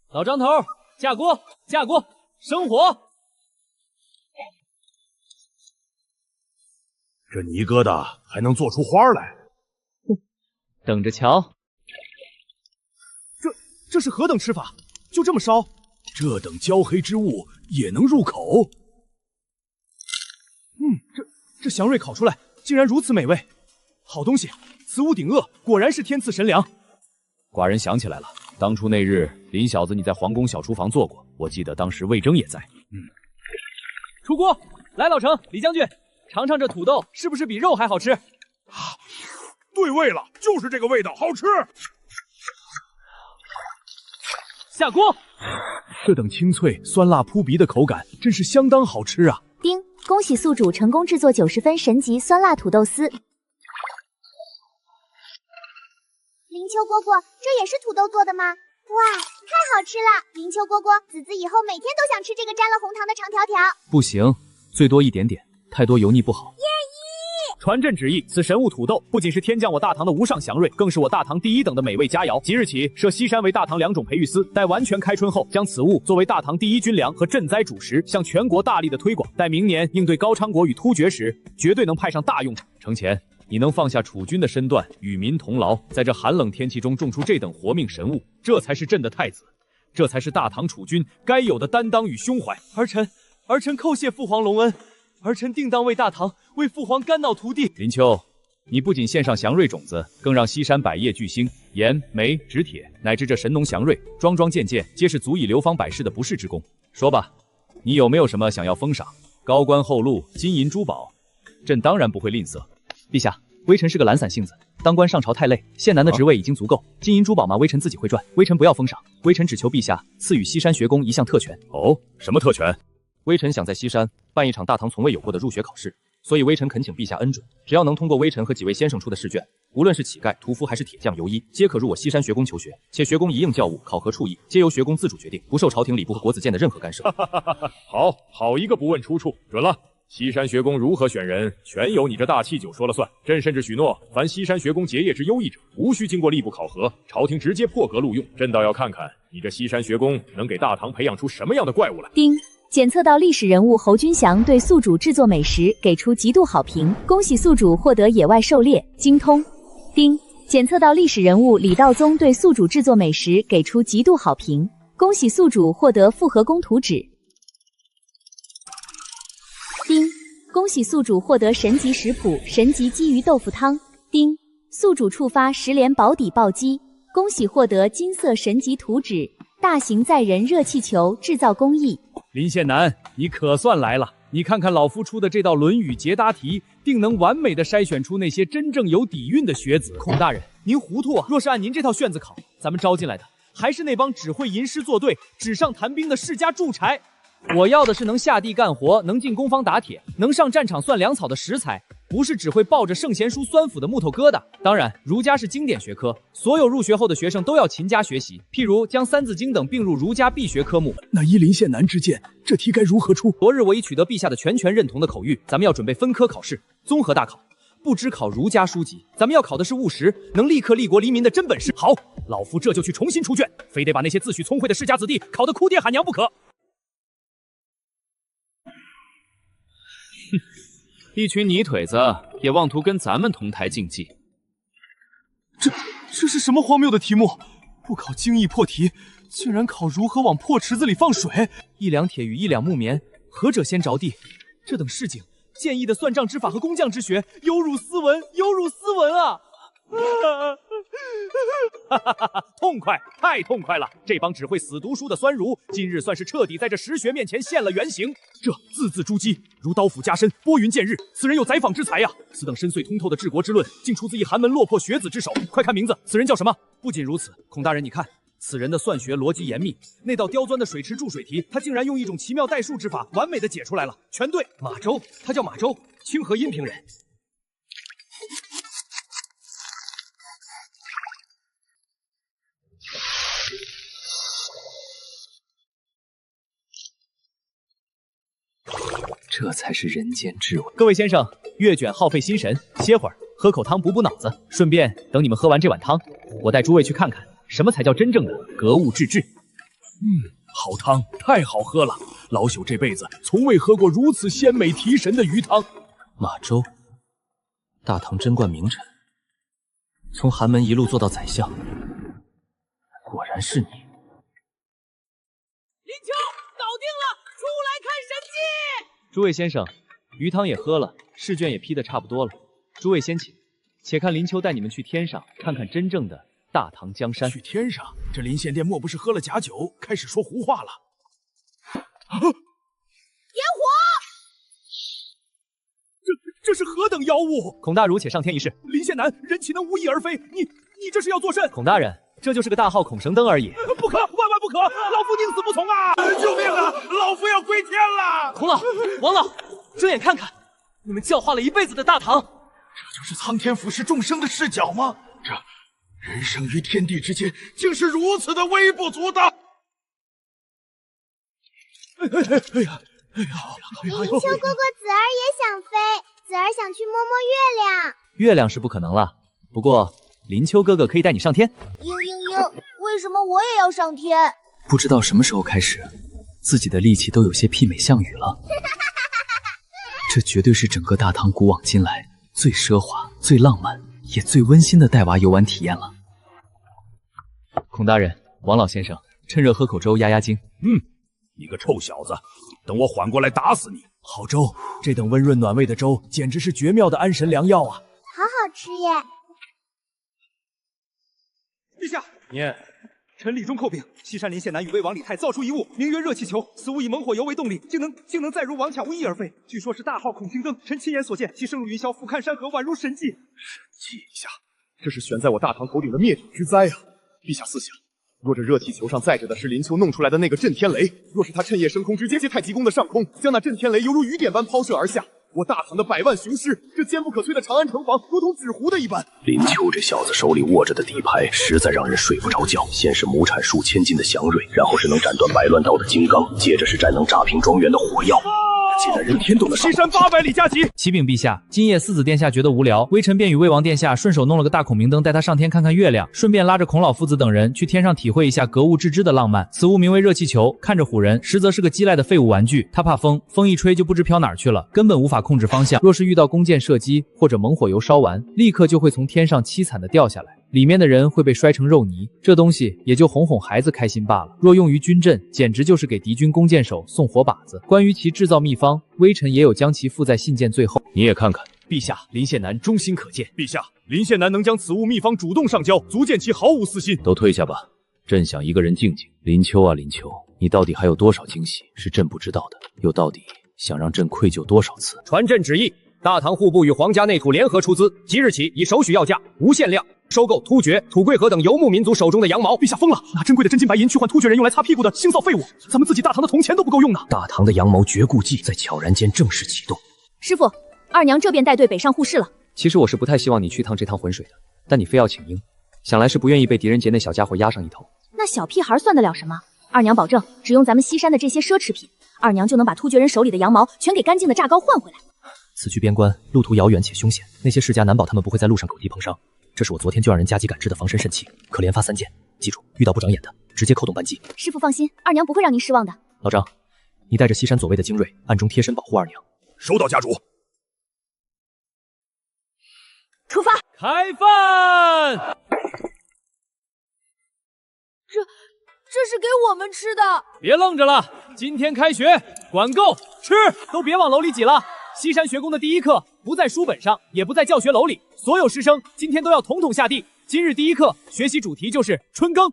老张头，架锅，架锅，生火！这泥疙瘩还能做出花来？等着瞧！这是何等吃法？就这么烧？这等焦黑之物也能入口？这祥瑞烤出来竟然如此美味，好东西！此物顶恶，果然是天赐神粮。寡人想起来了，当初那日林小子你在皇宫小厨房做过，我记得当时魏征也在。出锅！来，老程、李将军，尝尝这土豆是不是比肉还好吃？对味了，就是这个味道，好吃。下锅！这等清脆、酸辣扑鼻的口感，真是相当好吃啊！丁，恭喜宿主成功制作90分神级酸辣土豆丝。林秋蝈蝈，这也是土豆做的吗？哇，太好吃了！林秋蝈蝈，子子以后每天都想吃这个沾了红糖的长条条。不行，最多一点点，太多油腻不好。传朕旨意，此神物土豆不仅是天降我大唐的无上祥瑞，更是我大唐第一等的美味佳肴。即日起，设西山为大唐良种培育司，待完全开春后，将此物作为大唐第一军粮和赈灾主食，向全国大力的推广。待明年应对高昌国与突厥时，绝对能派上大用场。程前，你能放下储君的身段，与民同劳，在这寒冷天气中种出这等活命神物，这才是朕的太子，这才是大唐储君该有的担当与胸怀。儿臣叩谢父皇隆恩，儿臣定当为大唐、为父皇肝脑涂地。林秋，你不仅献上祥瑞种子，更让西山百业巨星盐、煤、纸铁，乃至这神农祥瑞，桩桩件件皆是足以流芳百世的不世之功。说吧，你有没有什么想要封赏？高官厚禄、金银珠宝，朕当然不会吝啬。陛下，微臣是个懒散性子，当官上朝太累，县男的职位已经足够，金银珠宝嘛，微臣自己会赚，微臣不要封赏，微臣只求陛下赐予西山学宫一项特权。哦，什么特权？微臣想在西山办一场大唐从未有过的入学考试，所以微臣恳请陛下恩准，只要能通过微臣和几位先生出的试卷，无论是乞丐、屠夫还是铁匠、游医，皆可入我西山学宫求学，且学宫一应教务、考核处役，皆由学宫自主决定，不受朝廷礼部和国子监的任何干涉。好一个不问出处，准了。西山学宫如何选人，全由你这大气九说了算。朕甚至许诺，凡西山学宫结业之优异者，无需经过吏部考核，朝廷直接破格录用。朕倒要看看你这西山学宫能给大唐培养出什么样的怪物来。丁，检测到历史人物侯君祥对宿主制作美食给出极度好评，恭喜宿主获得野外狩猎精通。丁，检测到历史人物李道宗对宿主制作美食给出极度好评，恭喜宿主获得复合宫图纸。丁，恭喜宿主获得神级食谱神级鲫鱼豆腐汤。丁，宿主触发10连保底暴击，恭喜获得金色神级图纸大型载人热气球制造工艺。林县男，你可算来了！你看看老夫出的这道《论语》解答题，定能完美的筛选出那些真正有底蕴的学子。孔大人，您糊涂啊！若是按您这套卷子考，咱们招进来的还是那帮只会吟诗作对、纸上谈兵的世家贮柴。我要的是能下地干活、能进工坊打铁、能上战场算粮草的实才，不是只会抱着圣贤书酸腐的木头疙瘩。当然，儒家是经典学科，所有入学后的学生都要勤加学习，譬如将《三字经》等并入儒家必学科目。那依林县男之见，这题该如何出？昨日我已取得陛下的全权认同的口谕，咱们要准备分科考试，综合大考，不只考儒家书籍，咱们要考的是务实，能立刻利国利民的真本事。好，老夫这就去重新出卷，非得把那些自诩聪慧的世家子弟考得哭爹喊娘不可。一群泥腿子也妄图跟咱们同台竞技，这是什么荒谬的题目？不考精益破题，竟然考如何往破池子里放水。1两铁与1两木棉，何者先着地？这等市井，建议的算账之法和工匠之学，有辱斯文，有辱斯文啊！痛快，太太痛快了！这帮只会死读书的酸儒，今日算是彻底在这实学面前现了原形。这字字珠玑，如刀斧加身，拨云见日。此人有宰坊之才呀！此等深邃通透的治国之论，竟出自一寒门落魄学子之手。快看名字，此人叫什么？不仅如此，孔大人，你看。此人的算学逻辑严密，那道刁钻的水池注水题，他竟然用一种奇妙代数之法，完美的解出来了，全对。马周，他叫马周，清河阴平人。这才是人间至味。各位先生，阅卷耗费心神，歇会儿，喝口汤补补脑子。顺便等你们喝完这碗汤，我带诸位去看看。什么才叫真正的格物致知？好汤，太好喝了！老朽这辈子从未喝过如此鲜美提神的鱼汤。马周，大唐贞观名臣，从寒门一路做到宰相，果然是你。林秋，搞定了，出来看神迹！诸位先生，鱼汤也喝了，试卷也批得差不多了，诸位先请。且看林秋带你们去天上看看真正的大唐江山。去天上？这林献殿莫不是喝了假酒，开始说胡话了？点火！这是何等妖物！孔大儒且上天一试。林献南，人岂能无意而飞？你这是要作甚？孔大人，这就是个大号孔神灯而已。不可，万万不可！老夫宁死不从啊！救命啊！老夫要归天了！孔老、王老，睁眼看看，你们教化了一辈子的大唐，这就是苍天俯视众生的视角吗？人生于天地之间，竟是如此的微不足道。林秋哥哥，子儿也想飞，子儿想去摸摸月亮。月亮是不可能了，不过林秋哥哥可以带你上天。嘤，为什么我也要上天？不知道什么时候开始，自己的力气都有些媲美项羽了。这绝对是整个大唐古往今来最奢华、最浪漫也最温馨的带娃游玩体验了。孔大人，王老先生，趁热喝口粥压压惊。你个臭小子，等我缓过来打死你！好粥，这等温润暖胃的粥，简直是绝妙的安神良药啊！好好吃耶！陛下，念。臣李忠叩禀，西山林献南与魏王李泰造出一物，名曰热气球。此物以猛火油为动力，竟能载入王卡无翼而飞。据说是大号孔星灯，臣亲眼所见，其升入云霄，俯瞰山河，宛如神迹。神迹！陛下，这是悬在我大唐头顶的灭顶之灾啊！陛下思想，若这热气球上载着的是林秋弄出来的那个震天雷，若是他趁夜升空，直接借太极宫的上空，将那震天雷犹如雨点般抛射而下，我大唐的百万雄师，这坚不可摧的长安城防，如同纸糊的一般。林秋这小子手里握着的底牌，实在让人睡不着觉。先是亩产数千斤的祥瑞，然后是能斩断百乱刀的金刚，接着是战能炸平庄园的火药。竟然人天都能上。西山800里加急！启禀陛下，今夜四子殿下觉得无聊，微臣便与魏王殿下顺手弄了个大孔明灯，带他上天看看月亮，顺便拉着孔老夫子等人去天上体会一下格物致知的浪漫。此物名为热气球，看着唬人，实则是个鸡肋的废物玩具。它怕风，风一吹就不知飘哪儿去了，根本无法控制方向。若是遇到弓箭射击或者猛火油烧完，立刻就会从天上凄惨的掉下来。里面的人会被摔成肉泥，这东西也就哄哄孩子开心罢了。若用于军阵，简直就是给敌军弓箭手送火把子。关于其制造秘方，微臣也有将其附在信件最后。你也看看，陛下，林献南忠心可见。陛下，林献南能将此物秘方主动上交，足见其毫无私心。都退下吧，朕想一个人静静。林秋啊林秋，你到底还有多少惊喜是朕不知道的？又到底想让朕愧疚多少次？传朕旨意，大唐户部与皇家内土联合出资，即日起以首许要价，无限量收购突厥、土贵河等游牧民族手中的羊毛。陛下疯了，拿珍贵的真金白银去换突厥人用来擦屁股的腥臊废物，咱们自己大唐的铜钱都不够用呢。大唐的羊毛绝顾计在悄然间正式启动。师傅，二娘这便带队北上护市了。其实我是不太希望你去趟这趟浑水的，但你非要请缨，想来是不愿意被狄仁杰那小家伙压上一头。那小屁孩算得了什么？二娘保证，只用咱们西山的这些奢侈品，二娘就能把突厥人手里的羊毛全给干净的榨膏换回来。此去边关，路途遥远且凶险，那些世家难保他们不会在路上狗急碰伤。这是我昨天就让人加急赶制的防身神器，可连发3件。记住，遇到不长眼的，直接扣动扳机。师傅放心，二娘不会让您失望的。老张，你带着西山左卫的精锐，暗中贴身保护二娘。收到，家主。出发，开饭。这是给我们吃的。别愣着了，今天开学，管够吃，都别往楼里挤了。西山学宫的第一课不在书本上，也不在教学楼里，所有师生今天都要统统下地。今日第一课学习主题就是春耕。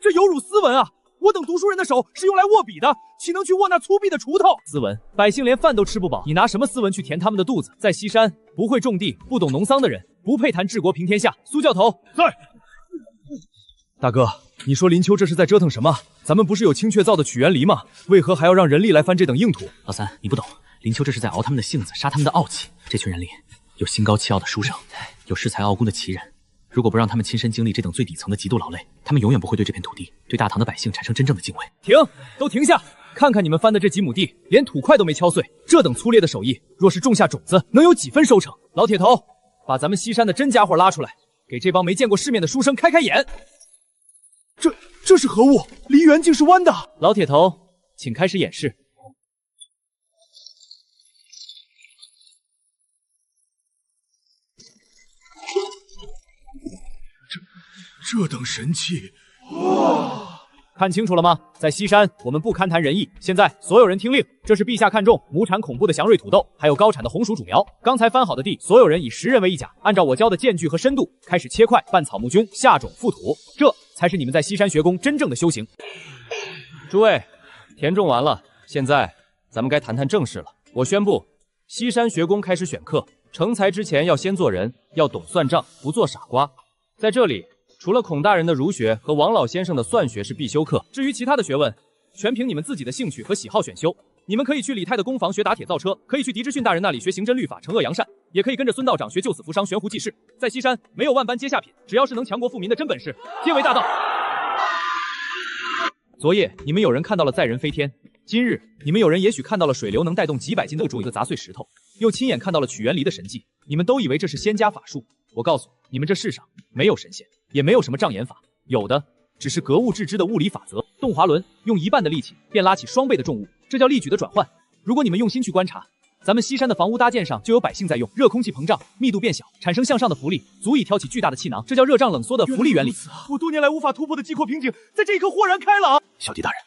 这有辱斯文啊！我等读书人的手是用来握笔的，岂能去握那粗鄙的锄头？斯文，百姓连饭都吃不饱，你拿什么斯文去填他们的肚子？在西山，不会种地、不懂农桑的人，不配谈治国平天下。苏教头在。大哥，你说林秋这是在折腾什么？咱们不是有青雀造的曲园梨吗？为何还要让人力来翻这等硬土？老三，你不懂，林秋这是在熬他们的性子，杀他们的傲气。这群人里有心高气傲的书生，有恃才傲孤的奇人。如果不让他们亲身经历这等最底层的极度劳累，他们永远不会对这片土地、对大唐的百姓产生真正的敬畏。停，都停下！看看你们翻的这几亩地，连土块都没敲碎，这等粗劣的手艺，若是种下种子，能有几分收成？老铁头，把咱们西山的真家伙拉出来，给这帮没见过世面的书生开开眼。这是何物？梨园竟是弯的！老铁头，请开始演示。这等神器，看清楚了吗？在西山，我们不堪谈仁义。现在，所有人听令，这是陛下看中亩产恐怖的祥瑞土豆，还有高产的红薯主苗。刚才翻好的地，所有人以10人为一甲，按照我教的间距和深度开始切块，拌草木菌，下种覆土，这才是你们在西山学宫真正的修行。诸位，田种完了，现在咱们该谈谈正事了。我宣布，西山学宫开始选课，成才之前要先做人，要懂算账，不做傻瓜。在这里，除了孔大人的儒学和王老先生的算学是必修课，至于其他的学问，全凭你们自己的兴趣和喜好选修。你们可以去李泰的工房学打铁造车，可以去狄之训大人那里学刑侦律法、惩恶扬善，也可以跟着孙道长学救死扶伤、悬壶济世。在西山，没有万般皆下品，只要是能强国富民的真本事，皆为大道。昨夜你们有人看到了载人飞天，今日你们有人也许看到了水流能带动几百斤的一个砸碎石头，又亲眼看到了曲园梨的神迹。你们都以为这是仙家法术，我告诉你们，这世上没有神仙，也没有什么障眼法，有的只是格物致知的物理法则。动滑轮用1半的力气便拉起双倍的重物，这叫力矩的转换。如果你们用心去观察，咱们西山的房屋搭建上就有百姓在用，热空气膨胀，密度变小，产生向上的浮力，足以挑起巨大的气囊，这叫热胀冷缩的浮力原理。我多年来无法突破的击阔瓶颈，在这一刻豁然开朗。小弟大人，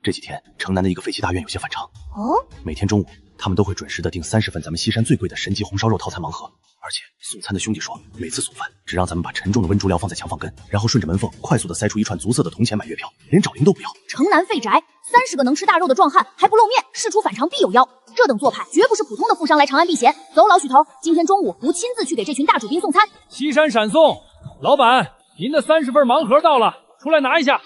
这几天城南的一个废弃大院有些反常哦，每天中午他们都会准时的订30份咱们西山最贵的神级红烧肉套餐盲盒。而且送餐的兄弟说，每次送饭只让咱们把沉重的温猪料放在墙缝根，然后顺着门缝快速的塞出一串足色的铜钱买月票，连找零都不要。城南废宅，30个能吃大肉的壮汉还不露面，事出反常必有妖。这等做派绝不是普通的富商来长安避嫌。走，老许头，今天中午吾亲自去给这群大主宾送餐。西山闪送，老板，您的30份盲盒到了，出来拿一下。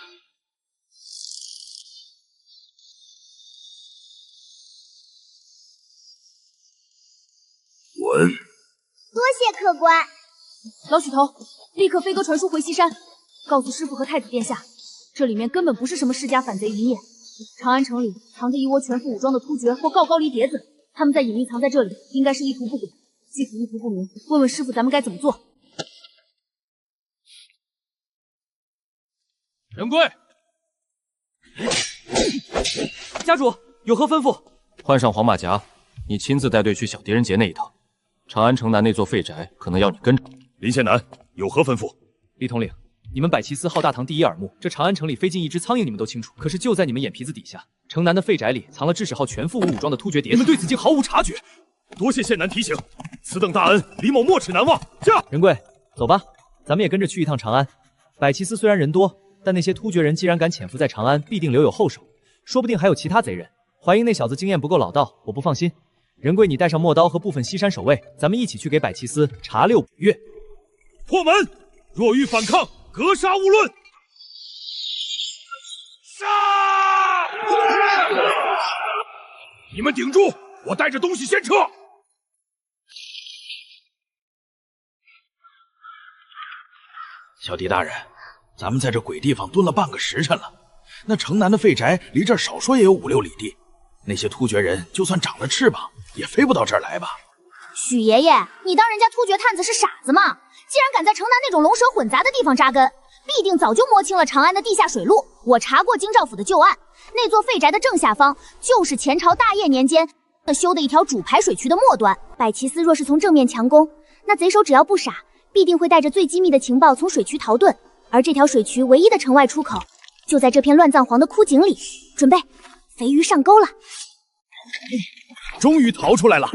闻。多谢客官。老许头，立刻飞鸽传书回西山，告诉师傅和太子殿下，这里面根本不是什么世家反贼余孽，长安城里藏着一窝全副武装的突厥或告高丽谍子，他们在隐秘藏在这里，应该是意图不轨。既是意图不明，问问师傅咱们该怎么做？仁贵，家主有何吩咐？换上黄马甲，你亲自带队去小狄仁杰那一趟。长安城南那座废宅可能要你跟着。林县南有何吩咐？李统领，你们百骑司好大唐第一耳目，这长安城里飞进一只苍蝇，你们都清楚。可是就在你们眼皮子底下，城南的废宅里藏了至少号全副武装的突厥谍子，你们对此竟毫无察觉。多谢县南提醒，此等大恩，李某没齿难忘。驾！仁贵，走吧，咱们也跟着去一趟长安。百骑司虽然人多，但那些突厥人既然敢潜伏在长安，必定留有后手，说不定还有其他贼人。怀疑那小子经验不够老道，我不放心。仁贵，你带上陌刀和部分西山守卫，咱们一起去给百骑司查6捕月。破门！若欲反抗，格杀勿论。杀！你们顶住，我带着东西先撤。小狄大人，咱们在这鬼地方蹲了半个时辰了，那城南的废宅离这儿少说也有5、6里地。那些突厥人就算长了翅膀，也飞不到这儿来吧？许爷爷，你当人家突厥探子是傻子吗？既然敢在城南那种龙蛇混杂的地方扎根，必定早就摸清了长安的地下水路。我查过京兆府的旧案，那座废宅的正下方就是前朝大业年间修的一条主排水渠的末端。百骑司若是从正面强攻，那贼首只要不傻，必定会带着最机密的情报从水渠逃遁。而这条水渠唯一的城外出口，就在这片乱葬黄的枯井里。准备，肥鱼上钩了。终于逃出来了！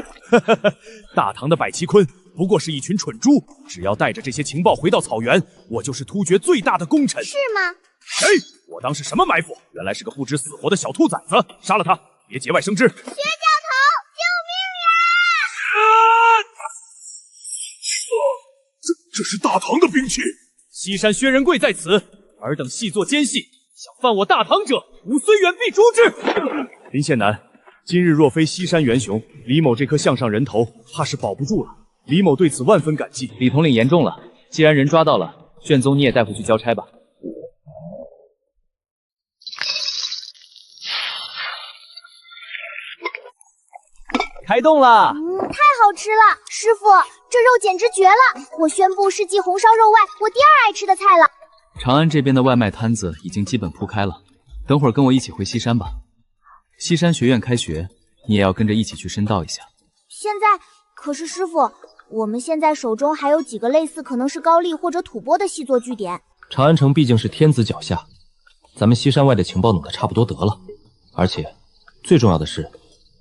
大唐的百齐坤不过是一群蠢猪，只要带着这些情报回到草原，我就是突厥最大的功臣。是吗？我当是什么埋伏？原来是个不知死活的小兔崽子！杀了他，别节外生枝！学教头，救命呀！这是大唐的兵器。西山薛仁贵在此，尔等细作奸细，想犯我大唐者，吾虽远必诛之。林宪南，今日若非西山元雄，李某这颗项上人头怕是保不住了。李某对此万分感激。李统领言重了，既然人抓到了，卷宗你也带回去交差吧。开动了！太好吃了，师傅，这肉简直绝了！我宣布是继红烧肉外，我第二爱吃的菜了。长安这边的外卖摊子已经基本铺开了，等会儿跟我一起回西山吧。西山学院开学，你也要跟着一起去深造一下。现在，可是师傅，我们现在手中还有几个类似可能是高丽或者吐蕃的细作据点。长安城毕竟是天子脚下，咱们西山外的情报弄得差不多得了。而且，最重要的是，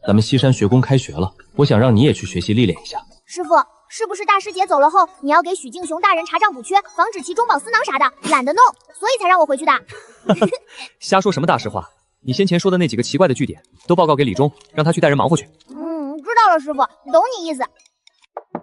咱们西山学宫开学了，我想让你也去学习历练一下。师傅，是不是大师姐走了后，你要给许敬雄大人查账补缺，防止其中饱私囊啥的？懒得弄，所以才让我回去的。瞎说什么大实话！你先前说的那几个奇怪的据点，都报告给李忠，让他去带人忙活去。知道了，师傅，懂你意思。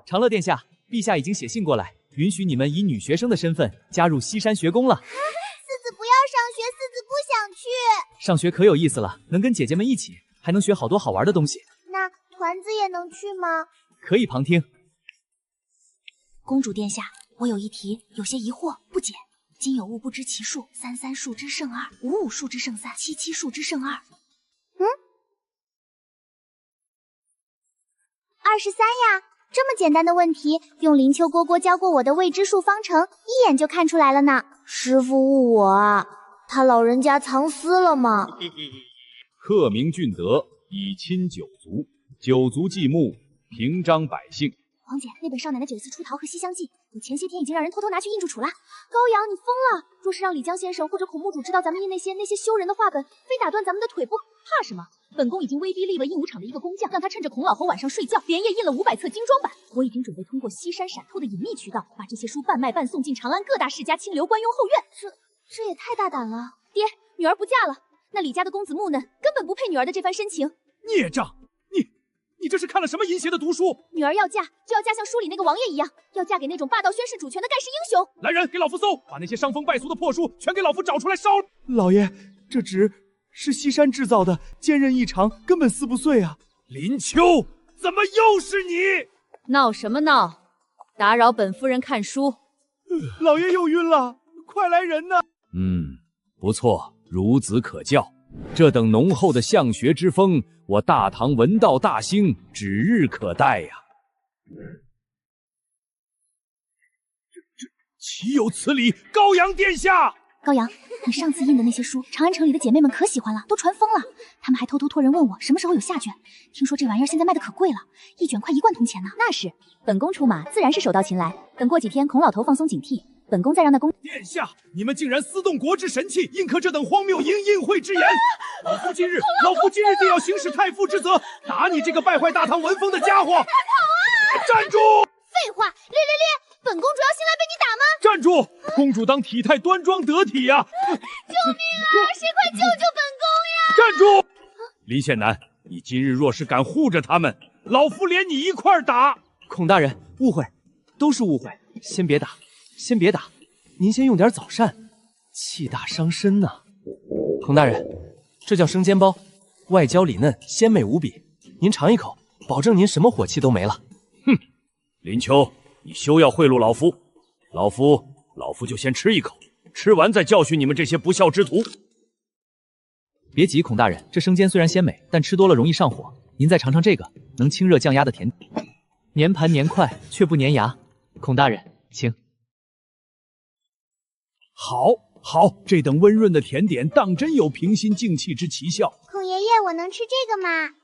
长乐殿下，陛下已经写信过来，允许你们以女学生的身份加入西山学宫了。四子不要上学，四子不想去。上学可有意思了，能跟姐姐们一起，还能学好多好玩的东西。那团子也能去吗？可以旁听。公主殿下，我有一题，有些疑惑，不解。今有物不知其数，33数之胜2，55数之胜3，77数之胜2。23呀，这么简单的问题，用林秋蝈蝈教过我的未知数方程，一眼就看出来了呢。师傅误我啊，他老人家藏私了吗？克明俊德，以亲九族，九族祭墓，平章百姓。皇姐，那本少奶奶9次出逃和西厢记，我前些天已经让人偷偷拿去印住储了。高阳，你疯了！若是让李江先生或者孔墓主知道咱们印那些羞人的画本，非打断咱们的腿不？怕什么？本宫已经威逼利诱印武场的一个工匠，让他趁着孔老侯晚上睡觉，连夜印了500册精装版。我已经准备通过西山闪透的隐秘渠道，把这些书半卖半送进长安各大世家清流官佣后院。这也太大胆了！爹，女儿不嫁了，那李家的公子木嫩根本不配女儿的这番深情。孽障！你这是看了什么淫邪的毒书？女儿要嫁，就要嫁像书里那个王爷一样，要嫁给那种霸道宣示主权的盖世英雄。来人，给老夫搜，把那些伤风败俗的破书全给老夫找出来烧！老爷，这纸是西山制造的，坚韧异常，根本撕不碎啊！林秋，怎么又是你？闹什么闹？打扰本夫人看书。老爷又晕了，快来人呐！不错，孺子可教。这等浓厚的相学之风，我大唐文道大兴指日可待呀！这岂有此理！高阳殿下，高阳，你上次印的那些书，长安城里的姐妹们可喜欢了，都传疯了。她们还偷偷托人问我什么时候有下卷。听说这玩意儿现在卖的可贵了，一卷快1贯铜钱呢。那是，本宫出马自然是手到擒来。等过几天孔老头放松警惕，本宫再让那公殿下，你们竟然私动国之神器，印刻这等荒谬淫秽之言！老夫今日定要行使太傅之责，打你这个败坏大唐文风的家伙！站住！废话，略，本公主要新来被你打吗？站住！公主当体态端庄得体呀！救命啊！谁快救救本宫呀！站住！林宪南，你今日若是敢护着他们，老夫连你一块打！孔大人，误会，都是误会，先别打。您先用点早膳，气大伤身呐。孔大人，这叫生煎包，外焦里嫩，鲜美无比。您尝一口，保证您什么火气都没了。哼，林秋，你休要贿赂老夫，老夫就先吃一口，吃完再教训你们这些不孝之徒。别急，孔大人，这生煎虽然鲜美，但吃多了容易上火。您再尝尝这个，能清热降压的甜，粘盘粘块却不粘牙。孔大人，请。好，这等温润的甜点当真有平心静气之奇效。孔爷爷，我能吃这个吗？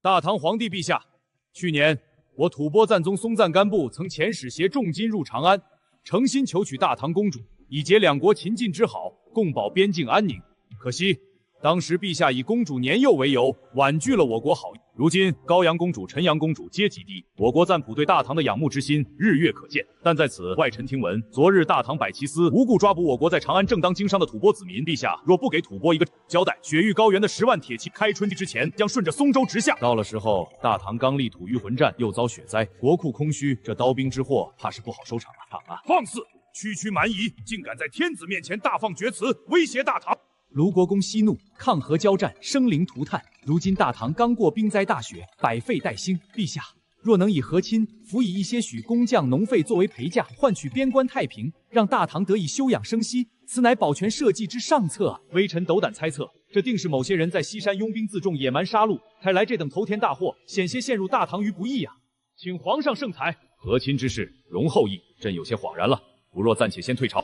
大唐皇帝陛下，去年我吐蕃赞宗松赞干布曾遣使携重金入长安，诚心求娶大唐公主，以结两国秦晋之好，共保边境安宁。可惜当时陛下以公主年幼为由，婉拒了我国好意。如今高阳公主、陈阳公主皆极低，我国赞普对大唐的仰慕之心日月可见。但在此，外臣听闻，昨日大唐百旗司无故抓捕我国在长安正当经商的吐蕃子民，陛下若不给吐蕃一个交代，雪域高原的10万铁骑开春之前将顺着松州直下。到了时候，大唐刚立吐谷浑战，又遭雪灾，国库空虚，这刀兵之祸怕是不好收场了。放肆！区区蛮夷，竟敢在天子面前大放厥词，威胁大唐！卢国公息怒，抗衡交战，生灵涂炭。如今大唐刚过兵灾大雪，百废待兴。陛下若能以和亲，辅以一些许工匠农费作为陪嫁，换取边关太平，让大唐得以休养生息，此乃保全社稷之上策。微臣斗胆猜测，这定是某些人在西山拥兵自重，野蛮杀戮，才来这等头天大祸，险些陷入大唐于不义呀！请皇上圣裁。和亲之事，容后议。朕有些恍然了，不若暂且先退朝。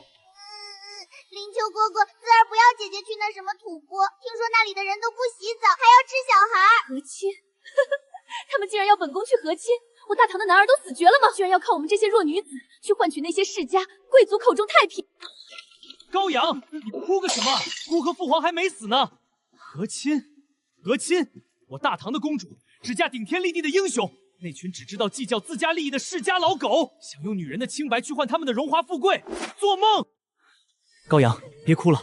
林秋哥哥，思儿不要姐姐去那什么吐蕃，听说那里的人都不洗澡，还要吃小孩。和亲，他们竟然要本宫去和亲！我大唐的男儿都死绝了吗？居然要靠我们这些弱女子去换取那些世家贵族口中太平！高阳，你哭个什么？姑和父皇还没死呢。和亲，和亲！我大唐的公主只嫁顶天立地的英雄，那群只知道计较自家利益的世家老狗，想用女人的清白去换他们的荣华富贵，做梦！高阳，别哭了，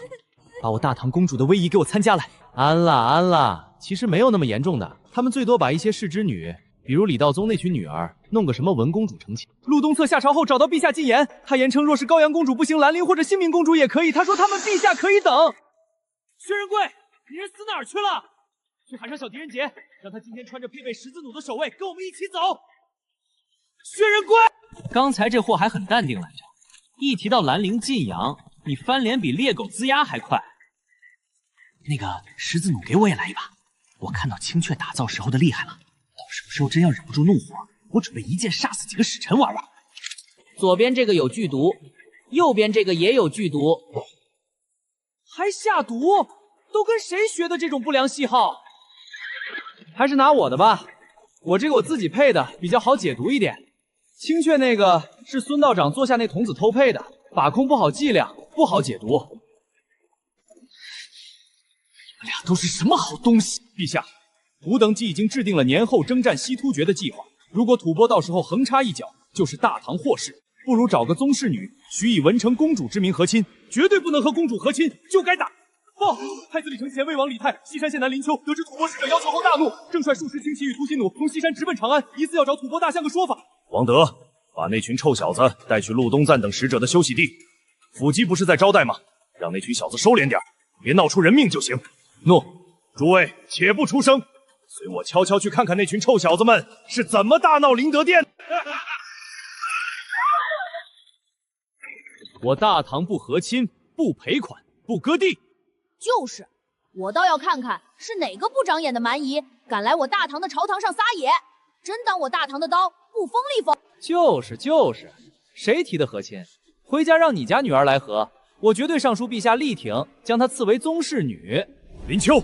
把我大唐公主的威仪给我参加来。安啦安啦，其实没有那么严重的，他们最多把一些世之女，比如李道宗那群女儿，弄个什么文公主成亲。陆东策下朝后找到陛下进言，他言称若是高阳公主不行，兰陵或者新明公主也可以。他说他们陛下可以等。薛仁贵，你人死哪儿去了？去喊上小狄仁杰，让他今天穿着配备十字弩的守卫跟我们一起走。薛仁贵，刚才这货还很淡定来着，一提到兰陵晋阳，你翻脸比猎狗龇牙还快。那个十字弩给我也来一把，我看到青雀打造时候的厉害了，到什么时候真要忍不住怒火，我准备一剑杀死几个使臣玩玩。左边这个有剧毒，右边这个也有剧毒，还下毒，都跟谁学的这种不良嗜好？还是拿我的吧，我这个我自己配的，比较好解毒一点。青雀那个是孙道长坐下那童子偷配的，把控不好剂量，不好解毒。你们俩都是什么好东西？陛下，吾等既已经制定了年后征战西突厥的计划，如果吐蕃到时候横插一脚，就是大唐祸事。不如找个宗室女，许以文成公主之名和亲，绝对不能和公主和亲，就该打。报！太子李承乾、魏王李泰、西山县男林丘得知吐蕃使者要求后大怒，正率数十轻骑与突袭弩从西山直奔长安，疑似要找吐蕃大相个说法。王德，把那群臭小子带去陆东赞等使者的休息地。府基不是在招待吗？让那群小子收敛点，别闹出人命就行。诺。诸位且不出声，随我悄悄去看看那群臭小子们是怎么大闹灵德殿。我大唐不和亲，不赔款，不割地。就是，我倒要看看是哪个不长眼的蛮夷敢来我大唐的朝堂上撒野，真当我大唐的刀不锋利锋。就是，谁提的和亲？回家让你家女儿来和，我绝对上书陛下力挺，将她赐为宗室女。林丘，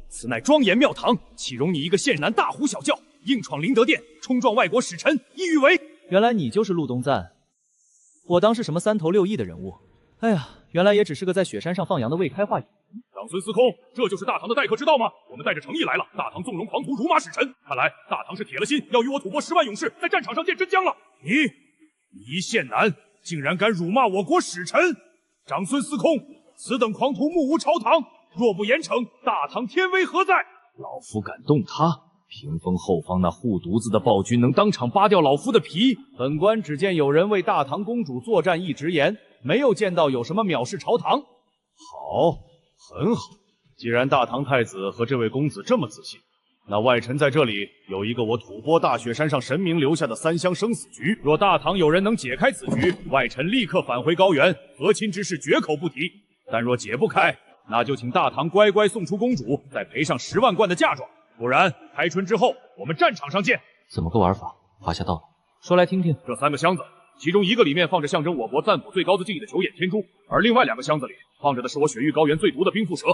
此乃庄严庙堂，岂容你一个县男大呼小叫，硬闯灵德殿，冲撞外国使臣，意欲为？原来你就是陆东赞，我当是什么3头6翼的人物。哎呀，原来也只是个在雪山上放羊的未开化野。长孙司空，这就是大唐的待客之道吗？我们带着诚意来了，大唐纵容狂徒辱骂使臣，看来大唐是铁了心要与我吐蕃10万勇士在战场上见真章了。你一县男竟然敢辱骂我国使臣！长孙司空，此等狂徒目无朝堂，若不严惩，大唐天威何在？老夫敢动他，屏风后方那护犊子的暴君能当场扒掉老夫的皮。本官只见有人为大唐公主作战一直言，没有见到有什么藐视朝堂。好，很好。既然大唐太子和这位公子这么自信，那外臣在这里有一个我吐蕃大雪山上神明留下的3箱生死局。若大唐有人能解开此局，外臣立刻返回高原，和亲之事绝口不提。但若解不开，那就请大唐乖乖送出公主，再赔上10万贯的嫁妆。不然，开春之后我们战场上见。怎么个玩法？华夏道了，说来听听。这3个箱子，其中1个里面放着象征我国赞普最高的敬意的九眼天珠，而另外2个箱子里放着的是我雪域高原最毒的冰腹蛇。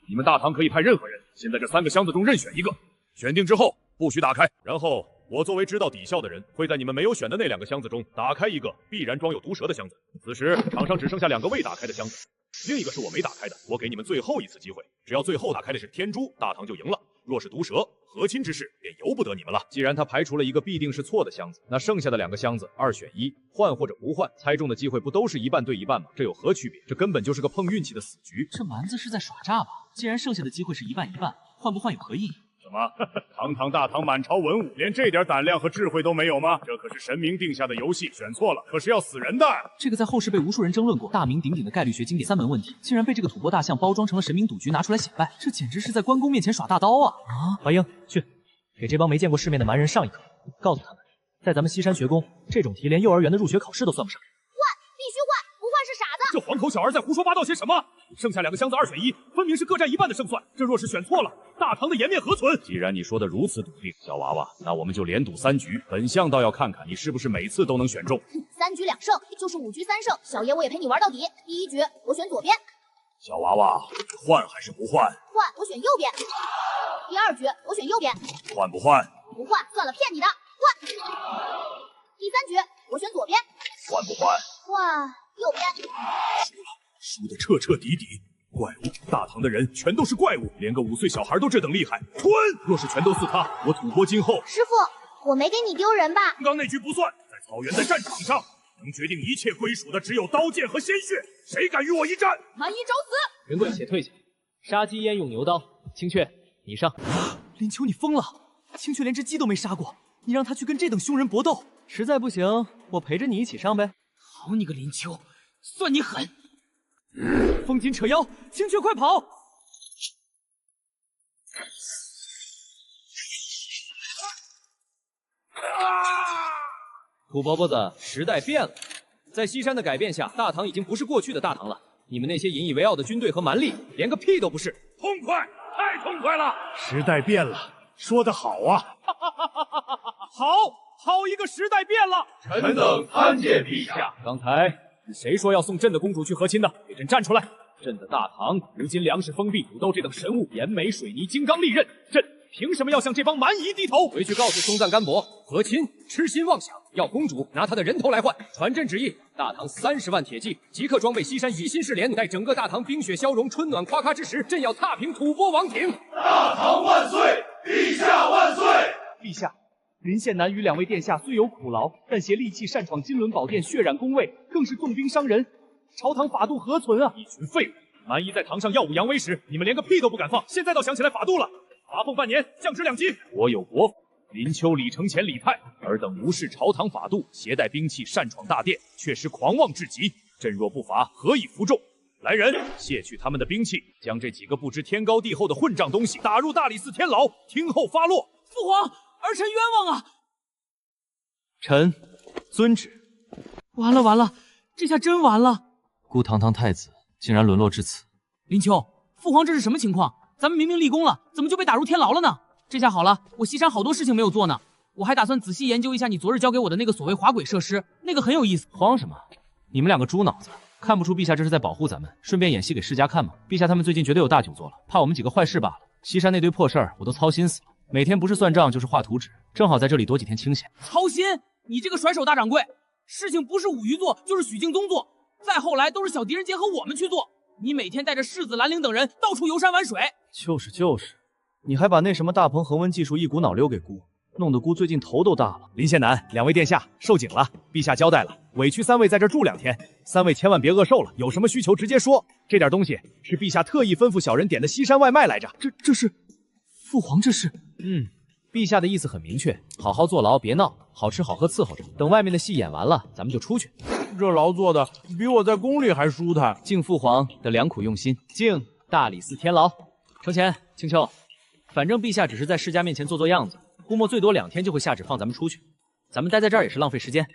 你们大唐可以派任何人，先在这3个箱子中任选1个，选定之后不许打开。然后我作为知道底效的人，会在你们没有选的那2个箱子中打开1个必然装有毒蛇的箱子。此时场上只剩下2个未打开的箱子，另一个是我没打开的。我给你们最后一次机会，只要最后打开的是天珠，大唐就赢了。若是毒蛇，和亲之事便由不得你们了。既然他排除了一个必定是错的箱子，那剩下的2个箱子2选1，换或者不换，猜中的机会不都是1半对1半吗？这有何区别？这根本就是个碰运气的死局。这蛮子是在耍诈吧？既然剩下的机会是1半1半，换不换有何意义？什么？堂堂大唐满朝文武，连这点胆量和智慧都没有吗？这可是神明定下的游戏，选错了可是要死人的。这个在后世被无数人争论过，大名鼎鼎的概率学经典3门问题，竟然被这个土拨大象包装成了神明赌局拿出来显摆，这简直是在关公面前耍大刀啊！华英，去给这帮没见过世面的蛮人上一课，告诉他们，在咱们西山学宫，这种题连幼儿园的入学考试都算不上。必须换，不换是傻子。这黄口小儿在胡说八道些什么？剩下2个箱子2选1，分明是各占1半的胜算。这若是选错了，大唐的颜面何存？既然你说的如此笃定，小娃娃，那我们就连赌3局。本相倒要看看你是不是每次都能选中。3局2胜就是5局3胜，小爷我也陪你玩到底。第1局我选左边，小娃娃，换还是不换？换，我选右边。第2局我选右边，换不换？不换，算了，骗你的，换。第3局我选左边，换不换？换右边。输得彻彻底底。怪物，大唐的人全都是怪物，连个5岁小孩都这等厉害。春，若是全都似他，我吐蕃今后……师傅，我没给你丢人吧？刚那局不算，在草原的战场上，能决定一切归属的只有刀剑和鲜血，谁敢与我一战？蛮夷找死！仁贵且退下，杀鸡焉用牛刀。青雀，你上。林秋，你疯了！青雀连只鸡都没杀过，你让他去跟这等凶人搏斗？实在不行，我陪着你一起上呗。好你个林秋，算你狠！风紧扯腰，青雀快跑！土伯伯子，时代变了，在西山的改变下，大唐已经不是过去的大唐了。你们那些引以为傲的军队和蛮力，连个屁都不是。痛快，太痛快了！时代变了，说得好啊！好一个时代变了！臣等参见陛下。刚才是谁说要送朕的公主去和亲的？给朕站出来！朕的大唐如今粮食封闭，土豆这等神物，盐煤水泥金刚利刃，朕凭什么要向这帮蛮夷低头？回去告诉松赞干伯，和亲痴心妄想，要公主拿他的人头来换。传朕旨意，大唐30万铁骑即刻装备西山宜兴式连，待整个大唐冰雪消融，春暖花开之时，朕要踏平吐蕃王庭。大唐万岁！陛下万岁！陛下。林献南与2位殿下虽有苦劳，但携利器擅闯金轮宝殿，血染宫卫，更是重兵伤人。朝堂法度何存啊！一群废物！蛮夷在堂上耀武扬威时，你们连个屁都不敢放，现在倒想起来法度了。罚俸半年，降职2级。我有国府，林秋、李承乾、李泰，尔等无视朝堂法度，携带兵器擅闯大殿，确实狂妄至极。朕若不罚，何以服众？来人，卸去他们的兵器，将这几个不知天高地厚的混账东西打入大理寺天牢，听候发落。父皇，儿臣冤枉啊！臣遵旨。完了，这下真完了！孤堂堂太子竟然沦落至此。林秋，父皇这是什么情况？咱们明明立功了，怎么就被打入天牢了呢？这下好了，我西山好多事情没有做呢，我还打算仔细研究一下你昨日交给我的那个所谓滑轨设施，那个很有意思。慌什么？你们2个猪脑子，看不出陛下这是在保护咱们，顺便演戏给世家看吗？陛下他们最近绝对有大酒做了，怕我们几个坏事罢了。西山那堆破事儿我都操心死了，每天不是算账就是画图纸，正好在这里多几天清闲。操心？你这个甩手大掌柜，事情不是武余做，就是许敬宗做，再后来都是小狄仁杰和我们去做。你每天带着世子兰陵等人到处游山玩水。就是，你还把那什么大鹏恒温技术一股脑溜给姑，弄得姑最近头都大了。林献南，2位殿下受紧了，陛下交代了，委屈3位在这住2天，3位千万别饿瘦了，有什么需求直接说。这点东西是陛下特意吩咐小人点的西山外卖来着。这是，父皇这是？陛下的意思很明确，好好坐牢，别闹，好吃好喝伺候着，等外面的戏演完了，咱们就出去。这牢做的比我在宫里还舒坦。敬父皇的良苦用心，敬大理寺天牢。承乾、青丘，反正陛下只是在世家面前做样子，估摸最多2天就会下旨放咱们出去，咱们待在这儿也是浪费时间。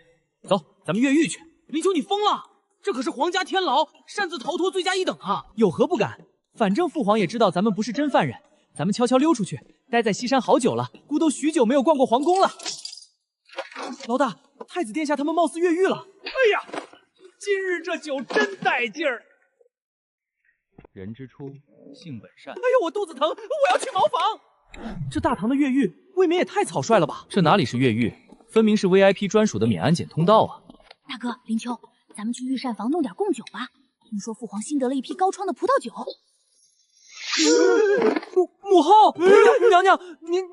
走，咱们越狱去。林秋，你疯了！这可是皇家天牢，擅自逃脱罪加1等啊！有何不敢？反正父皇也知道咱们不是真犯人，咱们悄悄溜出去，待在西山好久了，姑都许久没有逛过皇宫了。老大，太子殿下他们貌似越狱了。哎呀，今日这酒真带劲儿！人之初，性本善。哎呦，我肚子疼，我要去茅房。这大唐的越狱未免也太草率了吧？这哪里是越狱，分明是 VIP 专属的免安检通道啊！大哥，林秋，咱们去御膳房弄点贡酒吧。听说父皇新得了一批高窗的葡萄酒。母后，娘娘，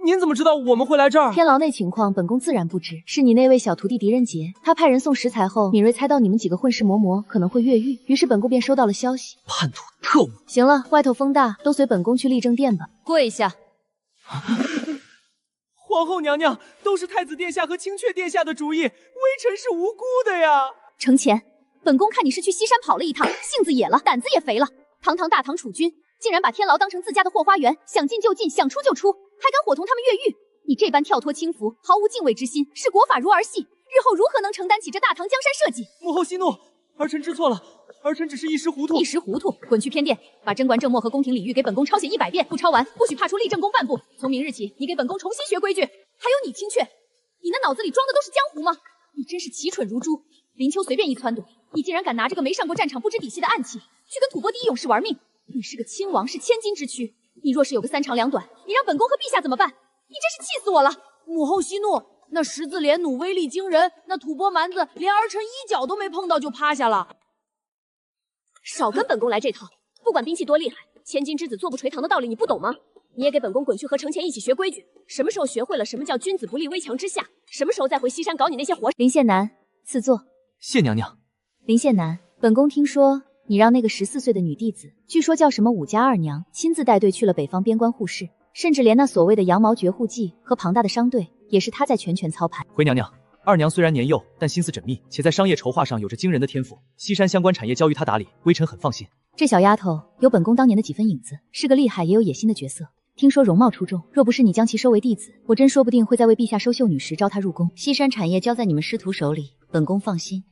您怎么知道我们会来这儿？天牢内情况，本宫自然不知。是你那位小徒弟狄仁杰，他派人送食材后，敏锐猜到你们几个混世嬷嬷可能会越狱，于是本宫便收到了消息。叛徒特务。行了，外头风大，都随本宫去立正殿吧。跪下。皇后娘娘，都是太子殿下和清阙殿下的主意，微臣是无辜的呀。程前，本宫看你是去西山跑了一趟，性子野了，胆子也肥了。堂堂大唐储君，竟然把天牢当成自家的后花园，想进就进，想出就出，还敢伙同他们越狱！你这般跳脱轻浮，毫无敬畏之心，视国法如儿戏，日后如何能承担起这大唐江山社稷？母后息怒，儿臣知错了，儿臣只是一时糊涂。一时糊涂，滚去偏殿，把贞观正默和宫廷礼遇给本宫抄写100遍，不抄完，不许踏出立正宫半步。从明日起，你给本宫重新学规矩。还有你清阙，你那脑子里装的都是江湖吗？你真是奇蠢如猪！林秋随便一撺掇，你竟然敢拿这个没上过战场、不知底细的暗器去跟吐蕃第一勇士玩命！你是个亲王，是千金之躯，你若是有个3长2短，你让本宫和陛下怎么办？你真是气死我了！母后息怒，那10字连弩威力惊人，那吐蕃蛮子连儿臣一脚都没碰到就趴下了。少跟本宫来这套，不管兵器多厉害，千金之子坐不垂堂的道理你不懂吗？你也给本宫滚去和程前一起学规矩，什么时候学会了什么叫君子不立危墙之下，什么时候再回西山搞你那些活。林献南，赐座。谢娘娘。林献南，本宫听说你让那个14岁的女弟子，据说叫什么武家二娘，亲自带队去了北方边关护市，甚至连那所谓的羊毛绝户计和庞大的商队，也是她在全权操盘。回娘娘，二娘虽然年幼，但心思缜密，且在商业筹划上有着惊人的天赋。西山相关产业交于她打理，微臣很放心。这小丫头有本宫当年的几分影子，是个厉害也有野心的角色。听说容貌出众，若不是你将其收为弟子，我真说不定会在为陛下收秀女时招她入宫。西山产业交在你们师徒手里，本宫放心。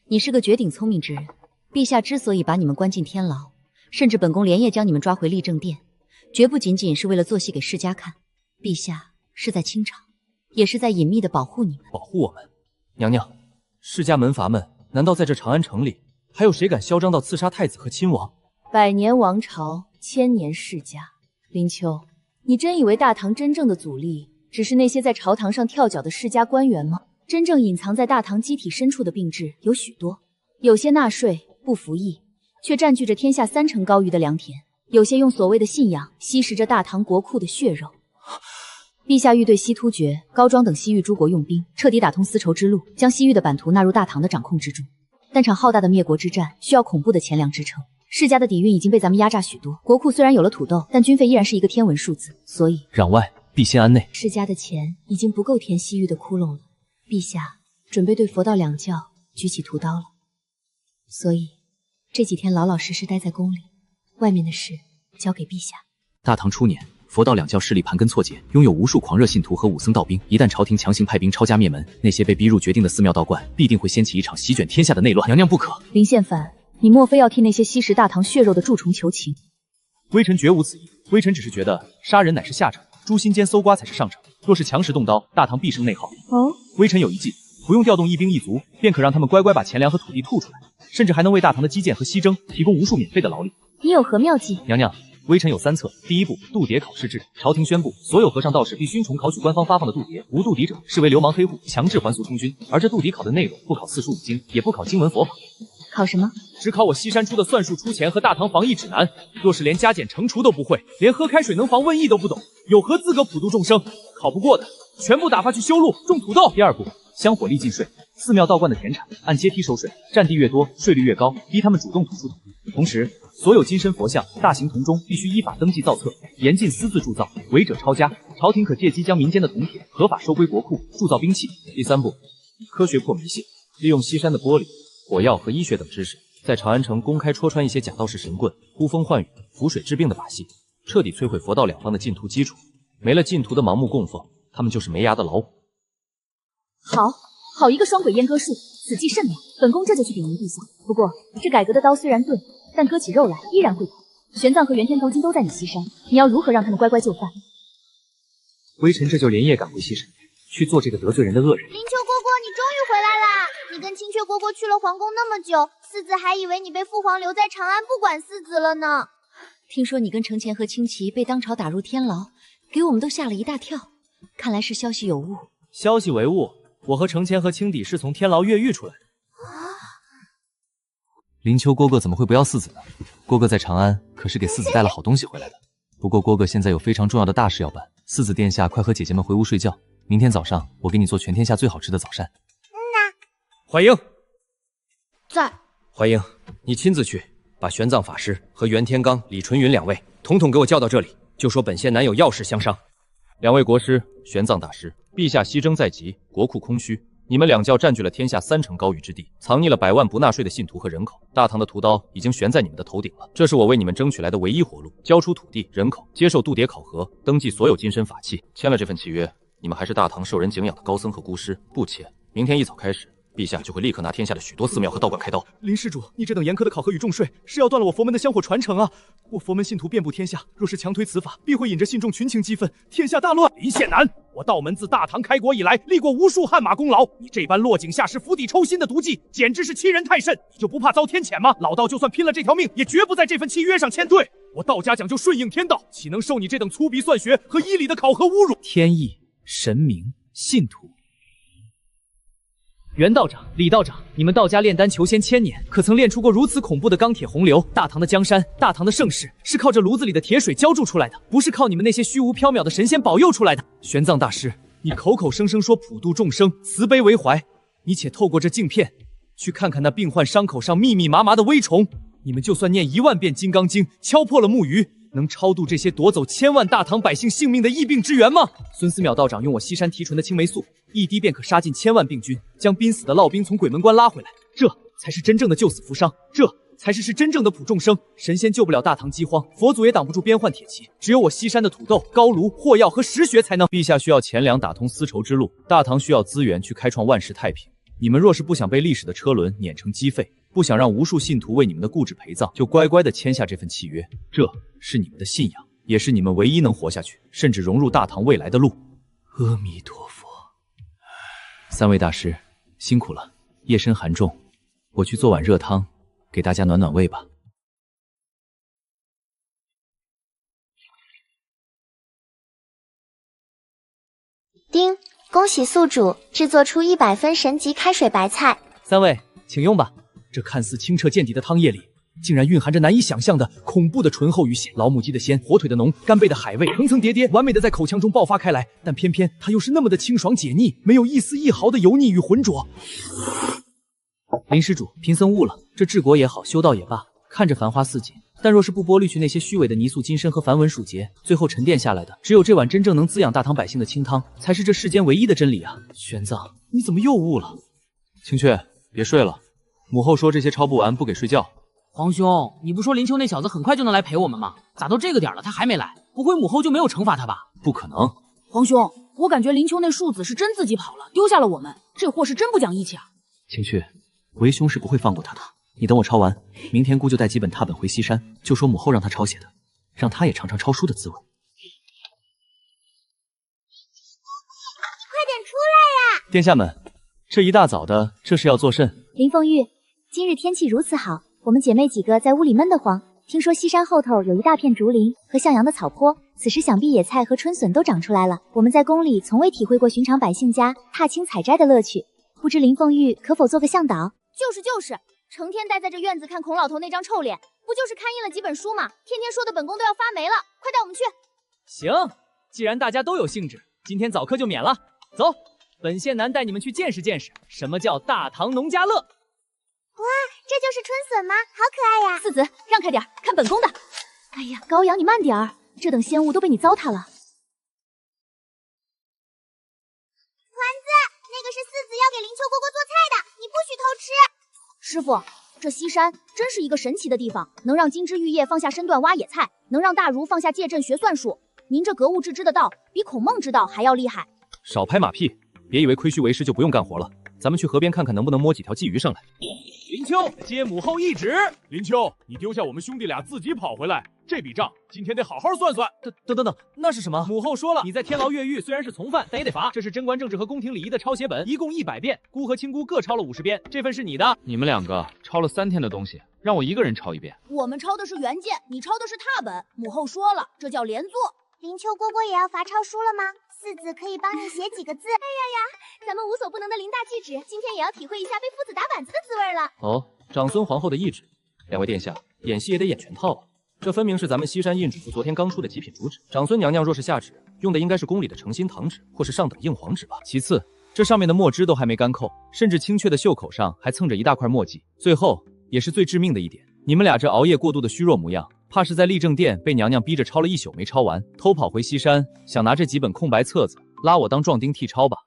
你是个绝顶聪明之人，陛下之所以把你们关进天牢，甚至本宫连夜将你们抓回立正殿，绝不仅仅是为了做戏给世家看，陛下是在清场，也是在隐秘的保护你们。保护我们？娘娘，世家门阀们难道在这长安城里还有谁敢嚣张到刺杀太子和亲王？100年王朝，1000年世家。林秋，你真以为大唐真正的阻力只是那些在朝堂上跳脚的世家官员吗？真正隐藏在大唐机体深处的并豸有许多，有些纳税不服役，却占据着天下3成高余的良田；有些用所谓的信仰吸食着大唐国库的血肉。陛下欲对西突厥、高庄等西域诸国用兵，彻底打通丝绸之路，将西域的版图纳入大唐的掌控之中。但场浩大的灭国之战需要恐怖的钱粮支撑。世家的底蕴已经被咱们压榨许多，国库虽然有了土豆，但军费依然是一个天文数字，所以攘外必先安内。世家的钱已经不够填西域的窟窿了，陛下准备对佛道两教举起屠刀了，所以这几天老老实实待在宫里，外面的事交给陛下。大唐初年，佛道两教势力盘根错节，拥有无数狂热信徒和武僧道兵。一旦朝廷强行派兵抄家灭门，那些被逼入绝境的寺庙道观必定会掀起一场席卷天下的内乱。娘娘不可！林献凡，你莫非要替那些吸食大唐血肉的蛀虫求情？微臣绝无此意，微臣只是觉得杀人乃是下乘，诛心奸搜刮才是上乘。若是强势动刀，大唐必生内耗。哦，微臣有一计，不用调动一兵一卒，便可让他们乖乖把钱粮和土地吐出来，甚至还能为大唐的基建和西征提供无数免费的劳力。你有何妙计？娘娘，微臣有3策。第一步，度牒考试制，朝廷宣布所有和尚道士必须循考取官方发放的度牒，无度牒者视为流氓黑户，强制还俗充军。而这度牒考的内容不考四书五经，也不考经文佛法，考什么？只考我西山出的算术出钱和大唐防疫指南。若是连加减乘除都不会，连喝开水能防瘟疫都不懂，有何资格普度众生？考不过的，全部打发去修路种土豆。第二步，香火力进税，寺庙道观的田产按阶梯收税，占地越多，税率越高，逼他们主动吐出土地。同时，所有金身佛像、大型铜钟必须依法登记造册，严禁私自铸造，违者抄家。朝廷可借机将民间的铜铁合法收归国库，铸造兵器。第三步，科学破迷信，利用西山的玻璃、火药和医学等知识，在长安城公开戳穿一些假道士神棍、呼风唤雨、符水治病的把戏，彻底摧毁佛道两方的禁徒基础。没了禁徒的盲目供奉，他们就是没牙的老虎。好一个双轨阉割术，此计甚妙，本宫这就去禀明陛下。不过这改革的刀虽然钝，但割起肉来依然会疼。玄奘和袁天头今都在你西山，你要如何让他们乖乖就范？微臣这就连夜赶回西山，去做这个得罪人的恶人。林秋蝈蝈，你终于回来啦！你跟清阙蝈蝈去了皇宫那么久，四子还以为你被父皇留在长安不管四子了呢。听说你跟程前和清奇被当朝打入天牢，给我们都吓了一大跳。看来是消息有误。消息为误，我和程前和清底是从天牢越狱出来的。林秋蝈蝈怎么会不要四子呢？蝈蝈在长安可是给四子带了好东西回来的。不过哥哥现在有非常重要的大事要办，四子殿下快和姐姐们回屋睡觉，明天早上我给你做全天下最好吃的早膳。怀英，在。怀英，你亲自去把玄奘法师和袁天罡、李纯云2位统统给我叫到这里，就说本仙男有要事相商。2位国师，玄奘大师，陛下西征在即，国库空虚，你们两教占据了天下3成高域之地，藏匿了100万不纳税的信徒和人口。大唐的屠刀已经悬在你们的头顶了，这是我为你们争取来的唯一活路。交出土地、人口，接受度牒考核，登记所有金身法器。签了这份契约，你们还是大唐受人敬仰的高僧和巫师。不签，明天一早开始，陛下就会立刻拿天下的许多寺庙和道观开刀。林施主，你这等严苛的考核与重税，是要断了我佛门的香火传承啊！我佛门信徒遍布天下，若是强推此法，必会引着信众群情激愤，天下大乱。林献南，我道门自大唐开国以来，立过无数汗马功劳，你这般落井下石、釜底抽薪的毒计，简直是欺人太甚！你就不怕遭天谴吗？老道就算拼了这条命，也绝不在这份契约上签对。我道家讲究顺应天道，岂能受你这等粗鄙算学和依理的考核侮辱？天意、神明、信徒。袁道长、李道长，你们道家炼丹求仙1000年，可曾炼出过如此恐怖的钢铁洪流？大唐的江山，大唐的盛世，是靠这炉子里的铁水浇筑出来的，不是靠你们那些虚无缥缈的神仙保佑出来的。玄奘大师，你口口声声说普度众生、慈悲为怀，你且透过这镜片，去看看那病患伤口上密密麻麻的微虫。你们就算念1万遍《金刚经》，敲破了木鱼，能超度这些夺走千万大唐百姓性命的疫病之源吗？孙思邈道长用我西山提纯的青霉素，一滴便可杀尽千万病菌，将濒死的烙兵从鬼门关拉回来，这才是真正的救死扶伤，这才是真正的普众生。神仙救不了大唐饥荒，佛祖也挡不住边患铁骑，只有我西山的土豆、高炉、霍药和石穴才能。陛下需要钱粮打通丝绸之路，大唐需要资源去开创万世太平。你们若是不想被历史的车轮碾成鸡肺，不想让无数信徒为你们的固执陪葬，就乖乖的签下这份契约，这是你们的信仰，也是你们唯一能活下去，甚至融入大唐未来的路。阿弥陀佛。3位大师辛苦了，夜深寒重，我去做碗热汤，给大家暖暖胃吧。丁，恭喜宿主制作出100分神级开水白菜。3位请用吧。这看似清澈见底的汤液里，竟然蕴含着难以想象的恐怖的醇厚与咸，老母鸡的鲜，火腿的浓，干贝的海味，层层叠叠，完美的在口腔中爆发开来。但偏偏它又是那么的清爽解腻，没有一丝一毫的油腻与浑浊。林施主，贫僧悟了，这治国也好，修道也罢，看着繁花似锦，但若是不剥滤去那些虚伪的泥塑金身和繁文缛节，最后沉淀下来的，只有这碗真正能滋养大唐百姓的清汤，才是这世间唯一的真理啊！玄奘，你怎么又悟了？青雀，别睡了。母后说这些抄不完，不给睡觉。皇兄，你不说林秋那小子很快就能来陪我们吗？咋都这个点了，他还没来？不会母后就没有惩罚他吧？不可能。皇兄，我感觉林秋那庶子是真自己跑了，丢下了我们，这货是真不讲义气啊！青雀，为兄是不会放过他的。你等我抄完，明天姑就带几本拓本回西山，就说母后让他抄写的，让他也尝尝抄书的滋味。你快点出来呀！殿下们，这一大早的，这是要作甚？林凤玉，今日天气如此好，我们姐妹几个在屋里闷得慌。听说西山后头有一大片竹林和向阳的草坡，此时想必野菜和春笋都长出来了。我们在宫里从未体会过寻常百姓家踏青采摘的乐趣，不知林凤玉可否做个向导？就是，成天待在这院子看孔老头那张臭脸，不就是看印了几本书吗？天天说的本宫都要发霉了，快带我们去！行，既然大家都有兴致，今天早课就免了。走，本县男带你们去见识见识什么叫大唐农家乐。哇，这就是春笋吗？好可爱呀！四子，让开点，看本宫的。哎呀，高阳你慢点儿，这等仙物都被你糟蹋了。团子，那个是四子要给林秋蝈蝈做菜的，你不许偷吃。师傅，这西山真是一个神奇的地方，能让金枝玉叶放下身段挖野菜，能让大儒放下戒阵学算术。您这格物致知的道，比孔孟之道还要厉害。少拍马屁，别以为亏虚为师就不用干活了。咱们去河边看看能不能摸几条鲫鱼上来。林秋，接母后懿旨。林秋，你丢下我们兄弟俩自己跑回来，这笔账今天得好好算算。等，那是什么？母后说了，你在天牢越狱，虽然是从犯，但也得罚。这是贞观政治和宫廷礼仪的抄写本，一共100遍，姑和亲姑各抄了50遍，这份是你的。你们两个抄了3天的东西，让我一个人抄1遍。我们抄的是原件，你抄的是拓本。母后说了，这叫连坐。林秋蝈蝈也要罚抄书了吗？四子可以帮你写几个字。哎呀，咱们无所不能的林大气质，今天也要体会一下被夫子打板子的滋味了。哦，长孙皇后的懿旨，2位殿下，演戏也得演全套啊。这分明是咱们西山印主父昨天刚出的极品主旨。长孙娘娘若是下旨，用的应该是宫里的诚心堂旨，或是上等硬黄纸吧。其次，这上面的墨汁都还没干扣，甚至青雀的袖口上还蹭着一大块墨迹。最后，也是最致命的一点，你们俩这熬夜过度的虚弱模样，怕是在立正殿被娘娘逼着抄了一宿没抄完，偷跑回西山，想拿这几本空白册子拉我当壮丁替抄吧。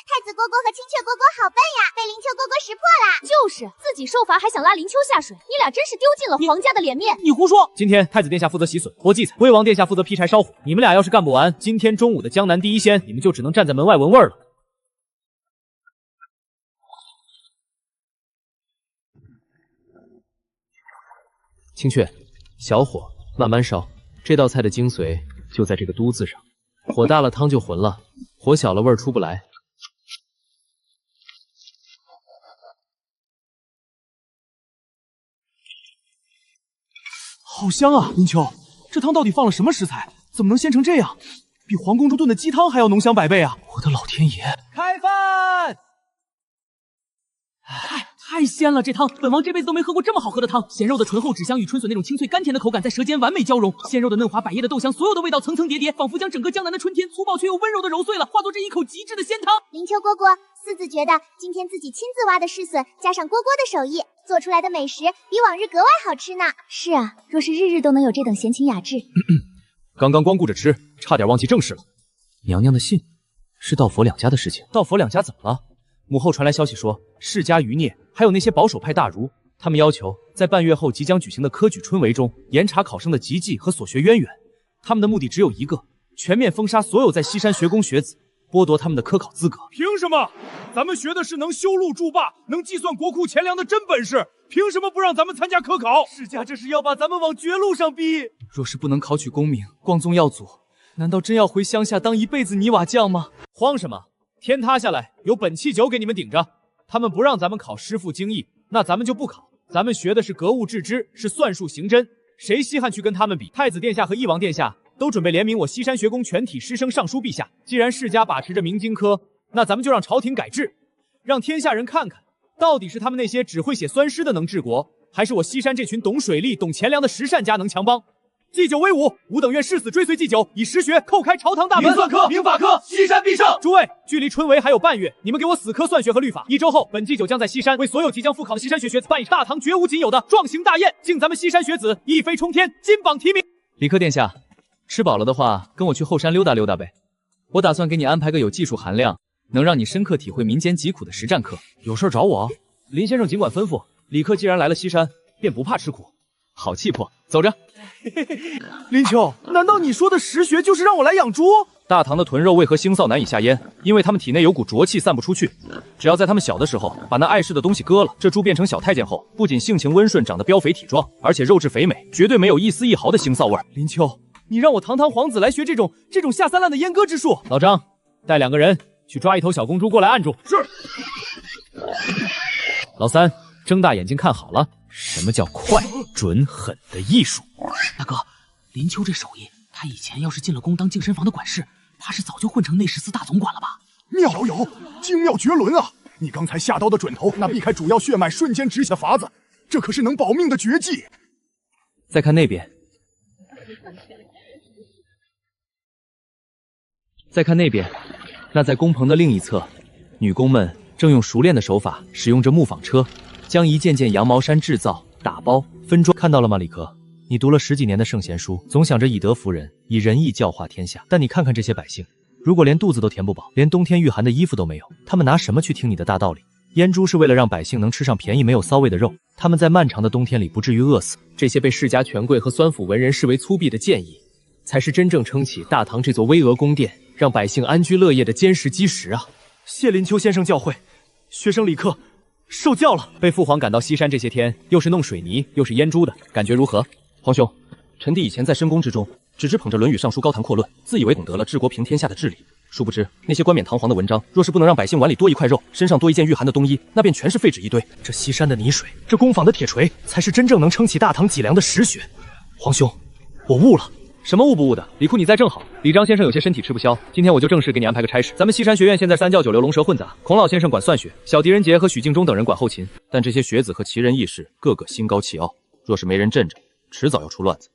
太子蝈蝈和青雀蝈蝈好笨呀，被灵丘蝈蝈识破了。就是自己受罚还想拉灵丘下水，你俩真是丢尽了皇家的脸面。你胡说！今天太子殿下负责洗笋剥荠菜，魏王殿下负责劈柴烧火。你们俩要是干不完，今天中午的江南第一鲜，你们就只能站在门外闻味儿了。青雀，小火慢慢烧，这道菜的精髓就在这个都字上。火大了汤就浑了，火小了味儿出不来。好香啊，林秋，这汤到底放了什么食材？怎么能鲜成这样？比黄公主炖的鸡汤还要浓香百倍啊！我的老天爷！开饭！太鲜了，这汤本王这辈子都没喝过这么好喝的汤。咸肉的醇厚脂香与春笋那种清脆甘甜的口感在舌尖完美交融，鲜肉的嫩滑，百叶的豆香，所有的味道层层叠叠，仿佛将整个江南的春天粗暴却又温柔的揉碎了，化作这一口极致的鲜汤。灵丘蝈蝈，私自觉得今天自己亲自挖的柿笋，加上蝈蝈的手艺，做出来的美食比往日格外好吃呢。是啊，若是日日都能有这等闲情雅致。刚刚光顾着吃，差点忘记正事了。娘娘的信是道佛两家的事情。道佛两家怎么了？母后传来消息说，世家余孽还有那些保守派大儒，他们要求在半月后即将举行的科举春闱中严查考生的籍迹和所学渊源。他们的目的只有一个，全面封杀所有在西山学宫学子，剥夺他们的科考资格。凭什么？咱们学的是能修路筑坝，能计算国库钱粮的真本事，凭什么不让咱们参加科考？世家这是要把咱们往绝路上逼。若是不能考取功名，光宗耀祖，难道真要回乡下当一辈子泥瓦匠吗？慌什么？天塌下来有本气酒给你们顶着。他们不让咱们考师傅经义，那咱们就不考。咱们学的是格物致知，是算术刑侦，谁稀罕去跟他们比？太子殿下和翼王殿下都准备联名我西山学宫全体师生上书陛下，既然世家把持着明经科，那咱们就让朝廷改制，让天下人看看，到底是他们那些只会写酸诗的能治国，还是我西山这群懂水利、懂钱粮的实善家能强邦。祭酒威武，吾等愿誓死追随祭酒，以实学叩开朝堂大门。明算科、明法科，西山必胜！诸位，距离春闱还有半月，你们给我死磕算学和律法。1周后，本祭酒将在西山为所有即将复考的西山学子办一场大唐绝无仅有的壮行大宴，敬咱们西山学子一飞冲天，金榜题名。李克殿下，吃饱了的话，跟我去后山溜达溜达呗。我打算给你安排个有技术含量，能让你深刻体会民间疾苦的实战课。有事找我，林先生尽管吩咐。李克既然来了西山，便不怕吃苦。好气魄，走着。林秋，难道你说的实学就是让我来养猪？大唐的豚肉为何腥臊难以下咽？因为他们体内有股浊气散不出去。只要在他们小的时候把那碍事的东西割了，这猪变成小太监后，不仅性情温顺，长得膘肥体壮，而且肉质肥美，绝对没有一丝一毫的腥臊味。林秋，你让我堂堂皇子来学这种下三滥的阉割之术？老张，带2个人去抓一头小公猪过来按住。是。老三，睁大眼睛看好了。什么叫快、准、狠的艺术？大哥，林秋这手艺，他以前要是进了宫当净身房的管事，怕是早就混成内侍司大总管了吧？妙有，精妙绝伦啊！你刚才下刀的准头，那避开主要血脉瞬间止血的法子，这可是能保命的绝技。再看那边，再看那边，那在宫棚的另一侧，女工们正用熟练的手法使用着木纺车。将一件件羊毛衫制造、打包、分装，看到了吗，李克？你读了10几年的圣贤书，总想着以德服人，以仁义教化天下。但你看看这些百姓，如果连肚子都填不饱，连冬天御寒的衣服都没有，他们拿什么去听你的大道理？阉猪是为了让百姓能吃上便宜没有骚味的肉，他们在漫长的冬天里不至于饿死。这些被世家权贵和酸腐文人视为粗鄙的建议，才是真正撑起大唐这座巍峨宫殿，让百姓安居乐业的坚实基石啊！谢林秋先生教诲，学生李克受教了。被父皇赶到西山这些天，又是弄水泥，又是阉猪的，感觉如何？皇兄，臣弟以前在深宫之中，只知捧着《论语》上书高谈阔论，自以为懂得了治国平天下的治理。殊不知那些冠冕堂皇的文章，若是不能让百姓碗里多一块肉，身上多一件御寒的冬衣，那便全是废纸一堆。这西山的泥水，这工坊的铁锤，才是真正能撑起大唐脊梁的实学。皇兄，我悟了。什么悟不悟的？李库你在正好。李张先生有些身体吃不消，今天我就正式给你安排个差事。咱们西山学院现在3教9流龙蛇混杂，孔老先生管算学，小狄仁杰和许敬忠等人管后勤。但这些学子和奇人异士，个个心高气傲，若是没人镇着，迟早要出乱子。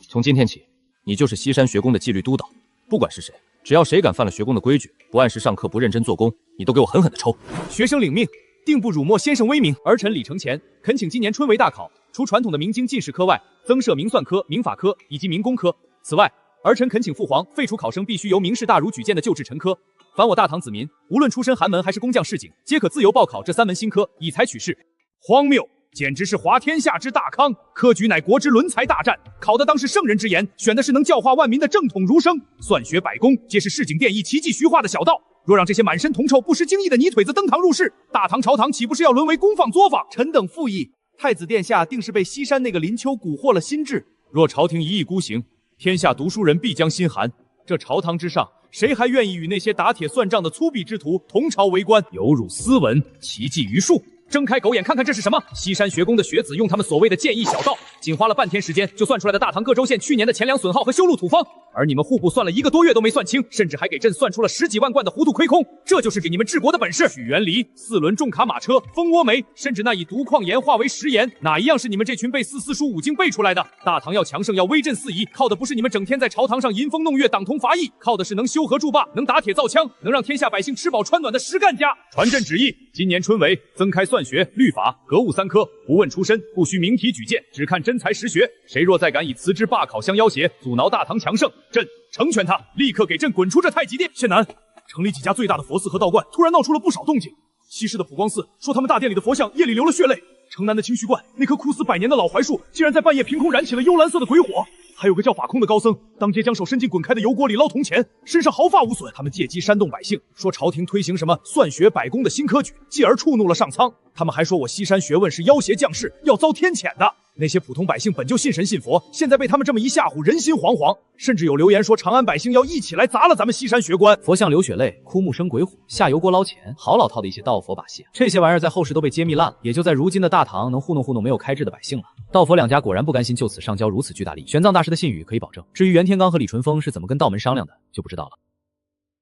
从今天起，你就是西山学宫的纪律督导，不管是谁，只要谁敢犯了学宫的规矩，不按时上课，不认真做工，你都给我狠狠的抽。学生领命，定不辱没先生威名。儿臣李承乾恳请今年春闱大考，除传统的明经进士科外，增设明算科、明法科以及明工科。此外，儿臣恳请父皇废除考生必须由明士大儒举荐的旧制臣科。凡我大唐子民，无论出身寒门还是工匠市井，皆可自由报考这3门新科，以才取士。荒谬！简直是滑天下之大康，科举乃国之伦才大战，考的当是圣人之言，选的是能教化万民的正统儒生，算学百工皆是市井店役奇迹徐化的小道。若让这些满身铜臭、不识经义的泥腿子登堂入室，大唐朝堂岂不是要沦为公放作坊？臣等附议，太子殿下定是被西山那个林丘蛊惑了心智。若朝廷一意孤行，天下读书人必将心寒。这朝堂之上，谁还愿意与那些打铁算账的粗鄙之徒同朝为官？有辱斯文，奇迹于术。睁开狗眼看看这是什么？西山学宫的学子用他们所谓的建议小道，仅花了半天时间就算出来的大唐各州县去年的钱粮损耗和修路土方，而你们户部算了1个多月都没算清，甚至还给朕算出了10几万贯的糊涂亏空。这就是给你们治国的本事。许元离、4轮重卡马车、蜂窝煤，甚至那以毒矿盐化为食盐，哪一样是你们这群背4四书5经背出来的？大唐要强盛，要威震四夷，靠的不是你们整天在朝堂上吟风弄月、党同伐异，靠的是能修河筑坝、能打铁造枪、能让天下百姓吃饱穿暖的实干家。传朕旨意，今年春闱增开算学、律法、格物3科，不问出身，不需明题举荐，只看真才实学。谁若再敢以辞职罢考相要挟，阻挠大唐强盛，朕成全他，立刻给朕滚出这太极殿。县南城里几家最大的佛寺和道观突然闹出了不少动静。西市的普光寺说他们大殿里的佛像夜里流了血泪，城南的清虚观那棵枯死100年的老槐树竟然在半夜凭空燃起了幽蓝色的鬼火。还有个叫法空的高僧，当街将手伸进滚开的油锅里捞铜钱，身上毫发无损。他们借机煽动百姓，说朝廷推行什么算学百工的新科举，继而触怒了上苍。他们还说我西山学问是要挟将士，要遭天谴的。那些普通百姓本就信神信佛，现在被他们这么一吓唬，人心惶惶。甚至有流言说长安百姓要一起来砸了咱们西山学官。佛像流血泪，枯木生鬼火，下油锅捞钱，好老套的一些道佛把戏。这些玩意儿在后世都被揭秘烂了，也就在如今的大唐能糊弄没有开智的百姓了。道佛2家果然不甘心就此上交如此巨大利益，玄奘大师的信誉可以保证。至于袁天罡和李淳风是怎么跟道门商量的，就不知道了。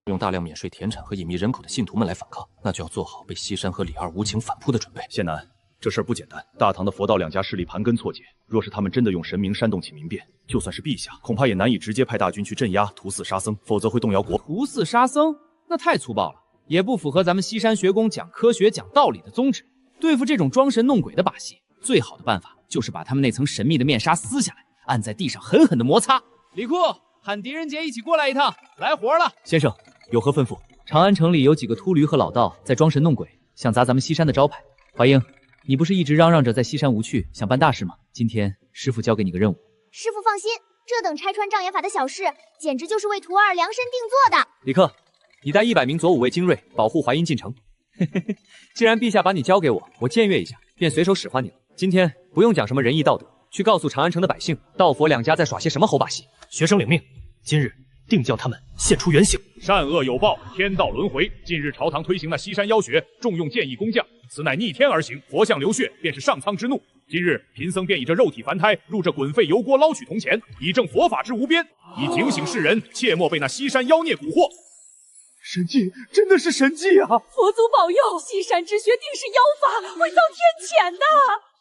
用大量免税田产和隐秘人口的信徒们来反抗，那就要做好被西山和李二无情反扑的准备。县南，这事儿不简单，大唐的佛道2家势力盘根错节，若是他们真的用神明煽动起民变，就算是陛下，恐怕也难以直接派大军去镇压屠寺杀僧，否则会动摇国。屠寺杀僧，那太粗暴了，也不符合咱们西山学宫讲科学、讲道理的宗旨。对付这种装神弄鬼的把戏，最好的办法就是把他们那层神秘的面纱撕下来，按在地上狠狠的摩擦。李库，喊狄仁杰一起过来一趟，来活了。先生，有何吩咐？长安城里有几个秃驴和老道在装神弄鬼，想砸咱们西山的招牌。华英，你不是一直嚷嚷着在西山无趣，想办大事吗？今天师傅交给你个任务。师傅放心，这等拆穿障眼法的小事，简直就是为徒儿量身定做的。李克，你带100名左武卫精锐保护华阴进城。既然陛下把你交给我，我僭越一下，便随手使唤你了。今天不用讲什么仁义道德，去告诉长安城的百姓，道佛2家在耍些什么猴把戏。学生领命，今日定将他们现出原形。善恶有报，天道轮回。近日朝堂推行那西山妖学，重用剑艺工匠，此乃逆天而行，佛像流血，便是上苍之怒。今日贫僧便以这肉体凡胎入这滚沸油锅捞取铜钱，以证佛法之无边，以警醒世人，切莫被那西山妖孽蛊惑。神迹，真的是神迹啊！佛祖保佑，西山之学定是妖法，会遭天谴的。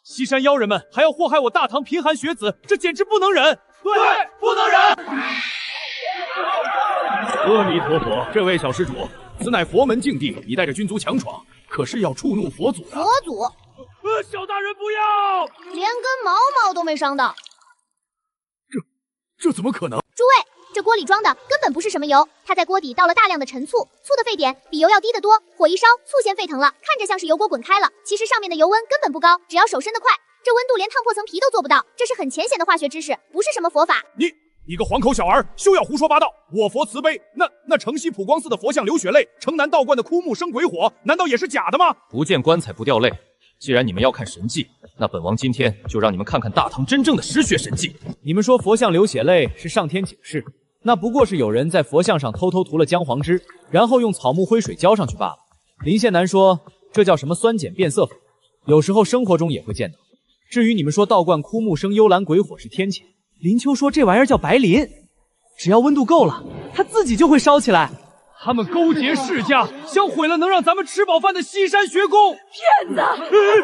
西山妖人们还要祸害我大唐贫寒学子，这简直不能忍！对，不能忍！阿弥陀佛，这位小施主，此乃佛门禁地，你带着军卒强闯，可是要触怒佛祖的。佛祖，小大人不要！连根毛毛都没伤到。这怎么可能？诸位，这锅里装的根本不是什么油，它在锅底倒了大量的陈醋，醋的沸点比油要低得多，火一烧，醋先沸腾了，看着像是油锅滚开了，其实上面的油温根本不高，只要手伸得快，这温度连烫破层皮都做不到，这是很浅显的化学知识，不是什么佛法。你个黄口小儿，休要胡说八道！我佛慈悲，那城西普光寺的佛像流血泪，城南道观的枯木生鬼火，难道也是假的吗？不见棺材不掉泪。既然你们要看神迹，那本王今天就让你们看看大唐真正的实学神迹。你们说佛像流血泪是上天警示，那不过是有人在佛像上偷涂了姜黄汁，然后用草木灰水浇上去罢了。林县男说这叫什么酸碱变色粉，有时候生活中也会见到。至于你们说道观枯木生幽蓝鬼火是天谴，林秋说这玩意儿叫白磷，只要温度够了，它自己就会烧起来。他们勾结世家，想毁了能让咱们吃饱饭的西山学宫。骗子，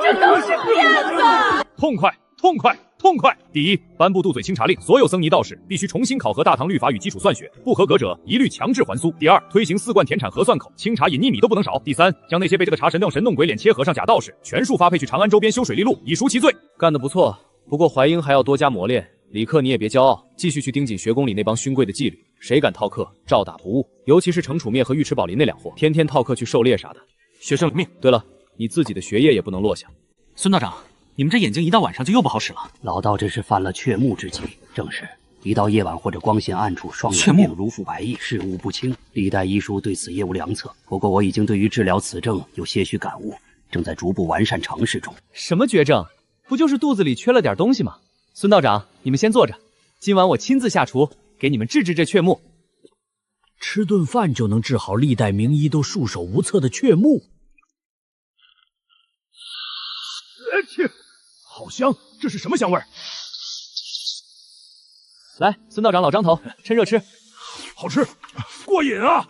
这都是骗子！痛快，痛快！痛快！第一，颁布杜嘴清查令，所有僧尼道士必须重新考核大唐律法与基础算学，不合格者一律强制还俗。第二，推行4贯田产核算口，清查隐匿米都不能少。第三，将那些被这个茶神弄神弄鬼脸切和尚假道士全数发配去长安周边修水利路，以赎其罪。干得不错，不过淮阴还要多加磨练。李克，你也别骄傲，继续去盯紧学宫里那帮勋贵的纪律，谁敢套课，照打不误。尤其是程楚灭和尉迟宝林那两货，天天套课去狩猎啥的，学生领命。对了，你自己的学业也不能落下。孙道长，你们这眼睛一到晚上就又不好使了。老道这是犯了雀目之疾，正是一到夜晚或者光线暗处，双眼便如负白翼，视物不清。历代医书对此业无良策，不过我已经对于治疗此症有些许感悟，正在逐步完善尝试中。什么绝症？不就是肚子里缺了点东西吗？孙道长，你们先坐着，今晚我亲自下厨，给你们治治这雀目。吃顿饭就能治好历代名医都束手无策的雀目？切，好香！这是什么香味？来，孙道长、老张头，趁热吃。好吃，过瘾啊！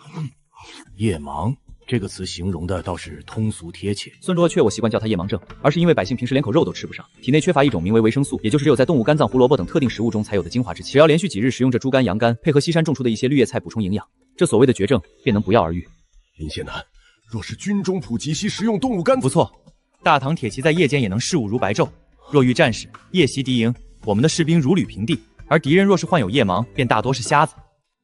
夜盲这个词形容的倒是通俗贴切。孙卓却我习惯叫他夜盲症，而是因为百姓平时连口肉都吃不上，体内缺乏一种名为维生素，也就是只有在动物肝脏、胡萝卜等特定食物中才有的精华之气。只要连续几日食用这猪肝、羊肝，配合西山种出的一些绿叶菜补充营养，这所谓的绝症便能不药而愈。林谢南，若是军中普及习食用动物肝，不错。大唐铁骑在夜间也能视物如白昼，若遇战事，夜袭敌营，我们的士兵如履平地，而敌人若是患有夜盲，便大多是瞎子。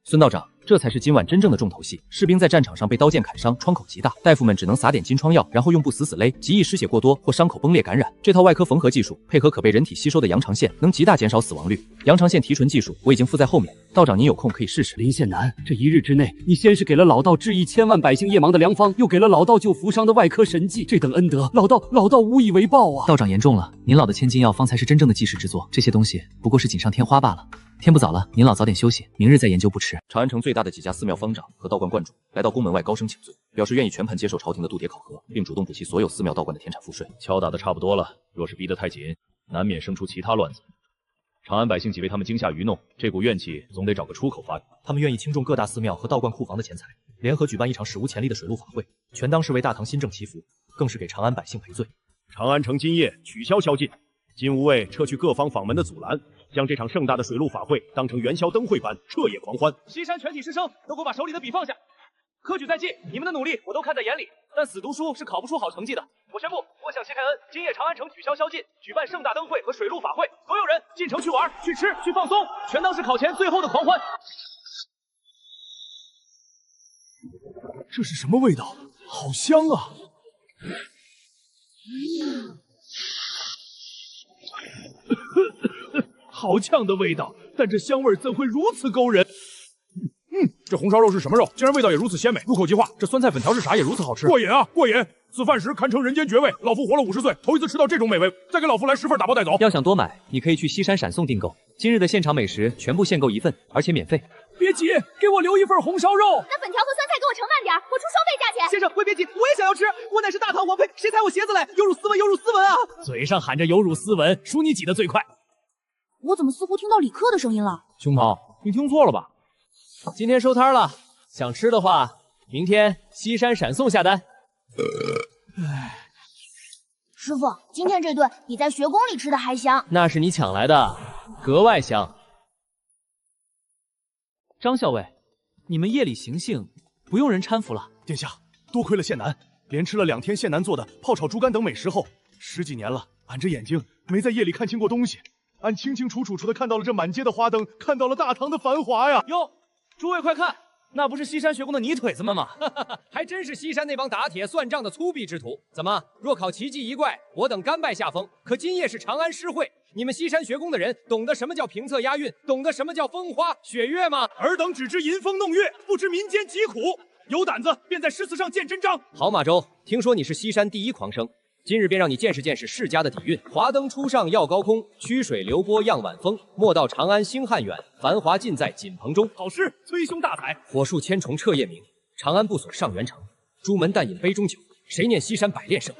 孙道长，这才是今晚真正的重头戏。士兵在战场上被刀剑砍伤，创口极大，大夫们只能撒点金疮药，然后用布死死勒，极易失血过多或伤口崩裂感染。这套外科缝合技术，配合可被人体吸收的羊肠线，能极大减少死亡率。羊肠线提纯技术我已经附在后面，道长您有空可以试试。林献南，这一日之内，你先是给了老道治1000万百姓夜盲的良方，又给了老道救扶伤的外科神技，这等恩德，老道无以为报啊！道长言重了，您老的千金药方才是真正的济世之作，这些东西不过是锦上添花罢了。天不早了，您老早点休息，明日再研究不迟。长安城最大的几家寺庙方丈和道观观主来到宫门外高声请罪，表示愿意全盘接受朝廷的度牒考核，并主动补齐所有寺庙道观的田产赋税。敲打的差不多了，若是逼得太紧，难免生出其他乱子。长安百姓几为他们惊吓愚弄，这股怨气总得找个出口发泄。他们愿意倾重各大寺庙和道观库房的钱财，联合举办一场史无前例的水陆法会，全当是为大唐新政祈福，更是给长安百姓赔罪。长安城今夜取消宵禁，金吾卫撤去各方坊门的阻拦，将这场盛大的水陆法会当成元宵灯会般彻夜狂欢。西山全体师生都给我把手里的笔放下，科举在即，你们的努力我都看在眼里，但死读书是考不出好成绩的。我宣布，我想谢开恩，今夜长安城取消宵禁，举办盛大灯会和水陆法会，所有人进城去玩、去吃、去放松，全当是考前最后的狂欢。这是什么味道？好香啊！好呛的味道，但这香味怎会如此勾人？这红烧肉是什么肉？竟然味道也如此鲜美，入口即化。这酸菜粉条是啥？也如此好吃，过瘾啊，过瘾！此饭食堪称人间绝味，老夫活了50岁，头一次吃到这种美味。再给老夫来10份，打包带走。要想多买，你可以去西山闪送订购，今日的现场美食全部限购1份，而且免费。别急，给我留1份红烧肉。那粉条和酸菜给我盛慢点，我出双倍价钱。先生，别急，我也想要吃，我乃是大唐王妃，谁踩我鞋子来？有辱斯文，有辱斯文啊！嘴上喊着有辱斯文，数你挤得最快。我怎么似乎听到李克的声音了？兄桃，你听错了吧？今天收摊了，想吃的话，明天西山闪送下单。师傅，今天这顿比在学宫里吃的还香。那是你抢来的，格外香。张校尉，你们夜里行刑，不用人搀扶了。殿下，多亏了县男，连吃了2天县男做的泡炒猪肝等美食后，10几年了，俺这眼睛没在夜里看清过东西。俺清清楚楚的看到了这满街的花灯，看到了大唐的繁华呀！哟，诸位快看，那不是西山学宫的泥腿子们吗？还真是西山那帮打铁算账的粗鄙之徒。怎么，若考奇技一怪，我等甘拜下风。可今夜是长安诗会，你们西山学宫的人懂得什么叫平仄押韵，懂得什么叫风花雪月吗？尔等只知吟风弄月，不知民间疾苦。有胆子便在诗词上见真章。好马周，听说你是西山第一狂生。今日便让你见识见识世家的底蕴。华灯初上耀高空，曲水流波漾晚风。莫道长安星汉远，繁华尽在锦棚中。好诗，崔兄大才。火树千重彻夜明，长安不锁上元城。朱门淡饮杯中酒，谁念西山百炼胜？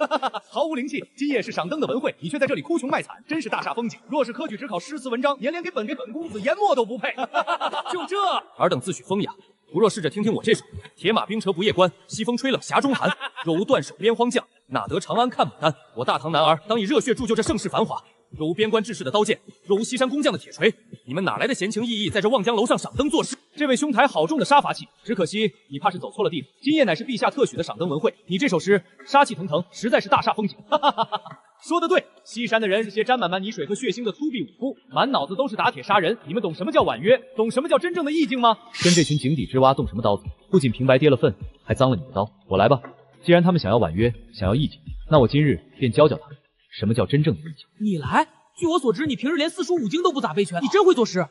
毫无灵气。今夜是赏灯的文会，你却在这里哭穷卖惨，真是大煞风景。若是科举只考诗词文章，连给本公子研墨都不配。就这，尔等自诩风雅，不若试着听听我这首：铁马冰车不夜关，西风吹冷匣中寒。若无断手边荒将，哪得长安看牡丹？我大唐男儿当以热血铸就这盛世繁华。若无边关志士的刀剑，若无西山工匠的铁锤，你们哪来的闲情逸逸在这望江楼上赏灯作诗？这位兄台好重的杀伐气，只可惜你怕是走错了地方。今夜乃是陛下特许的赏灯文会，你这首诗杀气腾腾，实在是大煞风景。哈哈哈哈哈！说得对，西山的人是些沾满泥水和血腥的粗鄙武夫，满脑子都是打铁杀人。你们懂什么叫婉约？懂什么叫真正的意境吗？跟这群井底之蛙动什么刀子？不仅平白跌了份，还脏了你的刀。我来吧，既然他们想要婉约，想要意境，那我今日便教教他们什么叫真正的意境。你来？据我所知，你平日连四书五经都不咋背全，你真会作诗。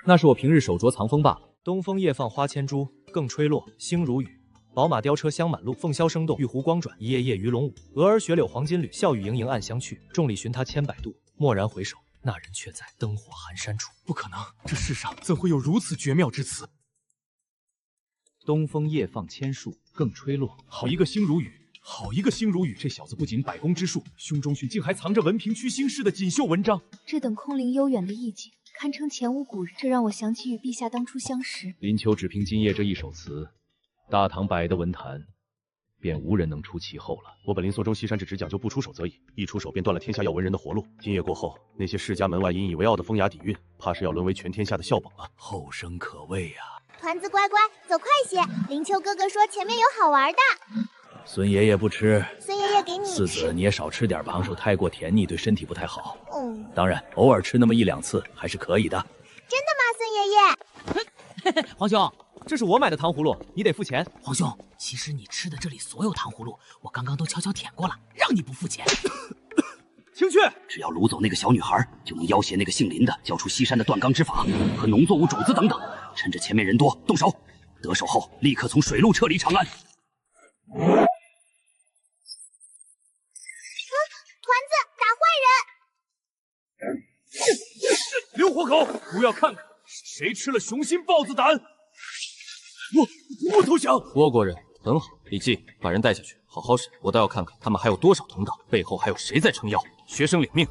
那是我平日手拙藏风罢了。东风夜放花千株，更吹落，星如雨。宝马雕车香满路，凤箫声动，玉壶光转，一夜夜鱼龙舞。蛾儿雪柳黄金缕，笑语盈盈暗香去。众里寻他千百度，蓦然回首，那人却在灯火寒山处。不可能，这世上怎会有如此绝妙之词？东风夜放千树，更吹落。好一个星如雨，好一个星如雨！这小子不仅百工之术，胸中竟还藏着文凭屈星式的锦绣文章。这等空灵悠远的意境，堪称前无古人。这让我想起与陛下当初相识。林丘只凭今夜这一首词，大唐百的文坛便无人能出其后了。我本林肃中西山只讲究不出手则已，一出手便断了天下要文人的活路。今夜过后，那些世家门外引以为傲的风雅底蕴，怕是要沦为全天下的笑柄了。后生可畏啊！团子乖乖，走快些！林丘哥哥说前面有好玩的。孙爷爷不吃，孙爷爷给你四子你也少吃点，榜首太过甜腻，对身体不太好。当然，偶尔吃那么一两次还是可以的。真的吗，孙爷爷？皇兄，这是我买的糖葫芦，你得付钱。皇兄，其实你吃的这里所有糖葫芦，我刚刚都悄悄舔过了，让你不付钱。青雀，只要掳走那个小女孩，就能要挟那个姓林的交出西山的断钢之法和农作物种子等等。趁着前面人多，动手。得手后，立刻从水路撤离长安。团子打坏人！留活口！不要看看谁吃了雄心豹子胆！我不投降！倭国人很好，李记把人带下去，好好审。我倒要看看他们还有多少同道，背后还有谁在撑腰。学生领命。